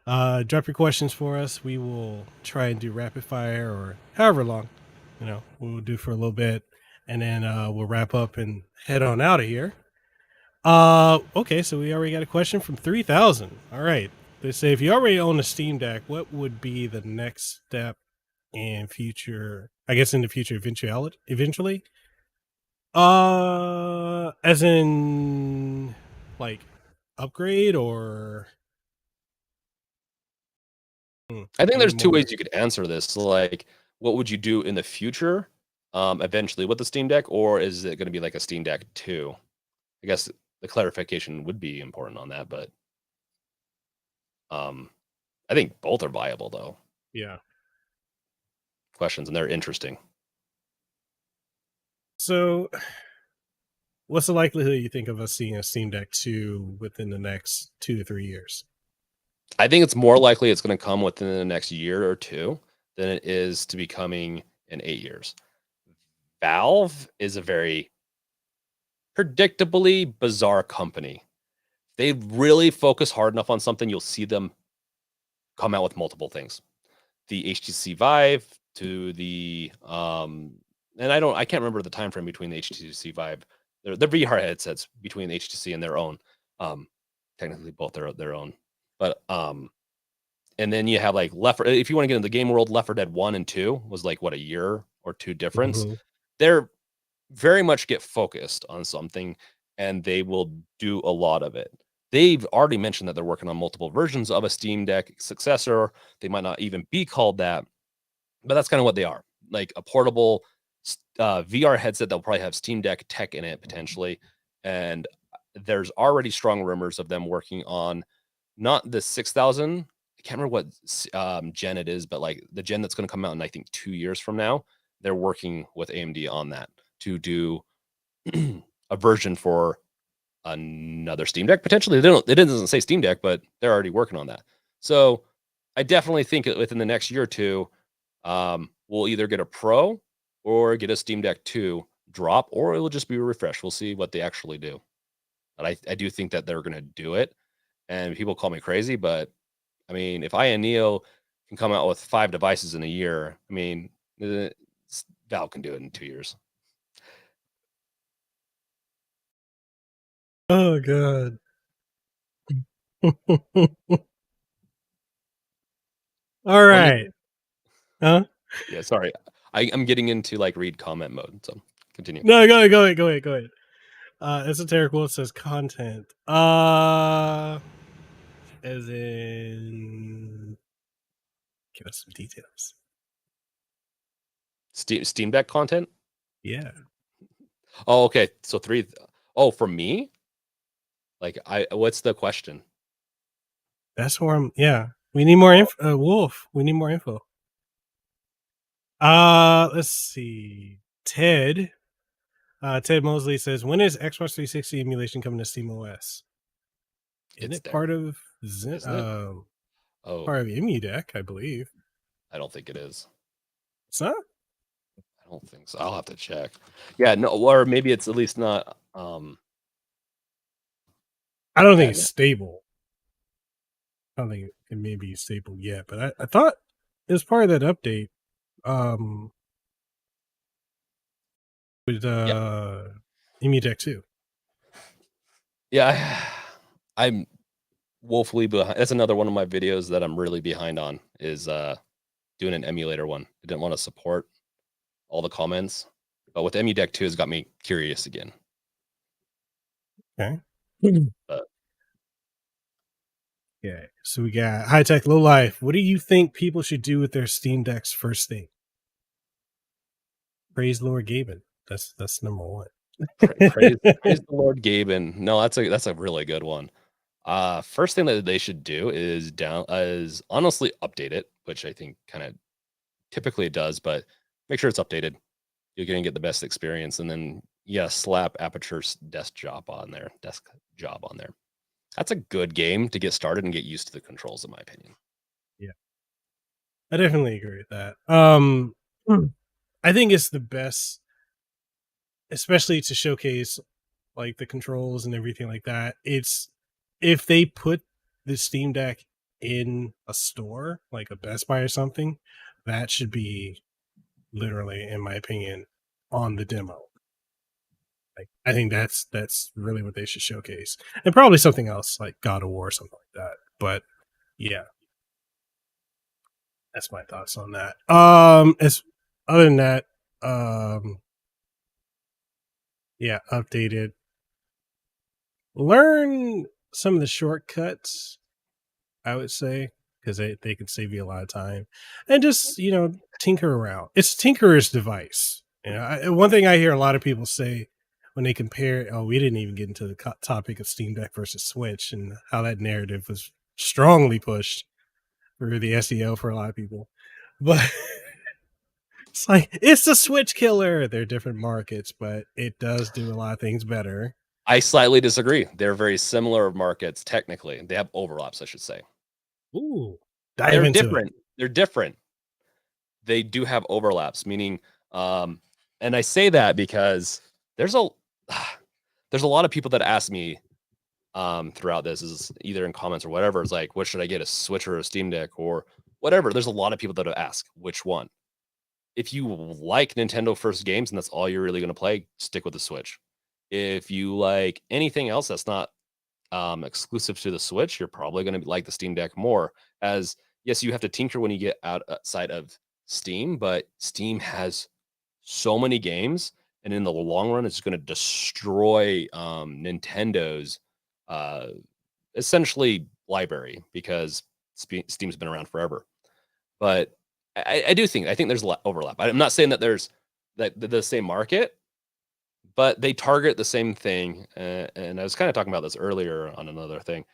Drop your questions for us. We will try and do rapid fire or however long, we'll do for a little bit, and then we'll wrap up and head on out of here. Okay, so we already got a question from 3000. All right. They say if you already own a Steam Deck, what would be the next step in future, I guess in the future eventually? As in like upgrade or I think need there's two more? ways you could answer this. So, like, what would you do in the future, eventually with the Steam Deck, or is it going to be like a Steam Deck 2? I guess the clarification would be important on that, but um, I think both are viable though Yeah. questions, and they're interesting. So what's the likelihood you think of us seeing a Steam Deck 2 within the next 2 to 3 years? I think it's more likely it's going to come within the next year or two than it is to be coming in 8 years. Valve is a very predictably bizarre company. They really focus hard enough on something, you'll see them come out with multiple things. The HTC Vive to the and I can't remember the time frame between the HTC Vive, the VR headsets between the HTC and their own. Um, Technically both their own, but and then you have like if you want to get into the game world, Left 4 Dead 1 and 2 was like what, a year or two difference. Mm-hmm. They're very much get focused on something, and they will do a lot of it. They've already mentioned that they're working on multiple versions of a Steam Deck successor. They might not even be called that, but that's kind of what they are, like a portable VR headset that'll probably have Steam Deck tech in it potentially. And there's already strong rumors of them working on not the 6000. I can't remember what gen it is, but like the gen that's going to come out in I think 2 years from now. They're working with AMD on that to do a version for another Steam Deck potentially. It doesn't say Steam Deck, but they're already working on that. So I definitely think within the next year or two, we'll either get a Pro or get a Steam Deck 2 drop, or it'll just be a refresh. We'll see what they actually do. but I do think that they're gonna do it, and people call me crazy, but I mean, if I and Neo can come out with 5 devices in a year, I mean, Valve can do it in 2 years. Oh god. All When is right. it? Huh? Yeah, sorry. I'm getting into, like, read comment mode, so continue. No, go ahead. Esoteric Wolf says content. As in, give us some details. Steam Deck content? Yeah, Oh, okay, so 3 oh, for me? Like, I what's the question? that's where I'm. Yeah, we need more info. Wolf, we need more info. Let's see. Ted Mosley says, when is Xbox 360 emulation coming to SteamOS? Isn't It's it there, part of Zen, isn't it? Oh, part of EmuDeck, I believe? I don't think it is. It's not. I don't think so. I'll have to check. Yeah, no, or maybe it's at least not, I don't think yeah, it's no. stable. I don't think it may be stable yet, but I thought it was part of that update. With Yeah. EmuDeck 2. Yeah, I'm woefully behind. That's another one of my videos that I'm really behind on is, doing an emulator one. I didn't wanna support all the comments, but with EmuDeck 2 has got me curious again. Okay. But Yeah. So we got high tech, low life. What do you think people should do with their Steam Decks first thing? Praise Lord Gaben. That's number one. praise the Lord, Gaben. No, that's a really good one. First thing that they should do is honestly update it, which I think kinda typically it does, but make sure it's updated. You're gonna get the best experience, and then, yeah, slap Aperture's desk job on there. That's a good game to get started and get used to the controls, in my opinion. Yeah, I definitely agree with that. I think it's the best, especially to showcase like the controls and everything like that. It's if they put the Steam Deck in a store, like a Best Buy or something, that should be literally, in my opinion, on the demo. Like, I think that's really what they should showcase, and probably something else like God of War or something like that. But yeah, that's my thoughts on that. As other than that, yeah, updated. Learn some of the shortcuts, I would say, because they can save you a lot of time, and just tinker around. It's tinkerer's device. One thing I hear a lot of people say when they compare. Oh, we didn't even get into the topic of Steam Deck versus Switch and how that narrative was strongly pushed through the SEO for a lot of people, but it's like it's the Switch killer. They're different markets, but it does do a lot of things better. I slightly disagree. They're very similar markets technically. They have overlaps, I should say. Ooh, dive They're into it. different. They're different. They do have overlaps, meaning, and I say that because there's a there's a lot of people that ask me throughout this is either in comments or whatever. It's like, what should I get, a Switch or a Steam Deck or whatever? There's a lot of people that ask which one. If you like Nintendo first games and that's all you're really going to play, stick with the Switch. If you like anything else that's not exclusive to the Switch, you're probably going to like the Steam Deck more. As yes, you have to tinker when you get outside of Steam, but Steam has so many games, and in the long run, it's going to destroy Nintendo's uh, essentially library because Steam's been around forever. But I think there's a lot overlap. I'm not saying that there's that the same market, but they target the same thing. And I was kind of talking about this earlier on another thing.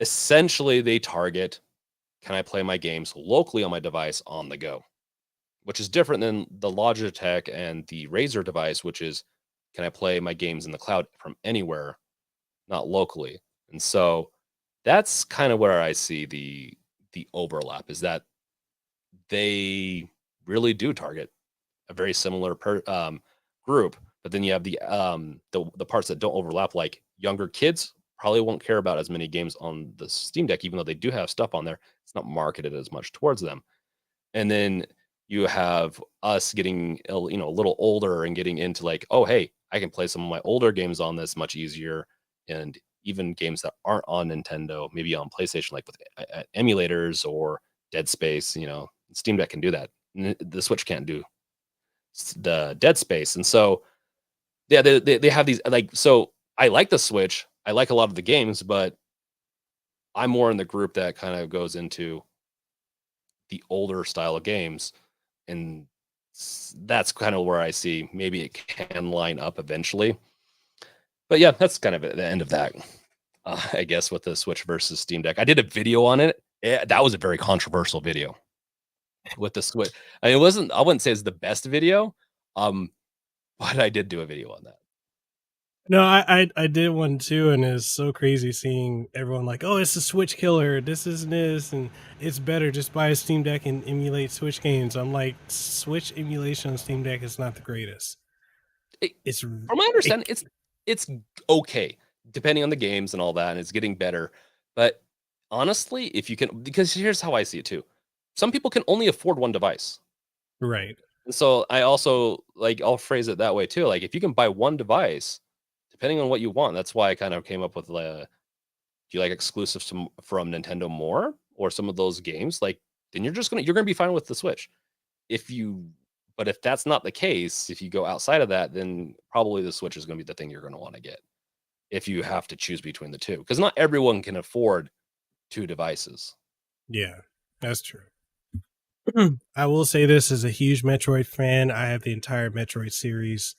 Essentially, they target, can I play my games locally on my device on the go, which is different than the Logitech and the Razer device, which is, can I play my games in the cloud from anywhere, not locally. And so that's kind of where I see the overlap, is that they really do target a very similar group. But then you have the parts that don't overlap, like younger kids probably won't care about as many games on the Steam Deck, even though they do have stuff on there. It's not marketed as much towards them. And then you have us getting a little older and getting into like, oh hey, I can play some of my older games on this much easier, and even games that aren't on Nintendo, maybe on PlayStation, like with emulators or Dead Space. Steam Deck can do that. The Switch can't do the Dead Space, and so yeah, they have these like so. I like the Switch. I like a lot of the games, but I'm more in the group that kind of goes into the older style of games, and that's kind of where I see maybe it can line up eventually. But yeah, that's kind of the end of that. I guess with the Switch versus Steam Deck, I did a video on it. That was a very controversial video with the Switch. I mean, it wasn't. I wouldn't say it's the best video, um, but I did do a video on that. No, I did one too, and it's so crazy seeing everyone like, oh, it's a Switch killer. This is this, and it's better. Just buy a Steam Deck and emulate Switch games. I'm like, Switch emulation on Steam Deck is not the greatest. It, It's from my it, understanding, it's okay depending on the games and all that, and it's getting better. But honestly, if you can, because here's how I see it too. Some people can only afford one device. right. And so I also like I'll phrase it that way too. Like if you can buy one device, depending on what you want, that's why I kind of came up with do you like exclusives from Nintendo more or some of those games? Like then you're gonna be fine with the Switch. If you but if that's not the case, if you go outside of that, then probably the Switch is gonna be the thing you're gonna want to get if you have to choose between the two. Because not everyone can afford two devices. Yeah, that's true. I will say this as a huge Metroid fan. I have the entire Metroid series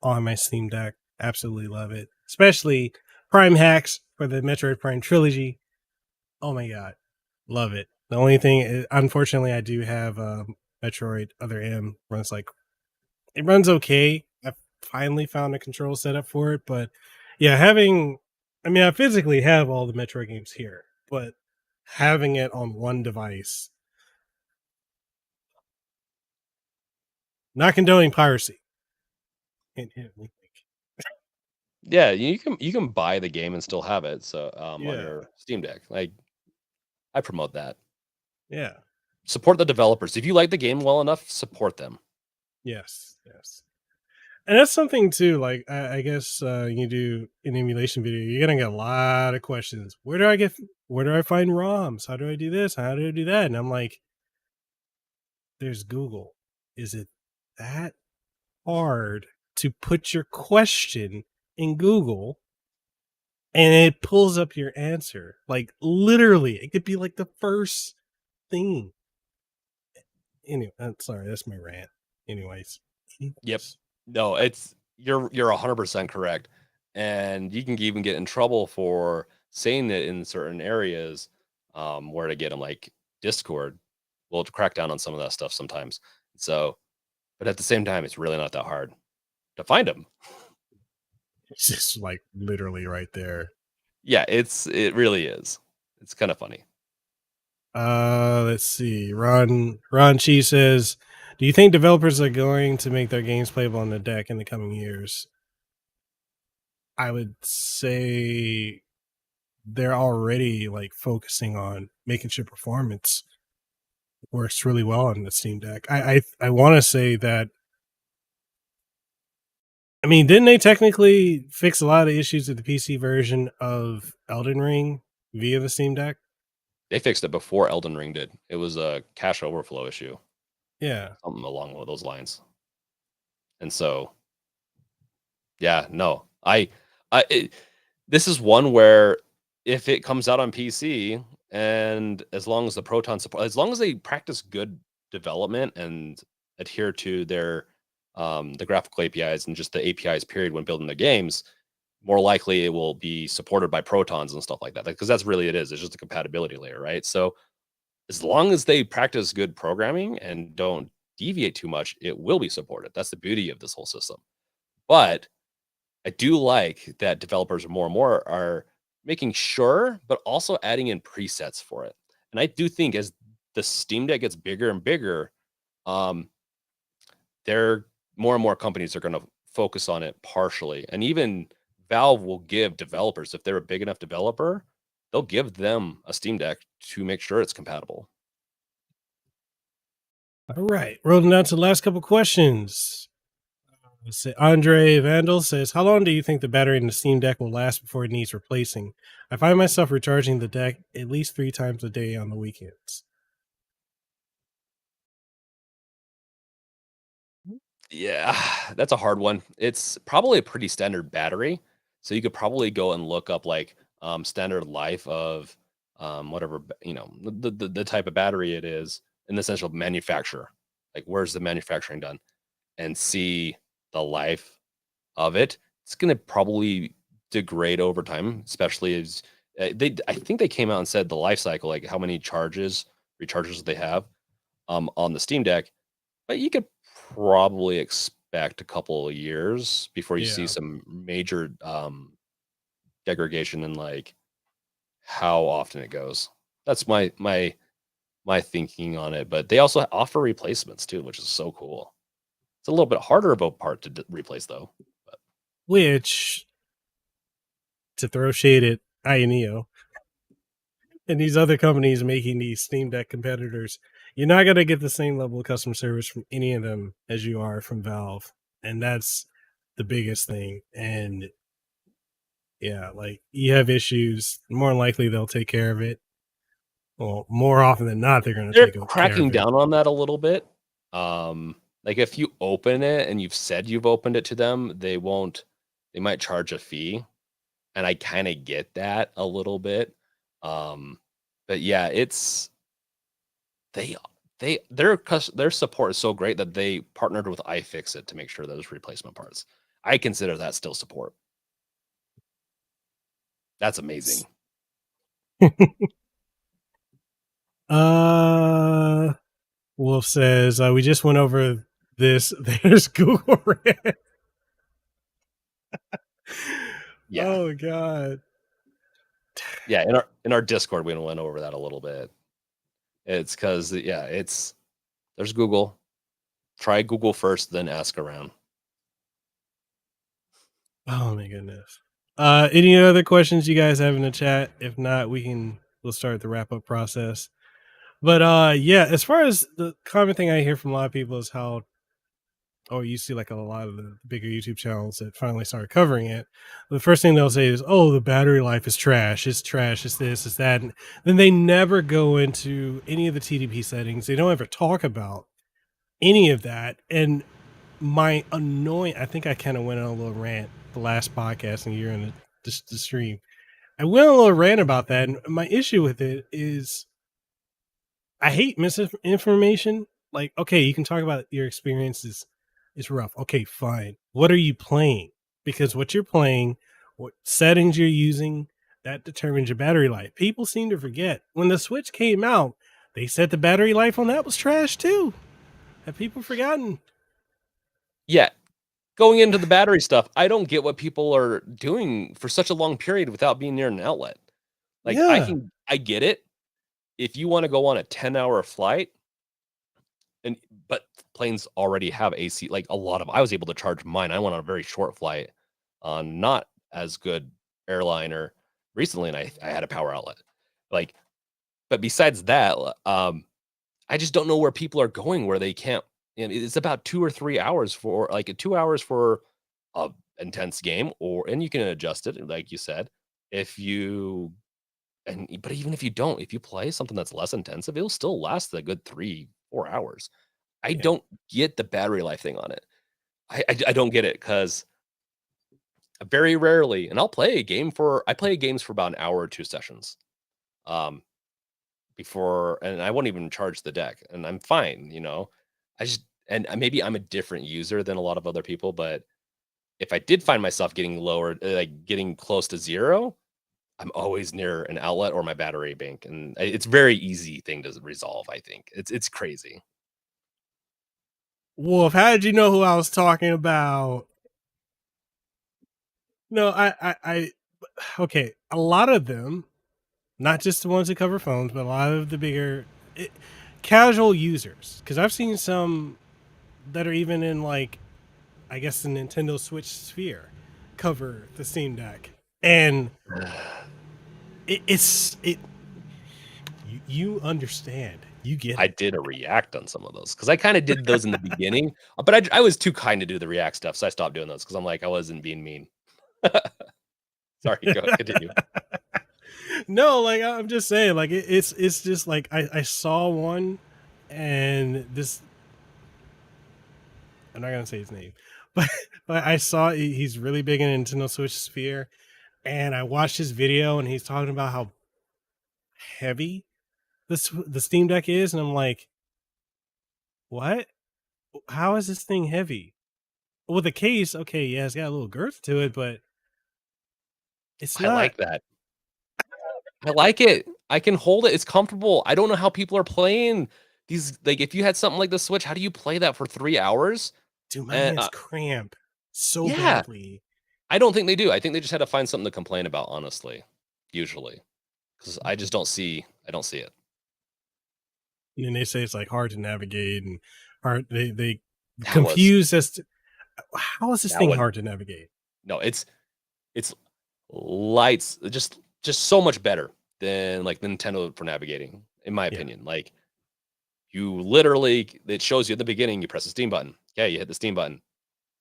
on my Steam Deck. Absolutely love it, especially Prime hacks for the Metroid Prime trilogy. Oh my god, love it. The only thing, unfortunately, I do have Metroid Other M runs like it runs okay. I finally found a control setup for it, but yeah, I mean, I physically have all the Metroid games here, but having it on one device, not condoning piracy. Hint, hint, wink, wink. Yeah, you can buy the game and still have it. So on Yeah, your Steam Deck, like I promote that. yeah, Support the developers. If you like the game well enough, support them. yes, yes. And that's something too. Like I guess you do an emulation video, you're gonna get a lot of questions. Where do I find ROMs? How do I do this? How do I do that? And I'm like, there's Google. Is it that hard to put your question in Google and it pulls up your answer? Like literally, it could be like the first thing. Anyway, sorry, that's my rant. Anyways, Yep. No, it's you're 100% correct. And you can even get in trouble for saying it in certain areas where to get them like Discord will crack down on some of that stuff sometimes. So, but at the same time, it's really not that hard to find them. it's just like literally right there. Yeah, it really is. It's kind of funny. Let's see. Ron Chi says, "Do you think developers are going to make their games playable on the deck in the coming years?" I would say they're already like focusing on making sure performance works really well on the Steam Deck. I want to say that. I mean, didn't they technically fix a lot of issues with the PC version of Elden Ring via the Steam Deck? They fixed it before Elden Ring did. It was a cache overflow issue, Yeah. something along those lines. And so, yeah, no, this is one where if it comes out on PC and as long as the Proton support, as long as they practice good development and adhere to their the graphical APIs and just the APIs period when building the games, more likely it will be supported by Protons and stuff like that. Because that's really it is. It's just a compatibility layer, right? So as long as they practice good programming and don't deviate too much, it will be supported. That's the beauty of this whole system. But I do like that developers more and more are making sure, but also adding in presets for it. And I do think as the Steam Deck gets bigger and bigger, um, there more and more companies are going to focus on it partially. And even Valve will give developers, if they're a big enough developer, they'll give them a Steam Deck to make sure it's compatible. All right, rolling down to the last couple questions. Let's say Andre Vandal says, "How long do you think the battery in the Steam Deck will last before it needs replacing? I find myself recharging the deck at least 3 times a day on the weekends." Yeah, that's a hard one. It's probably a pretty standard battery. So you could probably go and look up like standard life of whatever, the type of battery it is in the sense of manufacturer. Like where's the manufacturing done and see the life of it. It's going to probably degrade over time, especially as I think they came out and said the life cycle, like how many recharges they have on the Steam Deck, but you could probably expect a couple of years before you see Yeah. some major degradation in like how often it goes. That's my thinking on it. But they also offer replacements too, which is so cool. It's a little bit harder of a part to replace though. But Which, to throw shade at Ioneo and these other companies making these Steam Deck competitors, you're not going to get the same level of customer service from any of them as you are from Valve. And that's the biggest thing. And yeah, like you have issues, more than likely they'll take care of it. Well, more often than not, they're going to they're take care cracking of it. down on that a little bit. Like if you open it and you've said you've opened it to them, they might charge a fee. And I kind of get that a little bit. Um, but yeah, it's they their support is so great that they partnered with iFixit to make sure those replacement parts. I consider that still support. That's amazing. uh, Wolf says, we just went over this. There's Google Red. Yeah. Oh, God. Yeah, in our Discord, we went over that a little bit. It's because yeah, there's Google. Try Google first, then ask around. Oh, my goodness. Any other questions you guys have in the chat? If not, we'll start the wrap up process. But yeah, as far as the common thing I hear from a lot of people is how, or you see like a lot of the bigger YouTube channels that finally started covering it. The first thing they'll say is, "Oh, the battery life is trash. It's trash. It's this. It's that." And then they never go into any of the TDP settings. They don't ever talk about any of that. And my annoying, I think I kind of went on a little rant the last podcast and you're in the stream. I went on a little rant about that. And my issue with it is I hate misinformation. Like, okay, you can talk about your experiences. It's rough. Okay, fine. What are you playing? Because what you're playing, what settings you're using, that determines your battery life. People seem to forget when the Switch came out, they said the battery life on that was trash too. Have people forgotten? Yeah, going into the battery stuff, I don't get what people are doing for such a long period without being near an outlet. Like Yeah, I get it. If you want to go on a 10-hour flight and but planes already have AC, like a lot of I was able to charge mine. I went on a very short flight on not as good airliner recently and I had a power outlet. Like, but besides that, I just don't know where people are going where they can't. And it's about 2 or 3 hours for like 2 hours for a intense game, and you can adjust it, like you said. If you but even if you don't, if you play something that's less intensive, it'll still last a good 3 or 4 hours. I yeah, don't get the battery life thing on it. I don't get it because very rarely, and I play games for about an hour or two sessions. Um, before and I won't even charge the deck and I'm fine. I just and maybe I'm a different user than a lot of other people, but if I did find myself getting lower, like getting close to zero, I'm always near an outlet or my battery bank, and it's very easy thing to resolve. I think it's crazy. Wolf, how did you know who I was talking about? No, okay. A lot of them, not just the ones that cover phones, but a lot of the bigger it, casual users. Because I've seen some that are even in like I guess the Nintendo Switch Sphere cover the Steam Deck, and it you understand, you get I it. did a react on some of those because I kind of did those in the beginning, but I was too kind to do the react stuff, so I stopped doing those because I'm like I wasn't being mean. Sorry, go continue. No, like I'm just saying, like it's just like I saw one, and this I'm not gonna say his name, but I saw he's really big in Nintendo Switch Sphere, and I watched his video, and he's talking about how heavy the Steam Deck is, and I'm like, what? How is this thing heavy? Well, the case, okay, yeah, it's got a little girth to it, but it's I not. like that. I like it. I can hold it. It's comfortable. I don't know how people are playing these. Like, if you had something like the Switch, how do you play that for 3 hours? Dude, my And hands cramp so yeah, badly. I don't think they do. I think they just had to find something to complain about. Honestly, usually, because I just don't see. I don't see it. And they say it's like hard to navigate and hard. They That was confused as to how is this that thing one. hard to navigate. No, it's lights just so much better than like Nintendo for navigating, in my Yeah, opinion. Like you literally, it shows you at the beginning. You press the Steam button. Okay, you hit the Steam button.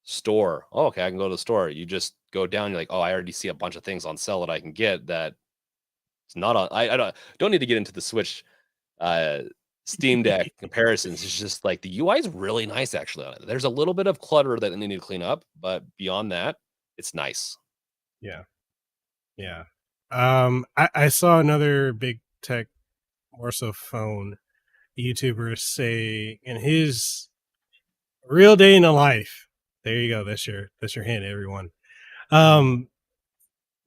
Store. Oh, okay, I can go to the store. You just go down. You're like, oh, I already see a bunch of things on sale that I can get that it's not on. I don't need to get into the Switch uh Steam Deck comparisons. It's just like the UI is really nice actually on it. There's a little bit of clutter that they need to clean up, but beyond that, it's nice. yeah, yeah. I saw another big tech, more so phone YouTuber say in his real day in the life. There you go. That's your hint, everyone. Um,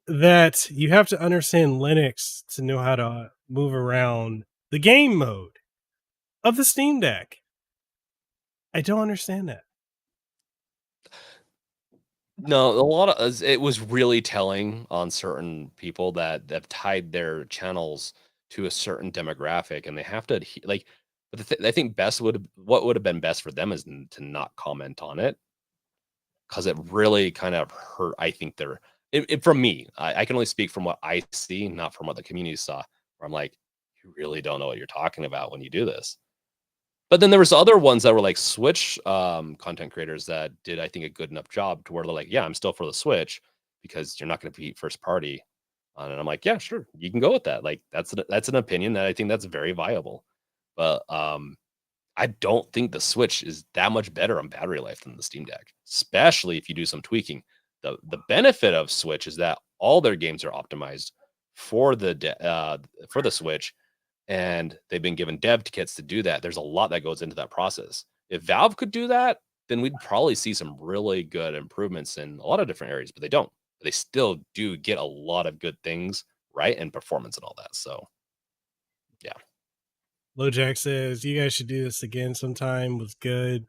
that you have to understand Linux to know how to move around the game mode of the Steam Deck. I don't understand that. No, a lot of it was really telling on certain people that have tied their channels to a certain demographic, and they have to like. But I think best what would have been best for them is to not comment on it because it really kind of hurt. I think they're from me. I can only speak from what I see, not from what the community saw. Where I'm like, you really don't know what you're talking about when you do this. But then there was other ones that were like Switch content creators that did, I think, a good enough job to where they're like, yeah, I'm still for the Switch because you're not going to beat first party. And I'm like, yeah, sure, you can go with that. Like that's an opinion that I think that's very viable. But I don't think the Switch is that much better on battery life than the Steam Deck, especially if you do some tweaking. The benefit of Switch is that all their games are optimized for for the Switch, and they've been given dev kits to do that. There's a lot that goes into that process. If Valve could do that, then we'd probably see some really good improvements in a lot of different areas, but they don't. But they still do get a lot of good things right and performance and all that. So yeah, LoJack says you guys should do this again sometime. Was good.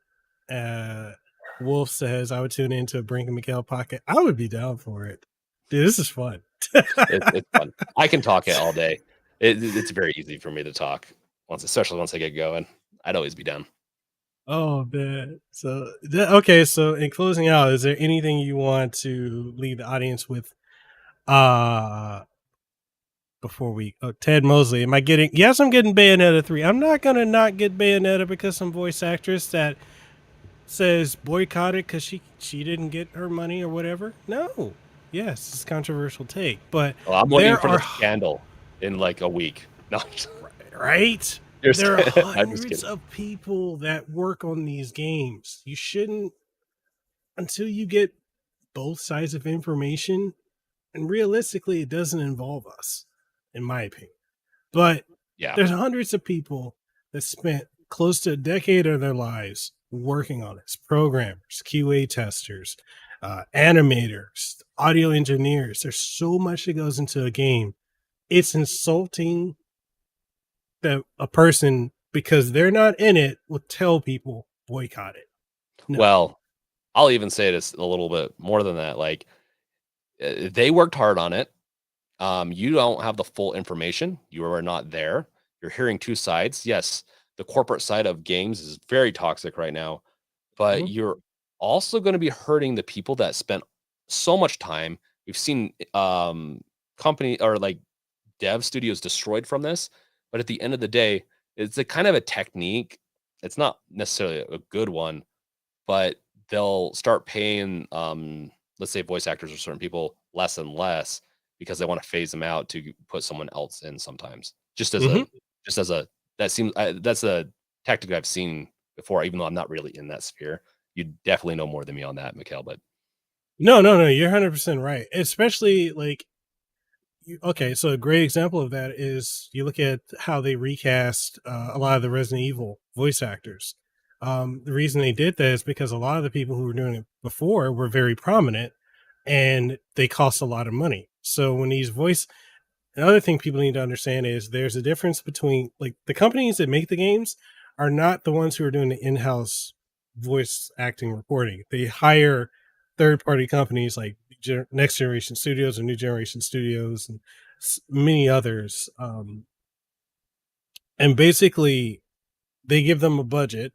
Uh, Wolf says I would tune into a Brink and Miguel pocket. I would be down for it. Dude, this is fun. it's fun. I can talk it all day. It's very easy for me to talk especially once I get going. I'd always be down. Oh man. So okay. So in closing out, is there anything you want to leave the audience with? Before we Ted Mosley, am I getting? Yes, I'm getting Bayonetta 3. I'm not gonna not get Bayonetta because some voice actress that says boycott it because she didn't get her money or whatever. No. Yes, it's a controversial take, but Well, I'm waiting there for the are scandal in like a week. No, right. just, There are I'm just hundreds kidding. of people that work on these games. You shouldn't until you get both sides of information. And realistically, it doesn't involve us, in my opinion. But Yeah. there's hundreds of people that spent close to a decade of their lives working on this: programmers, QA testers, animators, audio engineers. There's so much that goes into a game. It's insulting that a person, because they're not in it, will tell people boycott it. No. Well, I'll even say this a little bit more than that. Like they worked hard on it. You don't have the full information. You are not there. You're hearing two sides. Yes, the corporate side of games is very toxic right now, but Mhm. also going to be hurting the people that spent so much time. We've seen company or like dev studios destroyed from this, but at the end of the day, it's a kind of a technique. It's not necessarily a good one, but they'll start paying let's say voice actors or certain people less and less because they want to phase them out to put someone else in sometimes. Mhm. Just as a that seems that's a tactic I've seen before, even though I'm not really in that sphere. You definitely know more than me on that, Mikhail, but No, no, no, you're 100% right. Especially like okay, so a great example of that is you look at how they recast a lot of the Resident Evil voice actors. The reason they did that is because a lot of the people who were doing it before were very prominent and they cost a lot of money. So when these voice Another thing people need to understand is there's a difference between like the companies that make the games are not the ones who are doing the in-house voice acting recording. They hire third-party companies like Next Generation Studios or New Generation Studios and many others. And basically, they give them a budget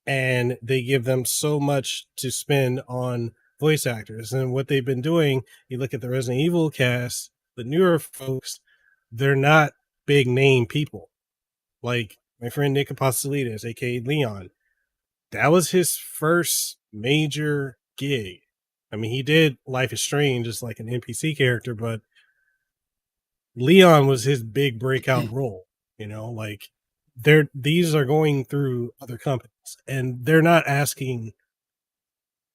and they give them so much to spend on voice actors. And what they've been doing, you look at the Resident Evil cast, the newer folks, they're not big name people. Like my friend Nick Apostolides, aka Leon, that was his first major gig. I mean, he did Life is Strange as like an NPC character, but Leon was his big breakout role. Like these are going through other companies and they're not asking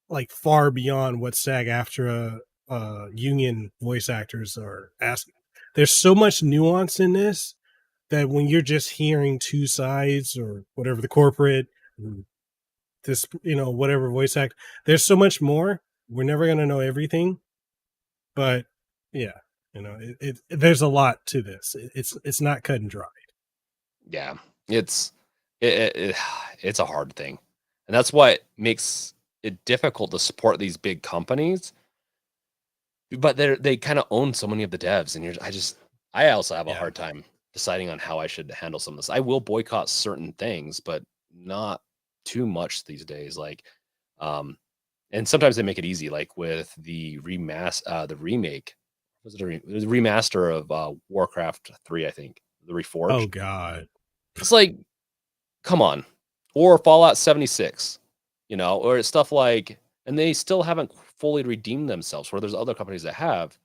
like far beyond what SAG-AFTRA union voice actors are asking. There's so much nuance in this that when you're just hearing two sides or whatever the corporate, this whatever voice act, there's so much more. We're never gonna know everything, but yeah, there's a lot to this. It's not cut and dry. yeah, it's it it's a hard thing, and that's what makes it difficult to support these big companies. But they kind of own so many of the devs, and I also have a Yeah, hard time deciding on how I should handle some of this. I will boycott certain things, but not too much these days. Like, um, and sometimes they make it easy, like with the remake. It was a remaster of Warcraft 3, I think, the oh Reforged. god, It's like, come on. Or Fallout 76, or stuff like, and they still haven't fully redeemed themselves where there's other companies that have.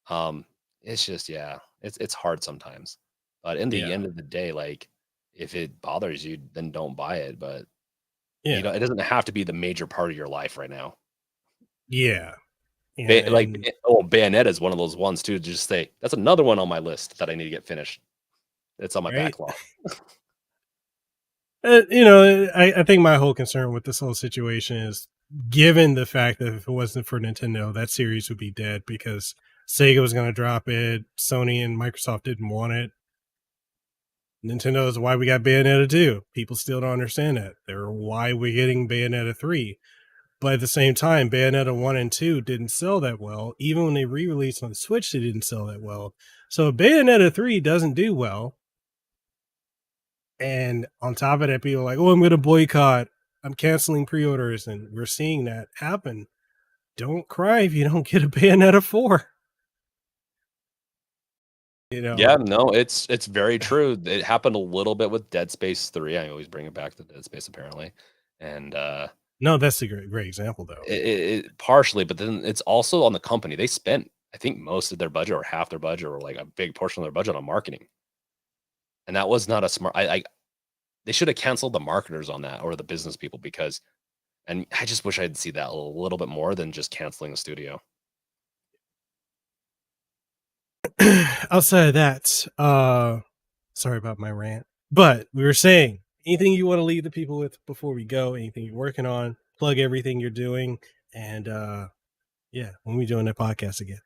Um, it's just, yeah, it's hard sometimes. But in the yeah, end of the day, like, if it bothers you, then don't buy it. But yeah, it doesn't have to be the major part of your life right now. yeah, and Bayonetta is one of those ones too. Just say that's another one on my list that I need to get finished. It's on my right. backlog. I think my whole concern with this whole situation is given the fact that if it wasn't for Nintendo, that series would be dead because Sega was going to drop it, Sony and Microsoft didn't want it. Nintendo is why we got Bayonetta 2. People still don't understand that. They're why we're getting Bayonetta 3. But at the same time, Bayonetta 1 and 2 didn't sell that well. Even when they re released on the Switch, they didn't sell that well. So if Bayonetta 3 doesn't do well, and on top of that, people are like, oh, I'm going to boycott. I'm canceling pre orders. And we're seeing that happen. Don't cry if you don't get a Bayonetta 4. You Yeah, know, no, it's very true. It happened a little bit with Dead Space 3. I always bring it back to Dead Space apparently. And no, that's a great example, though. it partially, but then it's also on the company. They spent, I think, most of their budget or half their budget or like a big portion of their budget on marketing. And that was not a smart they should have canceled the marketers on that or the business people because and I just wish I'd see that a little bit more than just canceling the studio. Outside of that, sorry about my rant, but we were saying anything you want to leave the people with before we go, anything you're working on, plug everything you're doing, and yeah, when we doing that podcast again.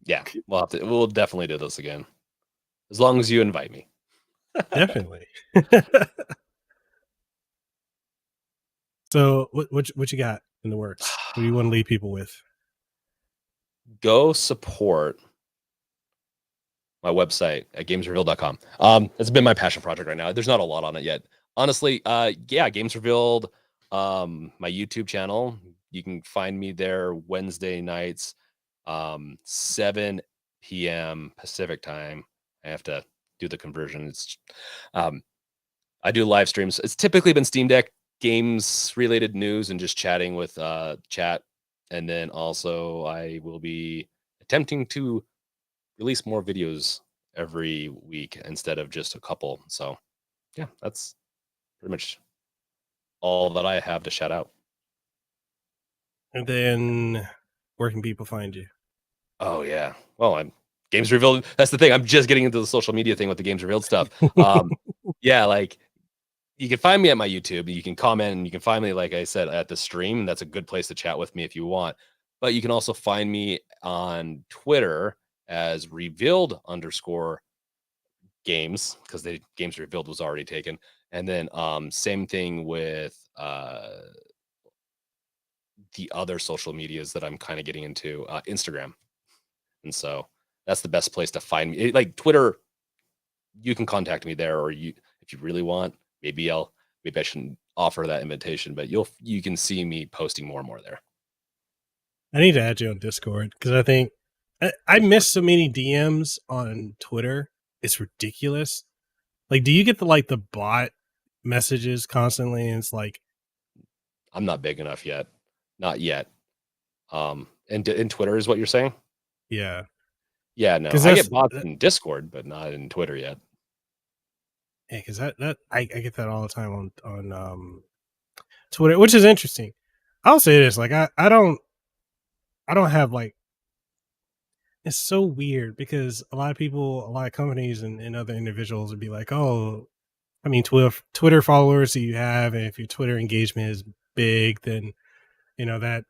Yeah, we'll definitely do this again. As long as you invite me. Definitely. So what you got in the works? What do you want to leave people with? Go support my website at gamesrevealed.com. It's been my passion project right now. There's not a lot on it yet. Honestly, yeah, Games Revealed. My YouTube channel. You can find me there Wednesday nights, 7 p.m. Pacific time. I have to do the conversion. Um, I do live streams. It's typically been Steam Deck games related news and just chatting with chat. And then also I will be attempting to release more videos every week instead of just a couple. So yeah, that's pretty much all that I have to shout out. And then where can people find you? Oh yeah. Well, I'm games revealed. That's the thing. I'm just getting into the social media thing with the games revealed stuff. Yeah, like you can find me at my YouTube. You can comment and you can find me, like I said, at the stream. That's a good place to chat with me if you want. But you can also find me on Twitter as revealed underscore games because the games revealed was already taken. And then same thing with the other social medias that I'm kind of getting into, Instagram. And so that's the best place to find me. Like Twitter, you can contact me there, or you, if you really want, maybe I shouldn't offer that invitation, but you can see me posting more and more there. I need to add you on Discord because I think I miss so many DMs on Twitter. It's ridiculous. Like, do you get the bot messages constantly? And it's like, I'm not big enough yet, not yet. And in Twitter is what you're saying? yeah, Yeah, no, because I get bots in Discord, but not in Twitter yet. because that I get that all the time on Twitter, which is interesting. I'll say this, like I don't have like it's so weird because a lot of people, a lot of companies and other individuals would be like, oh, I mean, Twitter followers that you have, and if your Twitter engagement is big, then that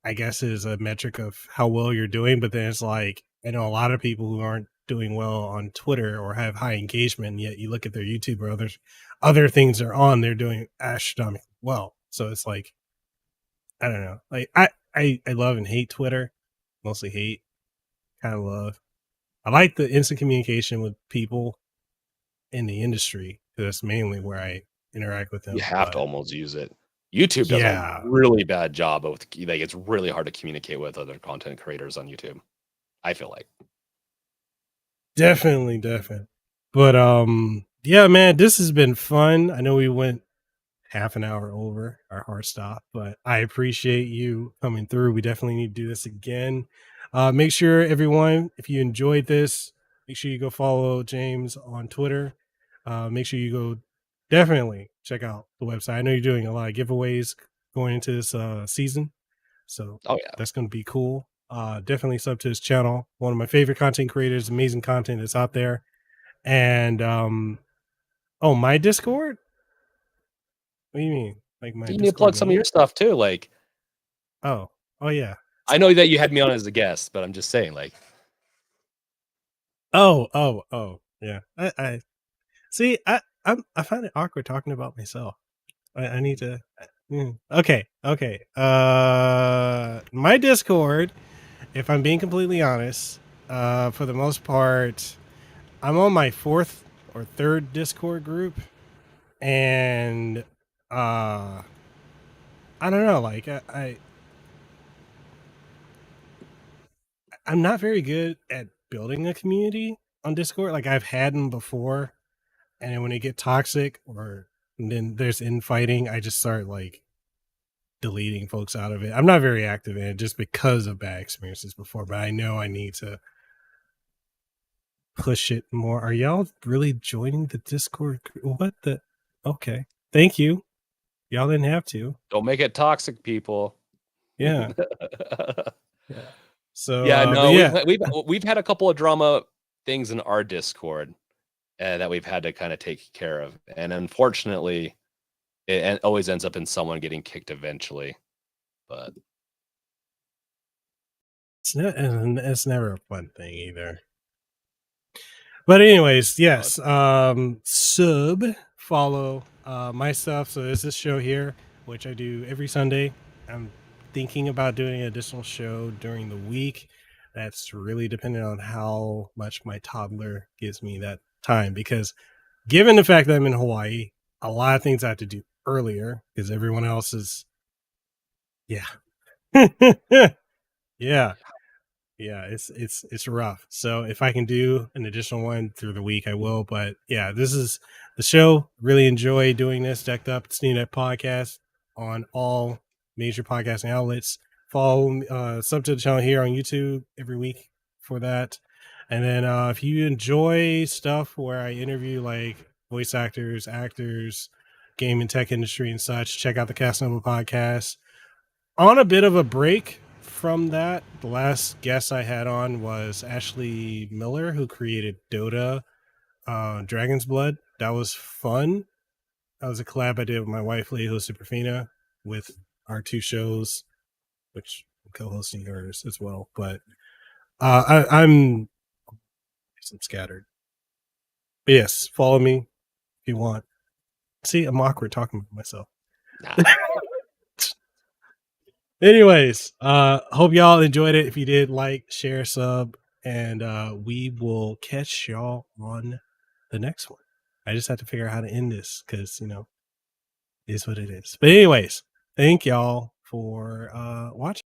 I guess is a metric of how well you're doing. But then it's like I know a lot of people who aren't doing well on Twitter or have high engagement, and yet you look at their YouTube or other things they're on, they're doing astronomically well. So it's like I don't know, like I love and hate Twitter, mostly hate, kind of love. I like the instant communication with people in the industry. That's mainly where I interact with You them. have to But almost use it. YouTube does a yeah, really bad job of, like, it's really hard to communicate with other content creators on YouTube, I feel like. definitely. But yeah, man, this has been fun. I know we went half an hour over our hard stop, but I appreciate you coming through. We definitely need to do this again. Make sure everyone, if you enjoyed this, make sure you go follow James on Twitter. Make sure you go definitely check out the website. I know you're doing a lot of giveaways going into this season, so Oh yeah. that's going to be cool. Definitely sub to his channel. One of my favorite content creators, amazing content that's out there. And oh, my Discord? What do you mean? Like my You need to plug Discord some of your name? stuff too. Like, Oh, oh yeah. I know that you had me on as a guest, but I'm just saying, like, Oh, yeah. I see. I find it awkward talking about myself. I need to. Okay. My Discord. If I'm being completely honest, for the most part, I'm on my fourth or third Discord group, and I don't know. Like I'm not very good at building a community on Discord. Like I've had them before, and then when they get toxic or then there's infighting, I just start like deleting folks out of it. I'm not very active in it just because of bad experiences before, but I know I need to push it more. Are y'all really joining the Discord? What the? Okay, thank you. Y'all didn't have to. don't make it toxic, people. Yeah, yeah. So, Yeah, but no, we've yeah, we've had a couple of drama things in our Discord that we've had to kind of take care of, and unfortunately, it always ends up in someone getting kicked eventually. But it's never a fun thing either. But anyways, uh, yes. Sub follow my stuff. So there's this show here, which I do every Sunday. I'm thinking about doing an additional show during the week. That's really dependent on how much my toddler gives me that time. Because given the fact that I'm in Hawaii, a lot of things I have to do earlier because everyone else is, yeah. Yeah. Yeah, it's rough. So if I can do an additional one through the week, I will. But yeah, this is the show. Really enjoy doing this. Decked Up Sneak podcast on all major podcasting outlets. Follow sub to the channel here on YouTube every week for that. And then if you enjoy stuff where I interview like voice actors, game and tech industry and such, check out the Cast Number podcast. On a bit of a break from that, the last guest I had on was Ashley Miller, who created Dota, Dragon's Blood. That was fun. That was a collab I did with my wife, Leah Superfina, with our two shows, which I'm co-hosting hers as well. But I'm scattered. But yes, follow me if you want. See, I'm awkward talking about myself. Nah. Anyways, hope y'all enjoyed it. If you did, like, share, sub, and we will catch y'all on the next one. I just have to figure out how to end this because, it is what it is. But anyways, thank y'all for watching.